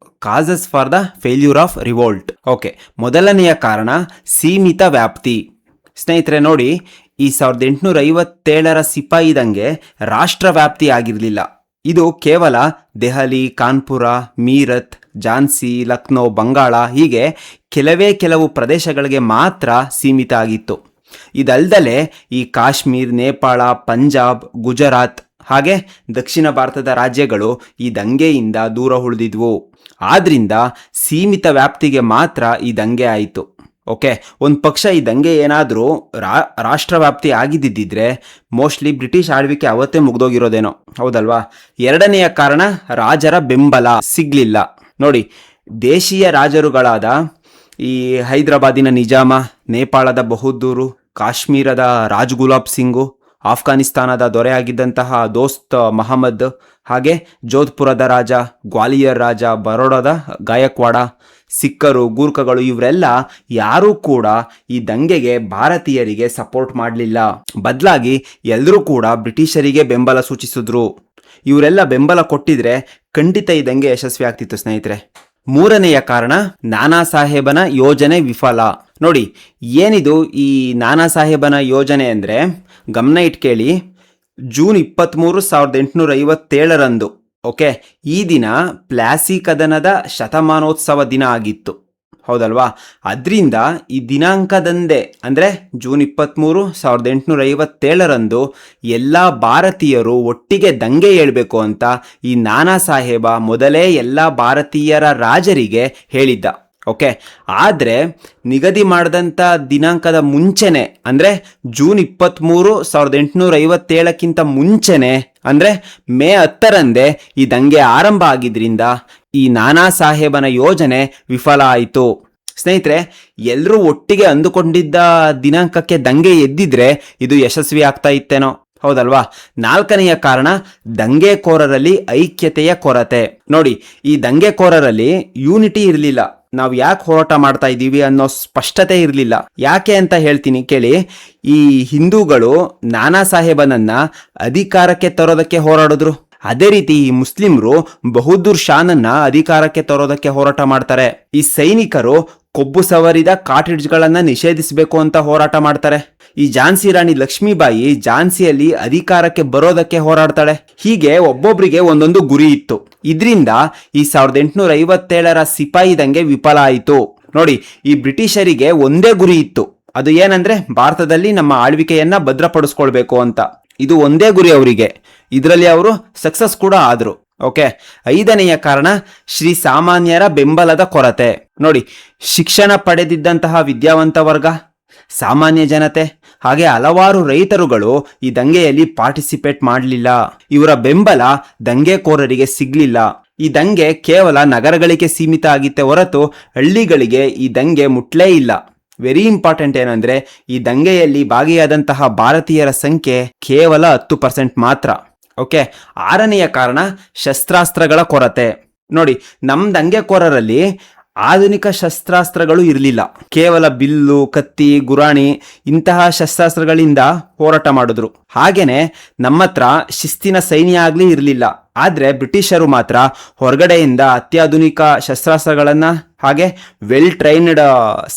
causes for the failure of revolt. Okay, ಮೊದಲನೆಯ ಕಾರಣ ಸೀಮಿತ ವ್ಯಾಪ್ತಿ. ಸ್ನೇಹಿತರೆ ನೋಡಿ, ಈ 1857 ಸಿಪಾಯಿ ದಂಗೆ ರಾಷ್ಟ್ರ ವ್ಯಾಪ್ತಿ ಆಗಿರಲಿಲ್ಲ. ಇದು ಕೇವಲ ದೆಹಲಿ, ಕಾನ್ಪುರ, ಮೀರತ್, ಝಾನ್ಸಿ, ಲಕ್ನೋ, ಬಂಗಾಳ ಹೀಗೆ ಕೆಲವು ಪ್ರದೇಶಗಳಿಗೆ ಮಾತ್ರ ಸೀಮಿತ ಆಗಿತ್ತು. ಇದಲ್ದಲೆ ಈ ಕಾಶ್ಮೀರ್, ನೇಪಾಳ, ಪಂಜಾಬ್, ಗುಜರಾತ್ ಹಾಗೆ ದಕ್ಷಿಣ ಭಾರತದ ರಾಜ್ಯಗಳು ಈ ದಂಗೆಯಿಂದ ದೂರ ಉಳಿದಿದ್ವು. ಆದ್ರಿಂದ ಸೀಮಿತ ವ್ಯಾಪ್ತಿಗೆ ಮಾತ್ರ ಈ ದಂಗೆ ಆಯಿತು. ಓಕೆ, ಒಂದು ಪಕ್ಷ ಈ ದಂಗೆ ಏನಾದರೂ ರಾಷ್ಟ್ರ ವ್ಯಾಪ್ತಿ ಆಗಿದ್ದಿದ್ರೆ ಮೋಸ್ಟ್ಲಿ ಬ್ರಿಟಿಷ್ ಆಳ್ವಿಕೆ ಅವತ್ತೇ ಮುಗ್ದೋಗಿರೋದೇನೋ. ಹೌದಲ್ವಾ? ಎರಡನೆಯ ಕಾರಣ ರಾಜರ ಬೆಂಬಲ ಸಿಗ್ಲಿಲ್ಲ. ನೋಡಿ, ದೇಶೀಯ ರಾಜರುಗಳಾದ ಈ ಹೈದರಾಬಾದಿನ ನಿಜಾಮ, ನೇಪಾಳದ ಬಹದ್ದೂರು, ಕಾಶ್ಮೀರದ ರಾಜ್ ಗುಲಾಬ್ ಸಿಂಗು, ಆಫ್ಘಾನಿಸ್ತಾನದ ದೊರೆಯಾಗಿದ್ದಂತಹ ದೋಸ್ತ್ ಮಹಮ್ಮದ್, ಹಾಗೆ ಜೋಧ್ಪುರದ ರಾಜ, ಗ್ವಾಲಿಯರ್ ರಾಜ, ಬರೋಡಾದ ಗಾಯಕ್ವಾಡ, ಸಿಕ್ಕರು, ಗೂರ್ಖಗಳು ಇವರೆಲ್ಲ ಯಾರೂ ಕೂಡ ಈ ದಂಗೆಗೆ ಭಾರತೀಯರಿಗೆ ಸಪೋರ್ಟ್ ಮಾಡಲಿಲ್ಲ. ಬದಲಾಗಿ ಎಲ್ಲರೂ ಕೂಡ ಬ್ರಿಟಿಷರಿಗೆ ಬೆಂಬಲ ಸೂಚಿಸಿದ್ರು. ಇವರೆಲ್ಲ ಬೆಂಬಲ ಕೊಟ್ಟಿದ್ರೆ ಖಂಡಿತ ಈ ದಂಗೆ ಯಶಸ್ವಿ ಆಗ್ತಿತ್ತು ಸ್ನೇಹಿತರೆ. ಮೂರನೆಯ ಕಾರಣ ನಾನಾ ಸಾಹೇಬನ ಯೋಜನೆ ವಿಫಲ. ನೋಡಿ, ಏನಿದು ಈ ನಾನಾ ಸಾಹೇಬನ ಯೋಜನೆ ಅಂದರೆ ಗಮನ ಇಟ್ಕೇಳಿ. ಜೂನ್ 23, 1857 ಓಕೆ, ಈ ದಿನ ಪ್ಲಾಸಿ ಕದನದ ಶತಮಾನೋತ್ಸವ ದಿನ ಆಗಿತ್ತು. ಹೌದಲ್ವಾ? ಅದರಿಂದ ಈ ದಿನಾಂಕದಂದೇ ಅಂದರೆ ಜೂನ್ 23, 1857 ಎಲ್ಲ ಭಾರತೀಯರು ಒಟ್ಟಿಗೆ ದಂಗೆ ಏಳಬೇಕು ಅಂತ ಈ ನಾನಾ ಸಾಹೇಬ ಮೊದಲೇ ಎಲ್ಲ ಭಾರತೀಯರ ರಾಜರಿಗೆ ಹೇಳಿದ್ದ. ಓಕೆ, ಆದರೆ ನಿಗದಿ ಮಾಡಿದಂಥ ದಿನಾಂಕದ ಮುಂಚೆನೆ ಅಂದರೆ ಜೂನ್ 23, 1857 ಮುಂಚೆನೆ ಅಂದರೆ ಮೇ 10 ಈ ದಂಗೆ ಆರಂಭ ಆಗಿದ್ರಿಂದ ಈ ನಾನಾ ಸಾಹೇಬನ ಯೋಜನೆ ವಿಫಲ ಆಯಿತು. ಸ್ನೇಹಿತರೆ, ಎಲ್ಲರೂ ಒಟ್ಟಿಗೆ ಅಂದುಕೊಂಡಿದ್ದ ದಿನಾಂಕಕ್ಕೆ ದಂಗೆ ಎದ್ದಿದ್ರೆ ಇದು ಯಶಸ್ವಿ ಆಗ್ತಾ ಇತ್ತೇನೋ. ಹೌದಲ್ವಾ? ನಾಲ್ಕನೆಯ ಕಾರಣ ದಂಗೆಕೋರರಲ್ಲಿ ಐಕ್ಯತೆಯ ಕೊರತೆ. ನೋಡಿ, ಈ ದಂಗೆಕೋರರಲ್ಲಿ ಯೂನಿಟಿ ಇರಲಿಲ್ಲ. ನಾವು ಯಾಕೆ ಹೋರಾಟ ಮಾಡ್ತಾ ಇದ್ದೀವಿ ಅನ್ನೋ ಸ್ಪಷ್ಟತೆ ಇರಲಿಲ್ಲ. ಯಾಕೆ ಅಂತ ಹೇಳ್ತೀನಿ ಕೇಳಿ. ಈ ಹಿಂದೂಗಳು ನಾನಾ ಸಾಹೇಬನನ್ನ ಅಧಿಕಾರಕ್ಕೆ ತರೋದಕ್ಕೆ ಹೋರಾಡಿದ್ರು. ಅದೇ ರೀತಿ ಈ ಮುಸ್ಲಿಮ್ರು ಬಹದ್ದೂರ್ ಶಾನನ್ನ ಅಧಿಕಾರಕ್ಕೆ ತರೋದಕ್ಕೆ ಹೋರಾಟ ಮಾಡ್ತಾರೆ. ಈ ಸೈನಿಕರು ಕೊಬ್ಬು ಸವರಿದ ಕಾಟೇಜ್ಗಳನ್ನ ನಿಷೇಧಿಸಬೇಕು ಅಂತ ಹೋರಾಟ ಮಾಡ್ತಾರೆ. ಈ ಝಾನ್ಸಿ ರಾಣಿ ಲಕ್ಷ್ಮೀಬಾಯಿ ಝಾನ್ಸಿಯಲ್ಲಿ ಅಧಿಕಾರಕ್ಕೆ ಬರೋದಕ್ಕೆ ಹೋರಾಡ್ತಾಳೆ. ಹೀಗೆ ಒಬ್ಬೊಬ್ರಿಗೆ ಒಂದೊಂದು ಗುರಿ ಇತ್ತು. ಇದರಿಂದ ಈ 1857 ಸಿಪಾಯಿ ದಂಗೆ ವಿಫಲ ಆಯಿತು. ನೋಡಿ, ಈ ಬ್ರಿಟಿಷರಿಗೆ ಒಂದೇ ಗುರಿ ಇತ್ತು, ಅದು ಏನಂದ್ರೆ ಭಾರತದಲ್ಲಿ ನಮ್ಮ ಆಳ್ವಿಕೆಯನ್ನ ಭದ್ರಪಡಿಸ್ಕೊಳ್ಬೇಕು ಅಂತ. ಇದು ಒಂದೇ ಗುರಿ ಅವರಿಗೆ. ಇದರಲ್ಲಿ ಅವರು ಸಕ್ಸಸ್ ಕೂಡ ಆದ್ರು. ಓಕೆ, 5ನೆಯ ಕಾರಣ ಶ್ರೀ ಸಾಮಾನ್ಯರ ಬೆಂಬಲದ ಕೊರತೆ. ನೋಡಿ, ಶಿಕ್ಷಣ ಪಡೆದಿದ್ದಂತಹ ವಿದ್ಯಾವಂತ ವರ್ಗ, ಸಾಮಾನ್ಯ ಜನತೆ ಹಾಗೆ ಹಲವಾರು ರೈತರುಗಳು ಈ ದಂಗೆಯಲ್ಲಿ ಪಾರ್ಟಿಸಿಪೇಟ್ ಮಾಡಲಿಲ್ಲ. ಇವರ ಬೆಂಬಲ ದಂಗೆಕೋರರಿಗೆ ಸಿಗ್ಲಿಲ್ಲ. ಈ ದಂಗೆ ಕೇವಲ ನಗರಗಳಿಗೆ ಸೀಮಿತ ಆಗಿತ್ತೆ ಹೊರತು ಹಳ್ಳಿಗಳಿಗೆ ಈ ದಂಗೆ ಮುಟ್ಲೇ ಇಲ್ಲ. ವೆರಿ ಇಂಪಾರ್ಟೆಂಟ್ ಏನಂದ್ರೆ, ಈ ದಂಗೆಯಲ್ಲಿ ಭಾಗಿಯಾದಂತಹ ಭಾರತೀಯರ ಸಂಖ್ಯೆ ಕೇವಲ 10% ಮಾತ್ರ. ಓಕೆ, 6ನೆಯ ಕಾರಣ ಶಸ್ತ್ರಾಸ್ತ್ರಗಳ ಕೊರತೆ. ನೋಡಿ, ನಮ್ಮ ದಂಗೆಕೋರರಲ್ಲಿ ಆಧುನಿಕ ಶಸ್ತ್ರಾಸ್ತ್ರಗಳು ಇರಲಿಲ್ಲ. ಕೇವಲ ಬಿಲ್ಲು, ಕತ್ತಿ, ಗುರಾಣಿ ಇಂತಹ ಶಸ್ತ್ರಾಸ್ತ್ರಗಳಿಂದ ಹೋರಾಟ ಮಾಡಿದ್ರು. ಹಾಗೇನೆ ನಮ್ಮ ಹತ್ರ ಶಿಸ್ತಿನ ಸೈನ್ಯ ಆಗ್ಲಿ ಇರಲಿಲ್ಲ. ಆದ್ರೆ ಬ್ರಿಟಿಷರು ಮಾತ್ರ ಹೊರಗಡೆಯಿಂದ ಅತ್ಯಾಧುನಿಕ ಶಸ್ತ್ರಾಸ್ತ್ರಗಳನ್ನ ಹಾಗೆ ವೆಲ್ ಟ್ರೈನ್ಡ್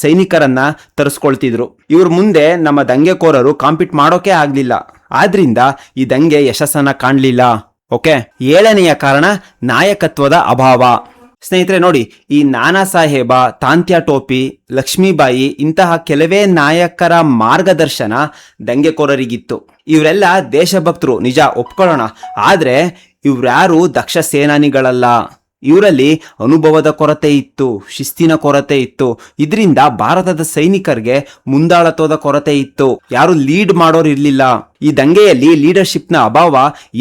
ಸೈನಿಕರನ್ನ ತರಿಸ್ಕೊಳ್ತಿದ್ರು. ಇವ್ರ ಮುಂದೆ ನಮ್ಮ ದಂಗೆಕೋರರು ಕಾಂಪೀಟ್ ಮಾಡೋಕೆ ಆಗ್ಲಿಲ್ಲ. ಆದ್ರಿಂದ ಈ ದಂಗೆ ಯಶಸ್ಸನ್ನ ಕಾಣಲಿಲ್ಲ. ಓಕೆ, 7ನೆಯ ಕಾರಣ ನಾಯಕತ್ವದ ಅಭಾವ. ಸ್ನೇಹಿತರೆ ನೋಡಿ, ಈ ನಾನಾ ಸಾಹೇಬ, ತಾಂತ್ಯಾ ಟೋಪಿ, ಲಕ್ಷ್ಮೀಬಾಯಿ ಇಂತಹ ಕೆಲವೇ ನಾಯಕರ ಮಾರ್ಗದರ್ಶನ ದಂಗೆಕೋರರಿಗಿತ್ತು. ಇವರೆಲ್ಲ ದೇಶಭಕ್ತರು ನಿಜ, ಒಪ್ಕೊಳ್ಳೋಣ. ಆದ್ರೆ ಇವ್ರ್ಯಾರು ದಕ್ಷ ಸೇನಾನಿಗಳಲ್ಲ. ಇವರಲ್ಲಿ ಅನುಭವದ ಕೊರತೆ ಇತ್ತು, ಶಿಸ್ತಿನ ಕೊರತೆ ಇತ್ತು. ಇದರಿಂದ ಭಾರತದ ಸೈನಿಕರಿಗೆ ಮುಂದಾಳತ್ವದ ಕೊರತೆ ಇತ್ತು. ಯಾರು ಲೀಡ್ ಮಾಡೋರು ಇರ್ಲಿಲ್ಲ. ಈ ದಂಗೆಯಲ್ಲಿ ಲೀಡರ್ಶಿಪ್ನ ಅಭಾವ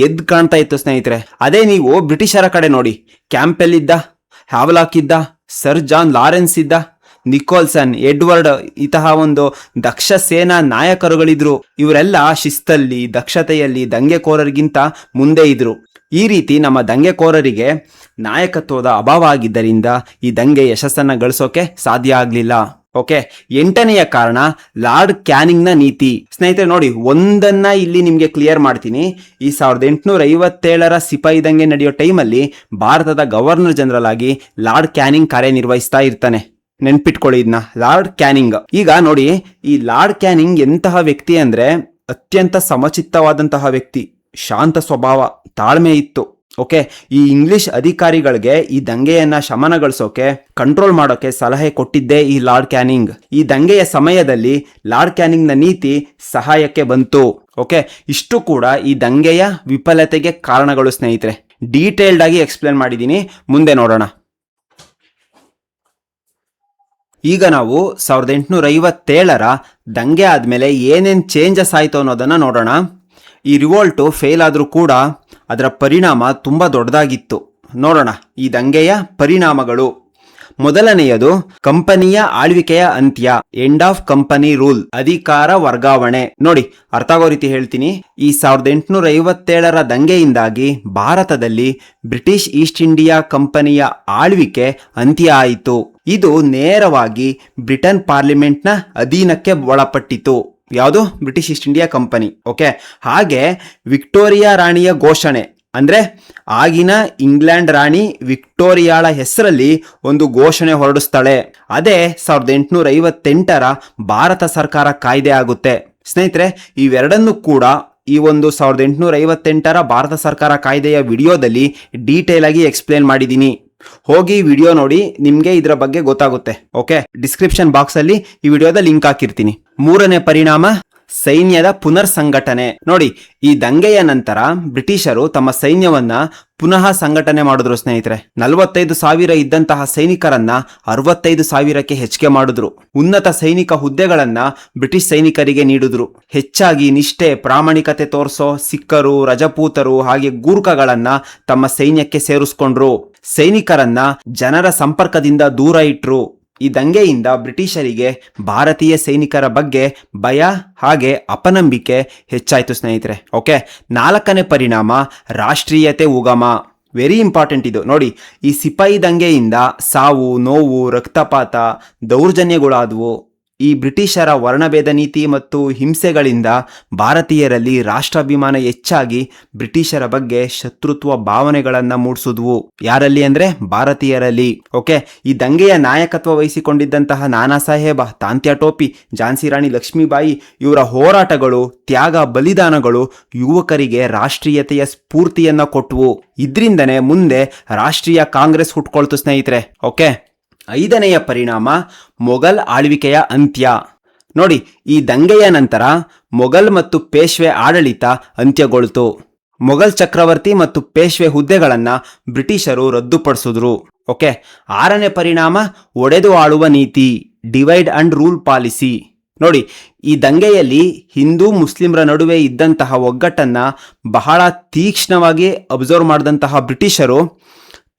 ಎದ್ದು ಕಾಣ್ತಾ ಇತ್ತು ಸ್ನೇಹಿತರೆ. ಅದೇ ನೀವು ಬ್ರಿಟಿಷರ ಕಡೆ ನೋಡಿ, ಕ್ಯಾಂಪೆಲ್ ಇದ್ದ, ಹ್ಯಾವ್ಲಾಕ್ ಇದ್ದ, ಸರ್ ಜಾನ್ ಲಾರೆನ್ಸ್ ಇದ್ದ, ನಿಕೋಲ್ಸನ್, ಎಡ್ವರ್ಡ್ ಇಂತಹ ಒಂದು ದಕ್ಷ ಸೇನಾ ನಾಯಕರುಗಳಿದ್ರು. ಇವರೆಲ್ಲ ಶಿಸ್ತಲ್ಲಿ, ದಕ್ಷತೆಯಲ್ಲಿ ದಂಗೆಕೋರರಿಗಿಂತ ಮುಂದೆ ಇದ್ರು. ಈ ರೀತಿ ನಮ್ಮ ದಂಗೆಕೋರರಿಗೆ ನಾಯಕತ್ವದ ಅಭಾವ ಆಗಿದ್ದರಿಂದ ಈ ದಂಗೆ ಯಶಸ್ಸನ್ನ ಗಳಿಸೋಕೆ ಸಾಧ್ಯ ಆಗ್ಲಿಲ್ಲ. ಓಕೆ, 8ನೆಯ ಕಾರಣ ಲಾರ್ಡ್ ಕ್ಯಾನಿಂಗ್ನ ನೀತಿ. ಸ್ನೇಹಿತರೆ ನೋಡಿ, ಒಂದನ್ನ ಇಲ್ಲಿ ನಿಮ್ಗೆ ಕ್ಲಿಯರ್ ಮಾಡ್ತೀನಿ. ಈ 1857 ಸಿಪಾಯಿ ದಂಗೆ ನಡೆಯೋ ಟೈಮಲ್ಲಿ ಭಾರತದ ಗವರ್ನರ್ ಜನರಲ್ ಆಗಿ ಲಾರ್ಡ್ ಕ್ಯಾನಿಂಗ್ ಕಾರ್ಯನಿರ್ವಹಿಸ್ತಾ ಇರ್ತಾನೆ. ನೆನ್ಪಿಟ್ಕೊಳ್ಳಿ ಇದನ್ನ, ಲಾರ್ಡ್ ಕ್ಯಾನಿಂಗ್. ಈಗ ನೋಡಿ, ಈ ಲಾರ್ಡ್ ಕ್ಯಾನಿಂಗ್ ಎಂತಹ ವ್ಯಕ್ತಿ ಅಂದ್ರೆ ಅತ್ಯಂತ ಸಮಚಿತ್ತವಾದಂತಹ ವ್ಯಕ್ತಿ, ಶಾಂತ ಸ್ವಭಾವ, ತಾಳ್ಮೆ ಇತ್ತು. ಓಕೆ, ಈ ಇಂಗ್ಲಿಷ್ ಅಧಿಕಾರಿಗಳಿಗೆ ಈ ದಂಗೆಯನ್ನ ಶಮನಗೊಳಿಸೋಕೆ, ಕಂಟ್ರೋಲ್ ಮಾಡೋಕೆ ಸಲಹೆ ಕೊಟ್ಟಿದ್ದೇ ಈ ಲಾರ್ಡ್ ಕ್ಯಾನಿಂಗ್. ಈ ದಂಗೆಯ ಸಮಯದಲ್ಲಿ ಲಾರ್ಡ್ ಕ್ಯಾನಿಂಗ್ನ ನೀತಿ ಸಹಾಯಕ್ಕೆ ಬಂತು. ಓಕೆ, ಇಷ್ಟು ಕೂಡ ಈ ದಂಗೆಯ ವಿಫಲತೆಗೆ ಕಾರಣಗಳು ಸ್ನೇಹಿತರೆ. ಡೀಟೇಲ್ಡ್ ಆಗಿ ಎಕ್ಸ್ಪ್ಲೇನ್ ಮಾಡಿದ್ದೀನಿ, ಮುಂದೆ ನೋಡೋಣ. ಈಗ ನಾವು 1857 ದಂಗೆ ಆದ್ಮೇಲೆ ಏನೇನ್ ಚೇಂಜಸ್ ಆಯ್ತು ಅನ್ನೋದನ್ನ ನೋಡೋಣ. ಈ ರಿವೋಲ್ಟು ಫೇಲ್ ಆದ್ರೂ ಕೂಡ ಅದರ ಪರಿಣಾಮ ತುಂಬಾ ದೊಡ್ಡದಾಗಿತ್ತು. ನೋಡೋಣ ಈ ದಂಗೆಯ ಪರಿಣಾಮಗಳು. ಮೊದಲನೆಯದು ಕಂಪನಿಯ ಆಳ್ವಿಕೆಯ ಅಂತ್ಯ, ಎಂಡ್ ಆಫ್ ಕಂಪನಿ ರೂಲ್, ಅಧಿಕಾರ ವರ್ಗಾವಣೆ. ನೋಡಿ, ಅರ್ಥ ಆಗೋ ರೀತಿ ಹೇಳ್ತೀನಿ. ಈ 1857 ದಂಗೆಯಿಂದಾಗಿ ಭಾರತದಲ್ಲಿ ಬ್ರಿಟಿಷ್ ಈಸ್ಟ್ ಇಂಡಿಯಾ ಕಂಪನಿಯ ಆಳ್ವಿಕೆ ಅಂತ್ಯ ಆಯಿತು. ಇದು ನೇರವಾಗಿ ಬ್ರಿಟನ್ ಪಾರ್ಲಿಮೆಂಟ್ನ ಅಧೀನಕ್ಕೆ ಒಳಪಟ್ಟಿತು. ಯಾವುದು? British East India company. Okay, ಹಾಗೆ ವಿಕ್ಟೋರಿಯಾ ರಾಣಿಯ ಘೋಷಣೆ ಅಂದ್ರೆ ಆಗಿನ ಇಂಗ್ಲೆಂಡ್ ರಾಣಿ ವಿಕ್ಟೋರಿಯಾಳ ಹೆಸರಲ್ಲಿ ಒಂದು ಘೋಷಣೆ ಹೊರಡಿಸ್ತಾಳೆ. ಅದೇ 1858 ಭಾರತ ಸರ್ಕಾರ ಕಾಯ್ದೆ ಆಗುತ್ತೆ. ಸ್ನೇಹಿತರೆ, ಇವೆರಡನ್ನೂ ಕೂಡ ಈ ಒಂದು 1858 ಭಾರತ ಸರ್ಕಾರ ಕಾಯ್ದೆಯ ವಿಡಿಯೋದಲ್ಲಿ ಡೀಟೇಲ್ ಆಗಿ ಎಕ್ಸ್ಪ್ಲೇನ್ ಮಾಡಿದ್ದೀನಿ. ಹೋಗಿ ವಿಡಿಯೋ ನೋಡಿ, ನಿಮ್ಗೆ ಇದರ ಬಗ್ಗೆ ಗೊತ್ತಾಗುತ್ತೆ. ಓಕೆ, ಡಿಸ್ಕ್ರಿಪ್ಷನ್ ಬಾಕ್ಸ್ ಅಲ್ಲಿ ಈ ವಿಡಿಯೋದ ಲಿಂಕ್ ಹಾಕಿರ್ತೀನಿ. 3ನೇ ಪರಿಣಾಮ ಸೈನ್ಯದ ಪುನರ್ ಸಂಘಟನೆ. ನೋಡಿ, ಈ ದಂಗೆಯ ನಂತರ ಬ್ರಿಟಿಷರು ತಮ್ಮ ಸೈನ್ಯವನ್ನ ಪುನಃ ಸಂಘಟನೆ ಮಾಡಿದ್ರು ಸ್ನೇಹಿತರೆ. 45,000 ಇದ್ದಂತಹ ಸೈನಿಕರನ್ನ 65,000ಕ್ಕೆ ಹೆಚ್ಚಿಗೆ ಮಾಡಿದ್ರು. ಉನ್ನತ ಸೈನಿಕ ಹುದ್ದೆಗಳನ್ನ ಬ್ರಿಟಿಷ್ ಸೈನಿಕರಿಗೆ ನೀಡಿದ್ರು. ಹೆಚ್ಚಾಗಿ ನಿಷ್ಠೆ, ಪ್ರಾಮಾಣಿಕತೆ ತೋರಿಸೋ ಸಿಕ್ಕರು, ರಜಪೂತರು ಹಾಗೆ ಗೂರ್ಖಗಳನ್ನ ತಮ್ಮ ಸೈನ್ಯಕ್ಕೆ ಸೇರಿಸ್ಕೊಂಡ್ರು. ಸೈನಿಕರನ್ನ ಜನರ ಸಂಪರ್ಕದಿಂದ ದೂರ ಇಟ್ರು. ಈ ದಂಗೆಯಿಂದ ಬ್ರಿಟಿಷರಿಗೆ ಭಾರತೀಯ ಸೈನಿಕರ ಬಗ್ಗೆ ಭಯ ಹಾಗೆ ಅಪನಂಬಿಕೆ ಹೆಚ್ಚಾಯ್ತು ಸ್ನೇಹಿತರೆ. ಓಕೆ, 4ನೇ ಪರಿಣಾಮ ರಾಷ್ಟ್ರೀಯತೆ ಉಗಮ. ವೆರಿ ಇಂಪಾರ್ಟೆಂಟ್ ಇದು. ನೋಡಿ, ಈ ಸಿಪಾಯಿ ದಂಗೆಯಿಂದ ಸಾವು, ನೋವು, ರಕ್ತಪಾತ, ದೌರ್ಜನ್ಯಗಳಾದವು. ಈ ಬ್ರಿಟಿಷರ ವರ್ಣಭೇದ ನೀತಿ ಮತ್ತು ಹಿಂಸೆಗಳಿಂದ ಭಾರತೀಯರಲ್ಲಿ ರಾಷ್ಟ್ರಾಭಿಮಾನ ಹೆಚ್ಚಾಗಿ ಬ್ರಿಟಿಷರ ಬಗ್ಗೆ ಶತ್ರುತ್ವ ಭಾವನೆಗಳನ್ನ ಮೂಡಿಸಿದ್ವು. ಯಾರಲ್ಲಿ ಅಂದ್ರೆ ಭಾರತೀಯರಲ್ಲಿ. ಓಕೆ, ಈ ದಂಗೆಯ ನಾಯಕತ್ವ ವಹಿಸಿಕೊಂಡಿದ್ದಂತಹ ನಾನಾ ಸಾಹೇಬ, ತಾಂತ್ಯಾ ಟೋಪಿ, ಝಾನ್ಸಿ ರಾಣಿ ಲಕ್ಷ್ಮೀಬಾಯಿ ಇವರ ಹೋರಾಟಗಳು, ತ್ಯಾಗ, ಬಲಿದಾನಗಳು ಯುವಕರಿಗೆ ರಾಷ್ಟ್ರೀಯತೆಯ ಸ್ಫೂರ್ತಿಯನ್ನ ಕೊಟ್ಟವು. ಇದ್ರಿಂದನೇ ಮುಂದೆ ರಾಷ್ಟ್ರೀಯ ಕಾಂಗ್ರೆಸ್ ಹುಟ್ಕೊಳ್ತು ಸ್ನೇಹಿತರೆ. ಓಕೆ, 5ನೆಯ ಪರಿಣಾಮ ಮೊಘಲ್ ಆಳ್ವಿಕೆಯ ಅಂತ್ಯ. ನೋಡಿ, ಈ ದಂಗೆಯ ನಂತರ ಮೊಘಲ್ ಮತ್ತು ಪೇಶ್ವೆ ಆಡಳಿತ ಅಂತ್ಯಗೊಳ್ತು. ಮೊಘಲ್ ಚಕ್ರವರ್ತಿ ಮತ್ತು ಪೇಶ್ವೆ ಹುದ್ದೆಗಳನ್ನ ಬ್ರಿಟಿಷರು ರದ್ದುಪಡಿಸಿದ್ರು. ಓಕೆ, 6ನೇ ಪರಿಣಾಮ ಒಡೆದು ಆಳುವ ನೀತಿ, ಡಿವೈಡ್ ಅಂಡ್ ರೂಲ್ ಪಾಲಿಸಿ. ನೋಡಿ, ಈ ದಂಗೆಯಲ್ಲಿ ಹಿಂದೂ ಮುಸ್ಲಿಮರ ನಡುವೆ ಇದ್ದಂತಹ ಒಗ್ಗಟ್ಟನ್ನ ಬಹಳ ತೀಕ್ಷ್ಣವಾಗಿ ಅಬ್ಸರ್ವ್ ಮಾಡಿದಂತಹ ಬ್ರಿಟಿಷರು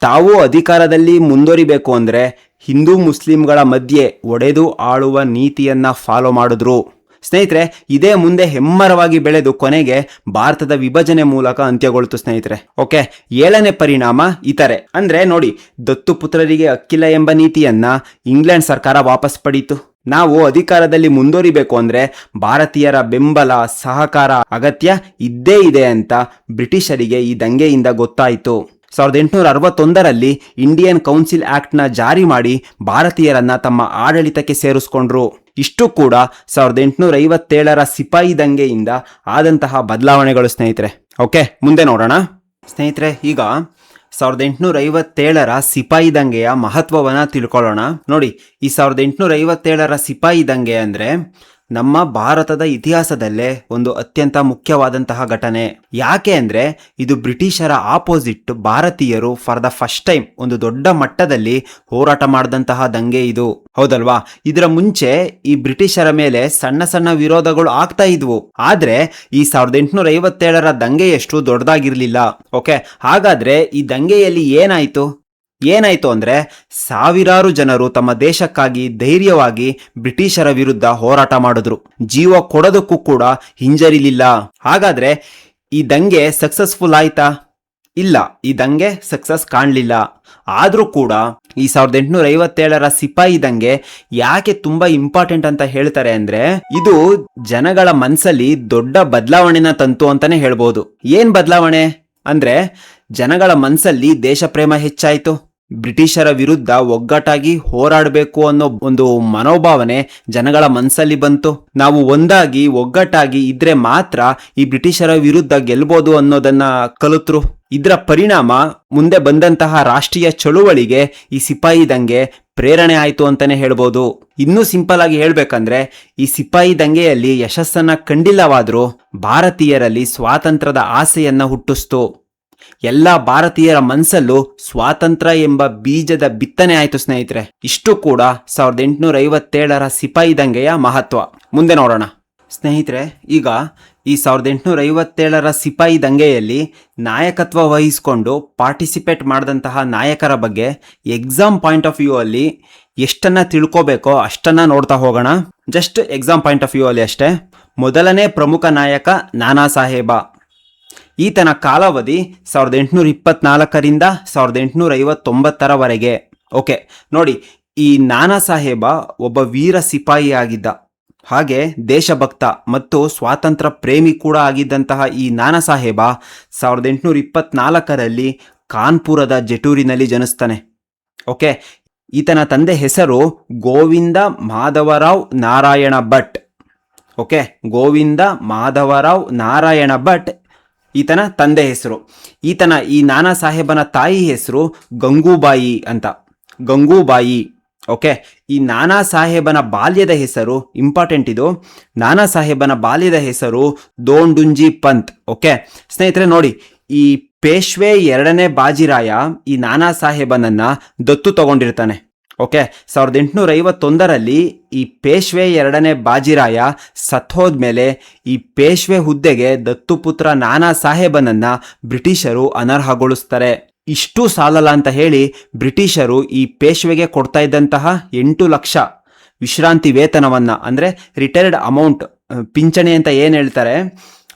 ತಾವು ಅಧಿಕಾರದಲ್ಲಿ ಮುಂದುವರಿಬೇಕು ಅಂದ್ರೆ ಹಿಂದೂ ಮುಸ್ಲಿಂಗಳ ಮಧ್ಯೆ ಒಡೆದು ಆಳುವ ನೀತಿಯನ್ನ ಫಾಲೋ ಮಾಡಿದ್ರು. ಸ್ನೇಹಿತರೆ, ಇದೇ ಮುಂದೆ ಹೆಮ್ಮರವಾಗಿ ಬೆಳೆದು ಕೊನೆಗೆ ಭಾರತದ ವಿಭಜನೆ ಮೂಲಕ ಅಂತ್ಯಗೊಳ್ತು ಸ್ನೇಹಿತರೆ. ಓಕೆ, 7ನೇ ಪರಿಣಾಮ ಇತರೆ. ಅಂದ್ರೆ ನೋಡಿ, ದತ್ತು ಪುತ್ರರಿಗೆ ಹಕ್ಕಿಲ್ಲ ಎಂಬ ನೀತಿಯನ್ನ ಇಂಗ್ಲೆಂಡ್ ಸರ್ಕಾರ ವಾಪಸ್ ಪಡೀತು. ನಾವು ಅಧಿಕಾರದಲ್ಲಿ ಮುಂದುವರಿಬೇಕು ಅಂದ್ರೆ ಭಾರತೀಯರ ಬೆಂಬಲ ಸಹಕಾರ ಅಗತ್ಯ ಇದ್ದೇ ಇದೆ ಅಂತ ಬ್ರಿಟಿಷರಿಗೆ ಈ ದಂಗೆಯಿಂದ ಗೊತ್ತಾಯಿತು. 1861ರಲ್ಲಿ ಇಂಡಿಯನ್ ಕೌನ್ಸಿಲ್ ಆಕ್ಟ್ ನ ಜಾರಿ ಮಾಡಿ ಭಾರತೀಯರನ್ನ ತಮ್ಮ ಆಡಳಿತಕ್ಕೆ ಸೇರಿಸ್ಕೊಂಡ್ರು. ಇಷ್ಟು ಕೂಡ 1857ರ ಸಿಪಾಯಿ ದಂಗೆಯಿಂದ ಆದಂತಹ ಬದಲಾವಣೆಗಳು ಸ್ನೇಹಿತರೆ. ಓಕೆ, ಮುಂದೆ ನೋಡೋಣ ಸ್ನೇಹಿತರೆ. ಈಗ 1857ರ ಸಿಪಾಯಿ ದಂಗೆಯ ಮಹತ್ವವನ್ನ ತಿಳ್ಕೊಳ್ಳೋಣ. ನೋಡಿ, ಈ 1857ರ ಸಿಪಾಯಿ ದಂಗೆ ಅಂದ್ರೆ ನಮ್ಮ ಭಾರತದ ಇತಿಹಾಸದಲ್ಲೇ ಒಂದು ಅತ್ಯಂತ ಮುಖ್ಯವಾದಂತಹ ಘಟನೆ. ಯಾಕೆ ಅಂದ್ರೆ ಇದು ಬ್ರಿಟಿಷರ ಆಪೋಸಿಟ್ ಭಾರತೀಯರು ಫಾರ್ ದ ಫಸ್ಟ್ ಟೈಮ್ ಒಂದು ದೊಡ್ಡ ಮಟ್ಟದಲ್ಲಿ ಹೋರಾಟ ಮಾಡಿದಂತಹ ದಂಗೆ ಇದು, ಹೌದಲ್ವಾ? ಇದರ ಮುಂಚೆ ಈ ಬ್ರಿಟಿಷರ ಮೇಲೆ ಸಣ್ಣ ಸಣ್ಣ ವಿರೋಧಗಳು ಆಗ್ತಾ ಇದ್ವು, ಆದ್ರೆ ಈ 1857ರ ದಂಗೆಯಷ್ಟು ದೊಡ್ಡದಾಗಿರ್ಲಿಲ್ಲ. ಓಕೆ, ಹಾಗಾದ್ರೆ ಈ ದಂಗೆಯಲ್ಲಿ ಏನಾಯ್ತು ಅಂದ್ರೆ ಸಾವಿರಾರು ಜನರು ತಮ್ಮ ದೇಶಕ್ಕಾಗಿ ಧೈರ್ಯವಾಗಿ ಬ್ರಿಟಿಷರ ವಿರುದ್ಧ ಹೋರಾಟ ಮಾಡಿದ್ರು. ಜೀವ ಕೊಡೋದಕ್ಕೂ ಕೂಡ ಹಿಂಜರಿಲಿಲ್ಲ. ಹಾಗಾದ್ರೆ ಈ ದಂಗೆ ಸಕ್ಸಸ್ಫುಲ್ ಆಯ್ತಾ? ಇಲ್ಲ, ಈ ದಂಗೆ ಸಕ್ಸಸ್ ಕಾಣಲಿಲ್ಲ. ಆದ್ರೂ ಕೂಡ ಈ 1857ರ ಸಿಪಾಯಿ ದಂಗೆ ಯಾಕೆ ತುಂಬಾ ಇಂಪಾರ್ಟೆಂಟ್ ಅಂತ ಹೇಳ್ತಾರೆ ಅಂದ್ರೆ ಇದು ಜನಗಳ ಮನಸ್ಸಲ್ಲಿ ದೊಡ್ಡ ಬದಲಾವಣೆನ ತಂತು ಅಂತಾನೆ ಹೇಳ್ಬೋದು. ಏನ್ ಬದಲಾವಣೆ ಅಂದ್ರೆ ಜನಗಳ ಮನಸ್ಸಲ್ಲಿ ದೇಶ ಪ್ರೇಮ ಹೆಚ್ಚಾಯ್ತು. ಬ್ರಿಟಿಷರ ವಿರುದ್ಧ ಒಗ್ಗಟ್ಟಾಗಿ ಹೋರಾಡಬೇಕು ಅನ್ನೋ ಒಂದು ಮನೋಭಾವನೆ ಜನಗಳ ಮನಸ್ಸಲ್ಲಿ ಬಂತು. ನಾವು ಒಂದಾಗಿ ಒಗ್ಗಟ್ಟಾಗಿ ಇದ್ರೆ ಮಾತ್ರ ಈ ಬ್ರಿಟಿಷರ ವಿರುದ್ಧ ಗೆಲ್ಬೋದು ಅನ್ನೋದನ್ನ ಕಲಿತರು. ಇದರ ಪರಿಣಾಮ ಮುಂದೆ ಬಂದಂತಹ ರಾಷ್ಟ್ರೀಯ ಚಳುವಳಿಗೆ ಈ ಸಿಪಾಯಿ ದಂಗೆ ಪ್ರೇರಣೆ ಆಯ್ತು ಅಂತಾನೆ ಹೇಳ್ಬೋದು. ಇನ್ನೂ ಸಿಂಪಲ್ ಆಗಿ ಹೇಳ್ಬೇಕಂದ್ರೆ ಈ ಸಿಪಾಯಿ ದಂಗೆಯಲ್ಲಿ ಯಶಸ್ಸನ್ನ ಕಂಡಿಲ್ಲವಾದ್ರೂ ಭಾರತೀಯರಲ್ಲಿ ಸ್ವಾತಂತ್ರ್ಯದ ಆಸೆಯನ್ನ ಹುಟ್ಟಿಸ್ತು. ಎಲ್ಲ ಭಾರತೀಯರ ಮನಸ್ಸಲ್ಲೂ ಸ್ವಾತಂತ್ರ್ಯ ಎಂಬ ಬೀಜದ ಬಿತ್ತನೆ ಆಯ್ತು ಸ್ನೇಹಿತರೆ. ಇಷ್ಟು ಕೂಡ 1857ರ ಸಿಪಾಯಿ ದಂಗೆಯ ಮಹತ್ವ. ಮುಂದೆ ನೋಡೋಣ ಸ್ನೇಹಿತರೆ. ಈಗ ಈ 1857ರ ಸಿಪಾಯಿ ದಂಗೆಯಲ್ಲಿ ನಾಯಕತ್ವ ವಹಿಸಿಕೊಂಡು ಪಾರ್ಟಿಸಿಪೇಟ್ ಮಾಡಿದಂತಹ ನಾಯಕರ ಬಗ್ಗೆ ಎಕ್ಸಾಮ್ ಪಾಯಿಂಟ್ ಆಫ್ ವ್ಯೂ ಅಲ್ಲಿ ಎಷ್ಟನ್ನ ತಿಳ್ಕೋಬೇಕೋ ಅಷ್ಟನ್ನ ನೋಡ್ತಾ ಹೋಗೋಣ. Just exam point of view ಅಲ್ಲಿ ಅಷ್ಟೇ. ಮೊದಲನೇ ಪ್ರಮುಖ ನಾಯಕ ನಾನಾ ಸಾಹೇಬ. ಈತನ ಕಾಲಾವಧಿ 1824ರಿಂದ 1859ರವರೆಗೆ. ಓಕೆ, ನೋಡಿ, ಈ ನಾನಾ ಸಾಹೇಬ ಒಬ್ಬ ವೀರ ಸಿಪಾಯಿ ಆಗಿದ್ದ, ಹಾಗೆ ದೇಶಭಕ್ತ ಮತ್ತು ಸ್ವಾತಂತ್ರ್ಯ ಪ್ರೇಮಿ ಕೂಡ ಆಗಿದ್ದಂತಹ ಈ ನಾನಾ ಸಾಹೇಬ 1824ರಲ್ಲಿ ಕಾನ್ಪುರದ ಜೆಟೂರಿನಲ್ಲಿ ಜನಿಸ್ತಾನೆ. ಓಕೆ, ಈತನ ತಂದೆ ಹೆಸರು ಗೋವಿಂದ ಮಾಧವರಾವ್ ನಾರಾಯಣ ಭಟ್. ಓಕೆ, ಗೋವಿಂದ ಮಾಧವರಾವ್ ನಾರಾಯಣ ಭಟ್ ಈತನ ತಂದೆ ಹೆಸರು. ಈ ನಾನಾ ಸಾಹೇಬನ ತಾಯಿ ಹೆಸರು ಗಂಗೂಬಾಯಿ ಅಂತ, ಗಂಗೂಬಾಯಿ. ಓಕೆ, ಈ ನಾನಾ ಸಾಹೇಬನ ಬಾಲ್ಯದ ಹೆಸರು ಇಂಪಾರ್ಟೆಂಟ್. ಇದು ನಾನಾ ಸಾಹೇಬನ ಬಾಲ್ಯದ ಹೆಸರು ದೋಂಡುಂಜಿ ಪಂತ್. ಓಕೆ ಸ್ನೇಹಿತರೆ, ನೋಡಿ, ಈ ಪೇಶ್ವೆ 2ನೇ ಬಾಜಿರಾಯ ಈ ನಾನಾ ಸಾಹೇಬನನ್ನ ದತ್ತು ತಗೊಂಡಿರ್ತಾನೆ. ಓಕೆ, 1851ರಲ್ಲಿ ಈ ಪೇಶ್ವೆ 2ನೇ ಬಾಜಿರಾಯ ಸತ್ತೋದ್ಮೇಲೆ ಈ ಪೇಶ್ವೆ ಹುದ್ದೆಗೆ ದತ್ತುಪುತ್ರ ನಾನಾ ಸಾಹೇಬನನ್ನ ಬ್ರಿಟಿಷರು ಅನರ್ಹಗೊಳಿಸ್ತಾರೆ. ಇಷ್ಟು ಸಾಲಲ್ಲ ಅಂತ ಹೇಳಿ ಬ್ರಿಟಿಷರು ಈ ಪೇಶ್ವೆಗೆ ಕೊಡ್ತಾ ಇದ್ದಂತಹ 8 ಲಕ್ಷ ವಿಶ್ರಾಂತಿ ವೇತನವನ್ನ, ಅಂದ್ರೆ ರಿಟೈರ್ಡ್ ಅಮೌಂಟ್, ಪಿಂಚಣಿ ಅಂತ ಏನ್ ಹೇಳ್ತಾರೆ,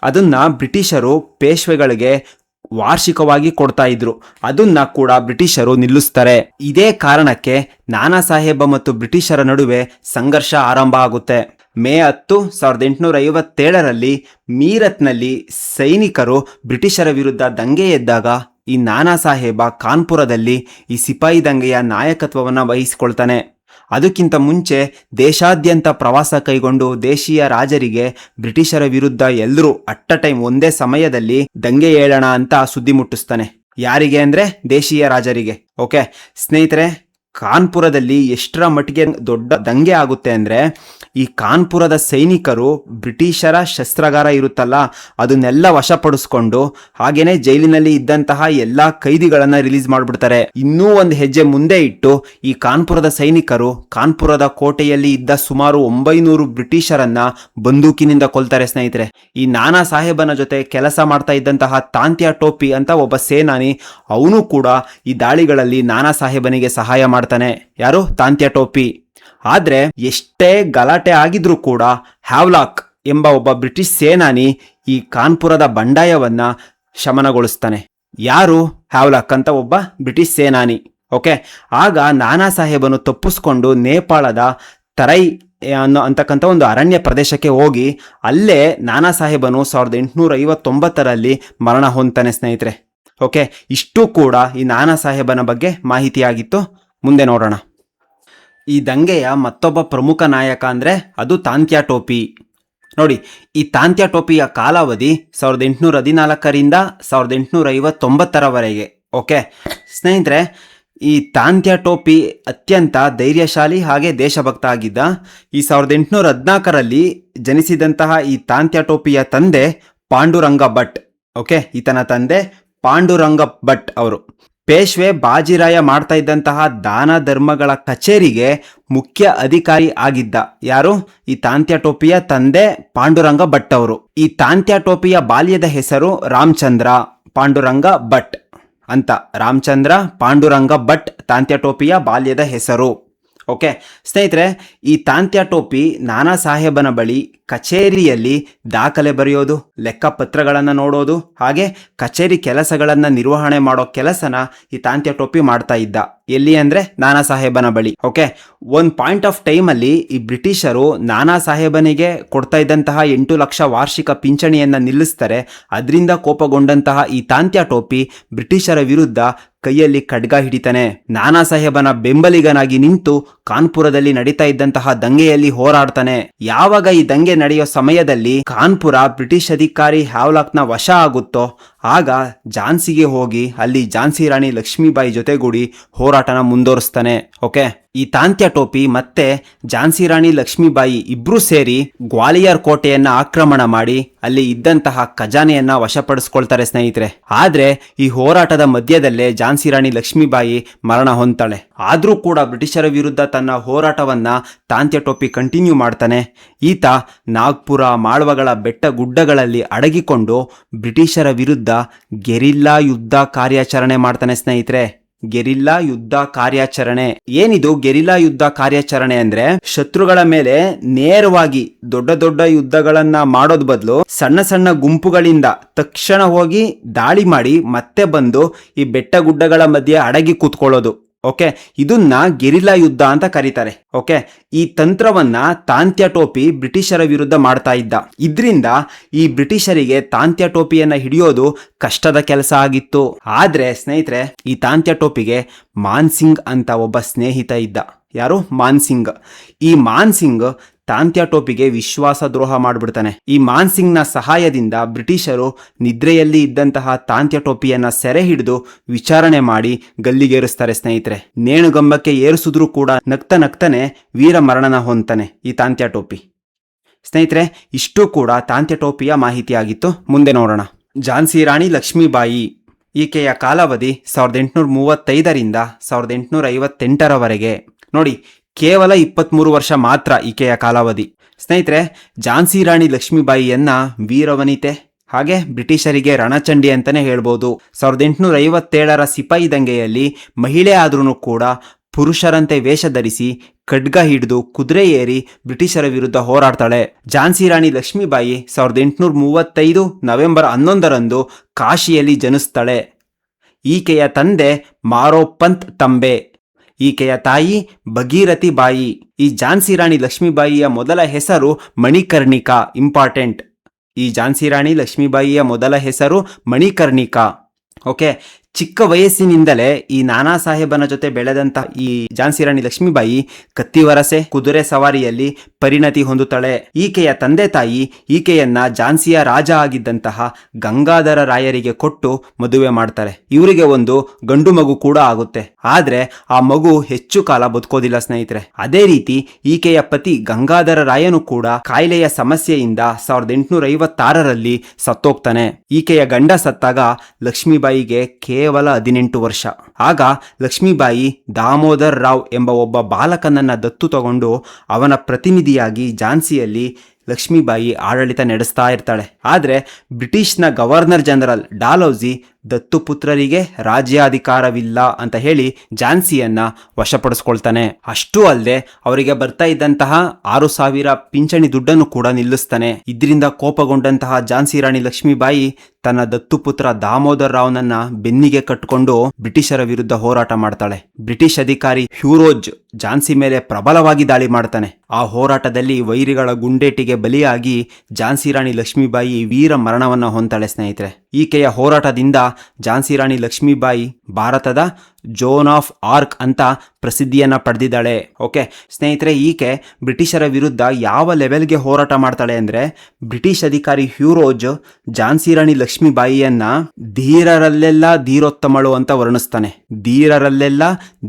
ಅದನ್ನ ಬ್ರಿಟಿಷರು ಪೇಶ್ವೆಗಳಿಗೆ ವಾರ್ಷಿಕವಾಗಿ ಕೊಡ್ತಾ ಇದ್ರು. ಅದನ್ನ ಕೂಡ ಬ್ರಿಟಿಷರು ನಿಲ್ಲಿಸ್ತಾರೆ. ಇದೇ ಕಾರಣಕ್ಕೆ ನಾನಾ ಸಾಹೇಬ ಮತ್ತು ಬ್ರಿಟಿಷರ ನಡುವೆ ಸಂಘರ್ಷ ಆರಂಭ ಆಗುತ್ತೆ. ಮೇ 10, 1857ರಲ್ಲಿ ಮೀರತ್ನಲ್ಲಿ ಸೈನಿಕರು ಬ್ರಿಟಿಷರ ವಿರುದ್ಧ ದಂಗೆ ಎದ್ದಾಗ ಈ ನಾನಾ ಸಾಹೇಬ ಕಾನ್ಪುರದಲ್ಲಿ ಈ ಸಿಪಾಯಿ ದಂಗೆಯ ನಾಯಕತ್ವವನ್ನು ವಹಿಸಿಕೊಳ್ತಾನೆ. ಅದಕ್ಕಿಂತ ಮುಂಚೆ ದೇಶಾದ್ಯಂತ ಪ್ರವಾಸ ಕೈಗೊಂಡು ದೇಶೀಯ ರಾಜರಿಗೆ ಬ್ರಿಟಿಷರ ವಿರುದ್ಧ ಎಲ್ಲರೂ ಅಟ್ ಅ ಟೈಮ್ ಒಂದೇ ಸಮಯದಲ್ಲಿ ದಂಗೆ ಏಳೋಣ ಅಂತ ಸುದ್ದಿ ಮುಟ್ಟಿಸ್ತಾನೆ. ಯಾರಿಗೆ ಅಂದ್ರೆ ದೇಶೀಯ ರಾಜರಿಗೆ. ಓಕೆ ಸ್ನೇಹಿತರೆ, ಕಾನ್ಪುರದಲ್ಲಿ ಎಷ್ಟರ ಮಟ್ಟಿಗೆ ದೊಡ್ಡ ದಂಗೆ ಆಗುತ್ತೆ ಅಂದರೆ, ಈ ಕಾನ್ಪುರದ ಸೈನಿಕರು ಬ್ರಿಟಿಷರ ಶಸ್ತ್ರಾಗಾರ ಇರುತ್ತಲ್ಲ ಅದನ್ನೆಲ್ಲ ವಶಪಡಿಸ್ಕೊಂಡು ಹಾಗೇನೆ ಜೈಲಿನಲ್ಲಿ ಇದ್ದಂತಹ ಎಲ್ಲಾ ಕೈದಿಗಳನ್ನ ರಿಲೀಸ್ ಮಾಡಿಬಿಡ್ತಾರೆ. ಇನ್ನೂ ಒಂದು ಹೆಜ್ಜೆ ಮುಂದೆ ಇಟ್ಟು ಈ ಕಾನ್ಪುರದ ಸೈನಿಕರು ಕಾನ್ಪುರದ ಕೋಟೆಯಲ್ಲಿ ಇದ್ದ ಸುಮಾರು 900 ಬ್ರಿಟಿಷರನ್ನ ಬಂದೂಕಿನಿಂದ ಕೊಲ್ತಾರೆ ಸ್ನೇಹಿತರೆ. ಈ ನಾನಾ ಸಾಹೇಬನ ಜೊತೆ ಕೆಲಸ ಮಾಡ್ತಾ ಇದ್ದಂತಹ ತಾಂತ್ಯಾ ಟೋಪಿ ಅಂತ ಒಬ್ಬ ಸೇನಾನಿ, ಅವನು ಕೂಡ ಈ ದಾಳಿಗಳಲ್ಲಿ ನಾನಾ ಸಾಹೇಬನಿಗೆ ಸಹಾಯ ಮಾಡ್ತಾನೆ. ಯಾರು? ತಾಂತ್ಯಾ ಟೋಪಿ. ಆದ್ರೆ ಎಷ್ಟೇ ಗಲಾಟೆ ಆಗಿದ್ರೂ ಕೂಡ ಹ್ಯಾವ್ಲಾಕ್ ಎಂಬ ಒಬ್ಬ ಬ್ರಿಟಿಷ್ ಸೇನಾನಿ ಈ ಕಾನ್ಪುರದ ಬಂಡಾಯವನ್ನ ಶಮನಗೊಳಿಸ್ತಾನೆ. ಯಾರು? ಹ್ಯಾವ್ಲಾಕ್ ಅಂತ ಒಬ್ಬ ಬ್ರಿಟಿಷ್ ಸೇನಾನಿ. ಓಕೆ, ಆಗ ನಾನಾ ಸಾಹೇಬನು ತಪ್ಪಿಸ್ಕೊಂಡು ನೇಪಾಳದ ತರೈ ಅಂತಕ್ಕಂಥ ಒಂದು ಅರಣ್ಯ ಪ್ರದೇಶಕ್ಕೆ ಹೋಗಿ ಅಲ್ಲೇ ನಾನಾ ಸಾಹೇಬನು 1859ರಲ್ಲಿ ಮರಣ ಹೊಂದ್ತಾನೆ ಸ್ನೇಹಿತರೆ. ಓಕೆ, ಇಷ್ಟು ಕೂಡ ಈ ನಾನಾ ಸಾಹೇಬನ ಬಗ್ಗೆ ಮಾಹಿತಿಯಾಗಿತ್ತು. ಮುಂದೆ ನೋಡೋಣ. ಈ ದಂಗೆಯ ಮತ್ತೊಬ್ಬ ಪ್ರಮುಖ ನಾಯಕ ಅಂದರೆ ಅದು ತಾಂತ್ಯಾ ಟೋಪಿ. ನೋಡಿ, ಈ ತಾಂತ್ಯಾ ಟೋಪಿಯ ಕಾಲಾವಧಿ 1814ರಿಂದ 1859ರವರೆಗೆ. ಓಕೆ ಸ್ನೇಹಿತರೆ, ಈ ತಾಂತ್ಯಾ ಟೋಪಿ ಅತ್ಯಂತ ಧೈರ್ಯಶಾಲಿ ಹಾಗೆ ದೇಶಭಕ್ತ ಆಗಿದ್ದ. ಈ 1814ರಲ್ಲಿ ಜನಿಸಿದಂತಹ ಈ ತಾಂತ್ಯಾ ಟೋಪಿಯ ತಂದೆ ಪಾಂಡುರಂಗ ಭಟ್. ಓಕೆ, ಈತನ ತಂದೆ ಪಾಂಡುರಂಗ ಭಟ್ ಅವರು ಪೇಶ್ವೆ ಬಾಜಿರಾಯ ಮಾಡ್ತಾ ಇದ್ದಂತಹ ದಾನ ಧರ್ಮಗಳ ಕಚೇರಿಗೆ ಮುಖ್ಯ ಅಧಿಕಾರಿ ಆಗಿದ್ದ. ಯಾರು? ಈ ತಾಂತ್ಯಾ ಟೋಪಿಯ ತಂದೆ ಪಾಂಡುರಂಗ ಭಟ್ ಅವರು. ಈ ತಾಂತ್ಯಾ ಟೋಪಿಯ ಬಾಲ್ಯದ ಹೆಸರು ರಾಮಚಂದ್ರ ಪಾಂಡುರಂಗ ಭಟ್ ಅಂತ. ರಾಮಚಂದ್ರ ಪಾಂಡುರಂಗ ಭಟ್ ತಾಂತ್ಯಾ ಟೋಪಿಯ ಬಾಲ್ಯದ ಹೆಸರು. ಓಕೆ ಸ್ನೇಹಿತರೆ, ಈ ತಾಂತ್ಯಾ ಟೋಪಿ ನಾನಾ ಸಾಹೇಬನ ಬಳಿ ಕಚೇರಿಯಲ್ಲಿ ದಾಖಲೆ ಬರೆಯೋದು, ಲೆಕ್ಕಪತ್ರಗಳನ್ನು ನೋಡೋದು ಹಾಗೆ ಕಚೇರಿ ಕೆಲಸಗಳನ್ನು ನಿರ್ವಹಣೆ ಮಾಡೋ ಕೆಲಸನ ಈ ತಾಂತ್ಯಾ ಟೋಪಿ ಮಾಡ್ತಾ ಇದ್ದ. ಎಲ್ಲಿ ಅಂದರೆ ನಾನಾ ಸಾಹೇಬನ ಬಳಿ. ಓಕೆ, ಒಂದು ಪಾಯಿಂಟ್ ಆಫ್ ಟೈಮಲ್ಲಿ ಈ ಬ್ರಿಟಿಷರು ನಾನಾ ಸಾಹೇಬನಿಗೆ ಕೊಡ್ತಾ ಇದ್ದಂತಹ 8 ಲಕ್ಷ ವಾರ್ಷಿಕ ಪಿಂಚಣಿಯನ್ನು ನಿಲ್ಲಿಸ್ತಾರೆ. ಅದರಿಂದ ಕೋಪಗೊಂಡಂತಹ ಈ ತಾಂತ್ಯಾ ಟೋಪಿ ಬ್ರಿಟಿಷರ ವಿರುದ್ಧ ಕೈಯಲ್ಲಿ ಖಡ್ಗ ಹಿಡಿತಾನೆ. ನಾನಾ ಸಾಹೇಬನ ಬೆಂಬಲಿಗನಾಗಿ ನಿಂತು ಕಾನ್ಪುರದಲ್ಲಿ ನಡೀತಾ ಇದ್ದಂತಹ ದಂಗೆಯಲ್ಲಿ ಹೋರಾಡ್ತಾನೆ. ಯಾವಾಗ ಈ ದಂಗೆ ನಡೆಯೋ ಸಮಯದಲ್ಲಿ ಕಾನ್ಪುರ ಬ್ರಿಟಿಷ್ ಅಧಿಕಾರಿ ಹ್ಯಾವ್ಲಾಕ್ನ ವಶ ಆಗುತ್ತೋ ಆಗ ಝಾನ್ಸಿಗೆ ಹೋಗಿ ಅಲ್ಲಿ ಝಾನ್ಸಿ ರಾಣಿ ಲಕ್ಷ್ಮೀಬಾಯಿ ಜೊತೆಗೂಡಿ ಹೋರಾಟನ ಮುಂದುವರಿಸ್ತಾನೆ. ಓಕೆ, ಈ ತಾಂತ್ಯಾ ಟೋಪಿ ಮತ್ತೆ ಝಾನ್ಸಿ ರಾಣಿ ಲಕ್ಷ್ಮೀಬಾಯಿ ಇಬ್ರು ಸೇರಿ ಗ್ವಾಲಿಯರ್ ಕೋಟೆಯನ್ನ ಆಕ್ರಮಣ ಮಾಡಿ ಅಲ್ಲಿ ಇದ್ದಂತಹ ಖಜಾನೆಯನ್ನ ವಶಪಡಿಸ್ಕೊಳ್ತಾರೆ ಸ್ನೇಹಿತರೆ. ಆದ್ರೆ ಈ ಹೋರಾಟದ ಮಧ್ಯದಲ್ಲೇ ಝಾನ್ಸಿ ರಾಣಿ ಲಕ್ಷ್ಮೀಬಾಯಿ ಮರಣ ಹೊಂದ್ತಾಳೆ. ಆದ್ರೂ ಕೂಡ ಬ್ರಿಟಿಷರ ವಿರುದ್ಧ ತನ್ನ ಹೋರಾಟವನ್ನ ತಾಂತ್ಯಾ ಟೋಪಿ ಕಂಟಿನ್ಯೂ ಮಾಡ್ತಾನೆ. ಈತ ನಾಗ್ಪುರ, ಮಾಳ್ವಗಳ ಬೆಟ್ಟ ಗುಡ್ಡಗಳಲ್ಲಿ ಅಡಗಿಕೊಂಡು ಬ್ರಿಟಿಷರ ವಿರುದ್ಧ ಗೆರಿಲ್ಲಾ ಯುದ್ಧ ಕಾರ್ಯಾಚರಣೆ ಮಾಡ್ತಾನೆ ಸ್ನೇಹಿತರೆ. ಗೆರಿಲ್ಲಾ ಯುದ್ಧ ಕಾರ್ಯಾಚರಣೆ. ಏನಿದು ಗೆರಿಲ್ಲಾ ಯುದ್ಧ ಕಾರ್ಯಾಚರಣೆ ಅಂದ್ರೆ, ಶತ್ರುಗಳ ಮೇಲೆ ನೇರವಾಗಿ ದೊಡ್ಡ ದೊಡ್ಡ ಯುದ್ಧಗಳನ್ನ ಮಾಡೋದ್ ಬದಲು ಸಣ್ಣ ಸಣ್ಣ ಗುಂಪುಗಳಿಂದ ತಕ್ಷಣ ಹೋಗಿ ದಾಳಿ ಮಾಡಿ ಮತ್ತೆ ಬಂದು ಈ ಬೆಟ್ಟ ಗುಡ್ಡಗಳ ಮಧ್ಯೆ ಅಡಗಿ ಕೂತ್ಕೊಳ್ಳೋದು. ಓಕೆ, ಇದನ್ನ ಗೆರಿಲ್ಲಾ ಯುದ್ಧ ಅಂತ ಕರೀತಾರೆ. ಓಕೆ, ಈ ತಂತ್ರವನ್ನ ತಾಂತ್ಯಾ ಟೋಪಿ ಬ್ರಿಟಿಷರ ವಿರುದ್ಧ ಮಾಡ್ತಾ ಇದ್ದ. ಇದರಿಂದ ಈ ಬ್ರಿಟಿಷರಿಗೆ ತಾಂತ್ಯಾ ಟೋಪಿಯನ್ನ ಹಿಡಿಯೋದು ಕಷ್ಟದ ಕೆಲಸ ಆಗಿತ್ತು. ಆದ್ರೆ ಸ್ನೇಹಿತರೆ, ಈ ತಾಂತ್ಯಾ ಟೋಪಿಗೆ ಮಾನ್ಸಿಂಗ್ ಅಂತ ಒಬ್ಬ ಸ್ನೇಹಿತ ಇದ್ದ. ಯಾರು? ಮಾನ್ಸಿಂಗ್. ಈ ಮಾನ್ಸಿಂಗ್ ತಾಂತ್ಯಾ ಟೋಪಿಗೆ ವಿಶ್ವಾಸ ದ್ರೋಹ ಮಾಡಿಬಿಡ್ತಾನೆ. ಈ ಮಾನ್ಸಿಂಗ್ನ ಸಹಾಯದಿಂದ ಬ್ರಿಟಿಷರು ನಿದ್ರೆಯಲ್ಲಿ ಇದ್ದಂತಹ ತಾಂತ್ಯಾ ಟೋಪಿಯನ್ನ ಸೆರೆ ಹಿಡಿದು ವಿಚಾರಣೆ ಮಾಡಿ ಗಲ್ಲಿಗೇರಿಸ್ತಾರೆ ಸ್ನೇಹಿತರೆ. ನೇಣುಗಂಬಕ್ಕೆ ಏರಿಸಿದ್ರೂ ಕೂಡ ನಗ್ತಾನೆ ವೀರ ಮರಣನ ಹೊಂತಾನೆ ಈ ತಾಂತ್ಯಾ ಟೋಪಿ. ಸ್ನೇಹಿತರೆ, ಇಷ್ಟು ಕೂಡ ತಾಂತ್ಯಾ ಟೋಪಿಯ ಮಾಹಿತಿ ಆಗಿತ್ತು. ಮುಂದೆ ನೋಡೋಣ. ಝಾನ್ಸಿ ರಾಣಿ ಲಕ್ಷ್ಮೀಬಾಯಿ. ಈಕೆಯ ಕಾಲಾವಧಿ 1835ರಿಂದ 1858ರವರೆಗೆ. ನೋಡಿ, ಕೇವಲ 23 ವರ್ಷ ಮಾತ್ರ ಈಕೆಯ ಕಾಲಾವಧಿ. ಸ್ನೇಹಿತರೆ, ಝಾನ್ಸಿ ರಾಣಿ ಲಕ್ಷ್ಮೀಬಾಯಿಯನ್ನ ವೀರವನಿತೆ ಹಾಗೆ ಬ್ರಿಟಿಷರಿಗೆ ರಣಚಂಡಿ ಅಂತಾನೆ ಹೇಳ್ಬೋದು. 1857ರ ಸಿಪಾಯಿ ದಂಗೆಯಲ್ಲಿ ಮಹಿಳೆ ಆದ್ರೂ ಕೂಡ ಪುರುಷರಂತೆ ವೇಷ ಧರಿಸಿ ಖಡ್ಗ ಹಿಡಿದು ಕುದುರೆ ಏರಿ ಬ್ರಿಟಿಷರ ವಿರುದ್ಧ ಹೋರಾಡ್ತಾಳೆ. ಝಾನ್ಸಿ ರಾಣಿ ಲಕ್ಷ್ಮೀಬಾಯಿ 1835 ನವೆಂಬರ್ 11ರಂದು ಕಾಶಿಯಲ್ಲಿ ಜನಿಸ್ತಾಳೆ. ಈಕೆಯ ತಂದೆ ಮಾರೋಪಂತ್ ತಂಬೆ, ಈಕೆಯ ತಾಯಿ ಭಗೀರಥಿ ಬಾಯಿ. ಈ ಝಾನ್ಸಿ ರಾಣಿ ಲಕ್ಷ್ಮೀಬಾಯಿಯ ಮೊದಲ ಹೆಸರು ಮಣಿಕರ್ಣಿಕಾ. ಇಂಪಾರ್ಟೆಂಟ್, ಈ ಝಾನ್ಸಿ ರಾಣಿ ಲಕ್ಷ್ಮೀಬಾಯಿಯ ಮೊದಲ ಹೆಸರು ಮಣಿಕರ್ಣಿಕಾ. ಓಕೆ, ಚಿಕ್ಕ ವಯಸ್ಸಿನಿಂದಲೇ ಈ ನಾನಾ ಸಾಹೇಬನ ಜೊತೆ ಬೆಳೆದಂತ ಈ ಝಾನ್ಸಿ ರಾಣಿ ಲಕ್ಷ್ಮೀಬಾಯಿ ಕತ್ತಿವರಸೆ, ಕುದುರೆ ಸವಾರಿಯಲ್ಲಿ ಪರಿಣತಿ ಹೊಂದುತ್ತಾಳೆ. ಈಕೆಯ ತಂದೆ ತಾಯಿ ಈಕೆಯನ್ನ ಝಾನ್ಸಿಯ ರಾಜ ಆಗಿದ್ದಂತಹ ಗಂಗಾಧರ ರಾಯರಿಗೆ ಕೊಟ್ಟು ಮದುವೆ ಮಾಡ್ತಾರೆ. ಇವರಿಗೆ ಒಂದು ಗಂಡು ಮಗು ಕೂಡ ಆಗುತ್ತೆ. ಆದ್ರೆ ಆ ಮಗು ಹೆಚ್ಚು ಕಾಲ ಬದುಕೋದಿಲ್ಲ ಸ್ನೇಹಿತರೆ. ಅದೇ ರೀತಿ ಈಕೆಯ ಪತಿ ಗಂಗಾಧರ ರಾಯನು ಕೂಡ ಕಾಯಿಲೆಯ ಸಮಸ್ಯೆಯಿಂದ 1856ರಲ್ಲಿ ಸತ್ತೋಗ್ತಾನೆ. ಈಕೆಯ ಗಂಡ ಸತ್ತಾಗ ಲಕ್ಷ್ಮೀಬಾಯಿಗೆ ಕೇವಲ 18 ವರ್ಷ. ಆಗ ಲಕ್ಷ್ಮೀಬಾಯಿ ದಾಮೋದರ್ ರಾವ್ ಎಂಬ ಒಬ್ಬ ಬಾಲಕನನ್ನ ದತ್ತು ತಗೊಂಡು ಅವನ ಪ್ರತಿನಿಧಿಯಾಗಿ ಝಾನ್ಸಿಯಲ್ಲಿ ಲಕ್ಷ್ಮೀಬಾಯಿ ಆಡಳಿತ ನಡೆಸ್ತಾ ಇರ್ತಾಳೆ. ಆದರೆ ಬ್ರಿಟಿಷ್ನ ಗವರ್ನರ್ ಜನರಲ್ ಡಾಲೌಸಿ ದತ್ತುಪುತ್ರರಿಗೆ ರಾಜ್ಯಾಧಿಕಾರವಿಲ್ಲ ಅಂತ ಹೇಳಿ ಝಾನ್ಸಿಯನ್ನ ವಶಪಡಿಸ್ಕೊಳ್ತಾನೆ. ಅಷ್ಟೂ ಅಲ್ಲದೆ ಅವರಿಗೆ ಬರ್ತಾ ಇದ್ದಂತಹ 6,000 ಪಿಂಚಣಿ ದುಡ್ಡನ್ನು ಕೂಡ ನಿಲ್ಲಿಸ್ತಾನೆ. ಇದರಿಂದ ಕೋಪಗೊಂಡಂತಹ ಝಾನ್ಸಿ ರಾಣಿ ಲಕ್ಷ್ಮೀಬಾಯಿ ತನ್ನ ದತ್ತುಪುತ್ರ ದಾಮೋದರ್ ರಾವ್ನನ್ನ ಬೆನ್ನಿಗೆ ಕಟ್ಟಿಕೊಂಡು ಬ್ರಿಟಿಷರ ವಿರುದ್ಧ ಹೋರಾಟ ಮಾಡ್ತಾಳೆ. ಬ್ರಿಟಿಷ್ ಅಧಿಕಾರಿ ಹ್ಯೂರೋಜ್ ಝಾನ್ಸಿ ಮೇಲೆ ಪ್ರಬಲವಾಗಿ ದಾಳಿ ಮಾಡ್ತಾನೆ. ಆ ಹೋರಾಟದಲ್ಲಿ ವೈರಿಗಳ ಗುಂಡೇಟಿಗೆ ಬಲಿಯಾಗಿ ಝಾನ್ಸಿ ರಾಣಿ ಲಕ್ಷ್ಮೀಬಾಯಿ ವೀರ ಮರಣವನ್ನ ಹೊಂತಾಳೆ ಸ್ನೇಹಿತರೆ. ಈಕೆಯ ಹೋರಾಟದಿಂದ ಝಾನ್ಸಿ ರಾಣಿ ಲಕ್ಷ್ಮೀಬಾಯಿ ಭಾರತದ ಜೋನ್ ಆಫ್ ಆರ್ಕ್ ಅಂತ ಪ್ರಸಿದ್ಧಿಯನ್ನ ಪಡೆದಿದ್ದಾಳೆ. ಓಕೆ ಸ್ನೇಹಿತರೆ, ಈಕೆ ಬ್ರಿಟಿಷರ ವಿರುದ್ಧ ಯಾವ ಲೆವೆಲ್ಗೆ ಹೋರಾಟ ಮಾಡ್ತಾಳೆ ಅಂದ್ರೆ, ಬ್ರಿಟಿಷ್ ಅಧಿಕಾರಿ ಹ್ಯೂರೋಜ್ ಝಾನ್ಸಿ ರಾಣಿ ಲಕ್ಷ್ಮೀಬಾಯಿಯನ್ನ ಧೀರರಲ್ಲೆಲ್ಲ ಧೀರೋತ್ತಮಳು ಅಂತ ವರ್ಣಿಸ್ತಾನೆ. ಧೀರರಲ್ಲೆಲ್ಲ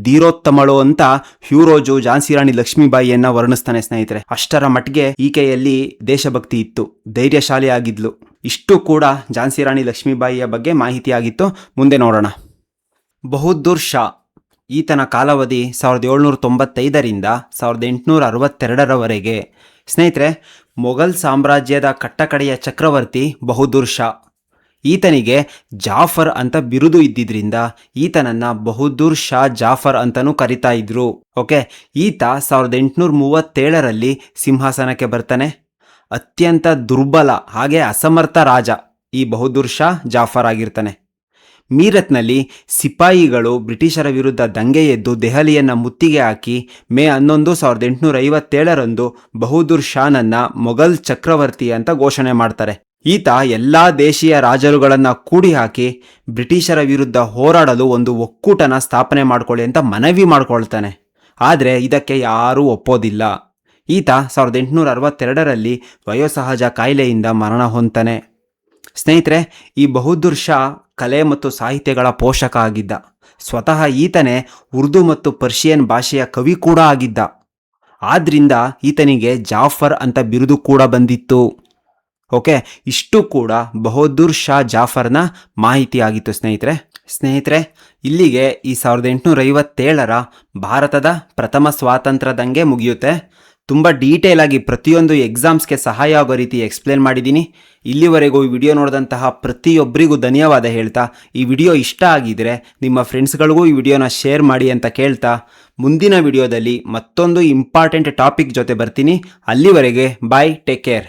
ಧೀರೋತ್ತಮಳು ಅಂತ ಹ್ಯೂರೋಜು ಝಾನ್ಸಿ ರಾಣಿ ಲಕ್ಷ್ಮೀಬಾಯಿಯನ್ನ ವರ್ಣಿಸ್ತಾನೆ ಸ್ನೇಹಿತರೆ. ಅಷ್ಟರ ಮಟ್ಟಿಗೆ ಈಕೆಯಲ್ಲಿ ದೇಶಭಕ್ತಿ ಇತ್ತು, ಧೈರ್ಯಶಾಲಿ ಆಗಿದ್ಲು. ಇಷ್ಟು ಕೂಡ ಝಾನ್ಸಿ ರಾಣಿ ಲಕ್ಷ್ಮೀಬಾಯಿಯ ಬಗ್ಗೆ ಮಾಹಿತಿ ಆಗಿತ್ತು. ಮುಂದೆ ನೋಡೋಣ. ಬಹದ್ದೂರ್ ಶಾ ಈತನ ಕಾಲಾವಧಿ 1795ರಿಂದ 1862ರವರೆಗೆ. ಸ್ನೇಹಿತರೆ, ಮೊಘಲ್ ಸಾಮ್ರಾಜ್ಯದ ಕಟ್ಟಕಡೆಯ ಚಕ್ರವರ್ತಿ ಬಹದ್ದೂರ್ ಶಾ. ಈತನಿಗೆ ಜಾಫರ್ ಅಂತ ಬಿರುದು ಇದ್ದಿದ್ರಿಂದ ಈತನನ್ನ ಬಹದ್ದೂರ್ ಶಾ ಜಾಫರ್ ಅಂತಲೂ ಕರಿತಾ ಇದ್ರು. ಓಕೆ, ಈತ 1837ರಲ್ಲಿ ಸಿಂಹಾಸನಕ್ಕೆ ಬರ್ತಾನೆ. ಅತ್ಯಂತ ದುರ್ಬಲ ಹಾಗೆ ಅಸಮರ್ಥ ರಾಜ ಈ ಬಹದ್ದೂರ್ ಶಾ ಜಾಫರ್ ಆಗಿರ್ತಾನೆ. ಮೀರತ್ನಲ್ಲಿ ಸಿಪಾಯಿಗಳು ಬ್ರಿಟಿಷರ ವಿರುದ್ಧ ದಂಗೆ ಎದ್ದು ದೆಹಲಿಯನ್ನ ಮುತ್ತಿಗೆ ಹಾಕಿ ಮೇ 11, 1857ರಂದು ಬಹದ್ದೂರ್ ಶಾನನ್ನ ಮೊಘಲ್ ಚಕ್ರವರ್ತಿ ಅಂತ ಘೋಷಣೆ ಮಾಡ್ತಾರೆ. ಈತ ಎಲ್ಲಾ ದೇಶೀಯ ರಾಜರುಗಳನ್ನ ಕೂಡಿ ಹಾಕಿ ಬ್ರಿಟಿಷರ ವಿರುದ್ಧ ಹೋರಾಡಲು ಒಂದು ಒಕ್ಕೂಟನ ಸ್ಥಾಪನೆ ಮಾಡ್ಕೊಳ್ಳಿ ಅಂತ ಮನವಿ ಮಾಡ್ಕೊಳ್ತಾನೆ. ಆದರೆ ಇದಕ್ಕೆ ಯಾರೂ ಒಪ್ಪೋದಿಲ್ಲ. ಈತ 1862ರಲ್ಲಿ ವಯೋಸಹಜ ಕಾಯಿಲೆಯಿಂದ ಮರಣ ಹೊಂತಾನೆ. ಸ್ನೇಹಿತರೆ, ಈ ಬಹದ್ದೂರ್ ಶಾ ಕಲೆ ಮತ್ತು ಸಾಹಿತ್ಯಗಳ ಪೋಷಕ ಆಗಿದ್ದ. ಸ್ವತಃ ಈತನೇ ಉರ್ದು ಮತ್ತು ಪರ್ಷಿಯನ್ ಭಾಷೆಯ ಕವಿ ಕೂಡ ಆಗಿದ್ದ. ಆದ್ರಿಂದ ಈತನಿಗೆ ಜಾಫರ್ ಅಂತ ಬಿರುದು ಕೂಡ ಬಂದಿತ್ತು. ಓಕೆ, ಇಷ್ಟು ಕೂಡ ಬಹದ್ದೂರ್ ಶಾ ಜಾಫರ್ನ ಮಾಹಿತಿ ಆಗಿತ್ತು ಸ್ನೇಹಿತರೆ. ಇಲ್ಲಿಗೆ ಈ 1857ರ ಭಾರತದ ಪ್ರಥಮ ಸ್ವಾತಂತ್ರ್ಯ ದಂಗೆ ಮುಗಿಯುತ್ತೆ. ತುಂಬ ಡೀಟೇಲ್ ಆಗಿ ಪ್ರತಿಯೊಂದು ಎಕ್ಸಾಮ್ಸ್ಗೆ ಸಹಾಯ ಆಗೋ ರೀತಿ ಎಕ್ಸ್ಪ್ಲೇನ್ ಮಾಡಿದ್ದೀನಿ. ಇಲ್ಲಿವರೆಗೂ ಈ ವಿಡಿಯೋ ನೋಡಿದಂತಹ ಪ್ರತಿಯೊಬ್ಬರಿಗೂ ಧನ್ಯವಾದ ಹೇಳ್ತಾ, ಈ ವಿಡಿಯೋ ಇಷ್ಟ ಆಗಿದ್ರೆ ನಿಮ್ಮ ಫ್ರೆಂಡ್ಸ್ಗಳಿಗೂ ಈ ವಿಡಿಯೋನ ಶೇರ್ ಮಾಡಿ ಅಂತ ಕೇಳ್ತಾ, ಮುಂದಿನ ವಿಡಿಯೋದಲ್ಲಿ ಮತ್ತೊಂದು ಇಂಪಾರ್ಟೆಂಟ್ ಟಾಪಿಕ್ ಜೊತೆ ಬರ್ತೀನಿ. ಅಲ್ಲಿವರೆಗೆ ಬಾಯ್, ಟೇಕ್ ಕೇರ್.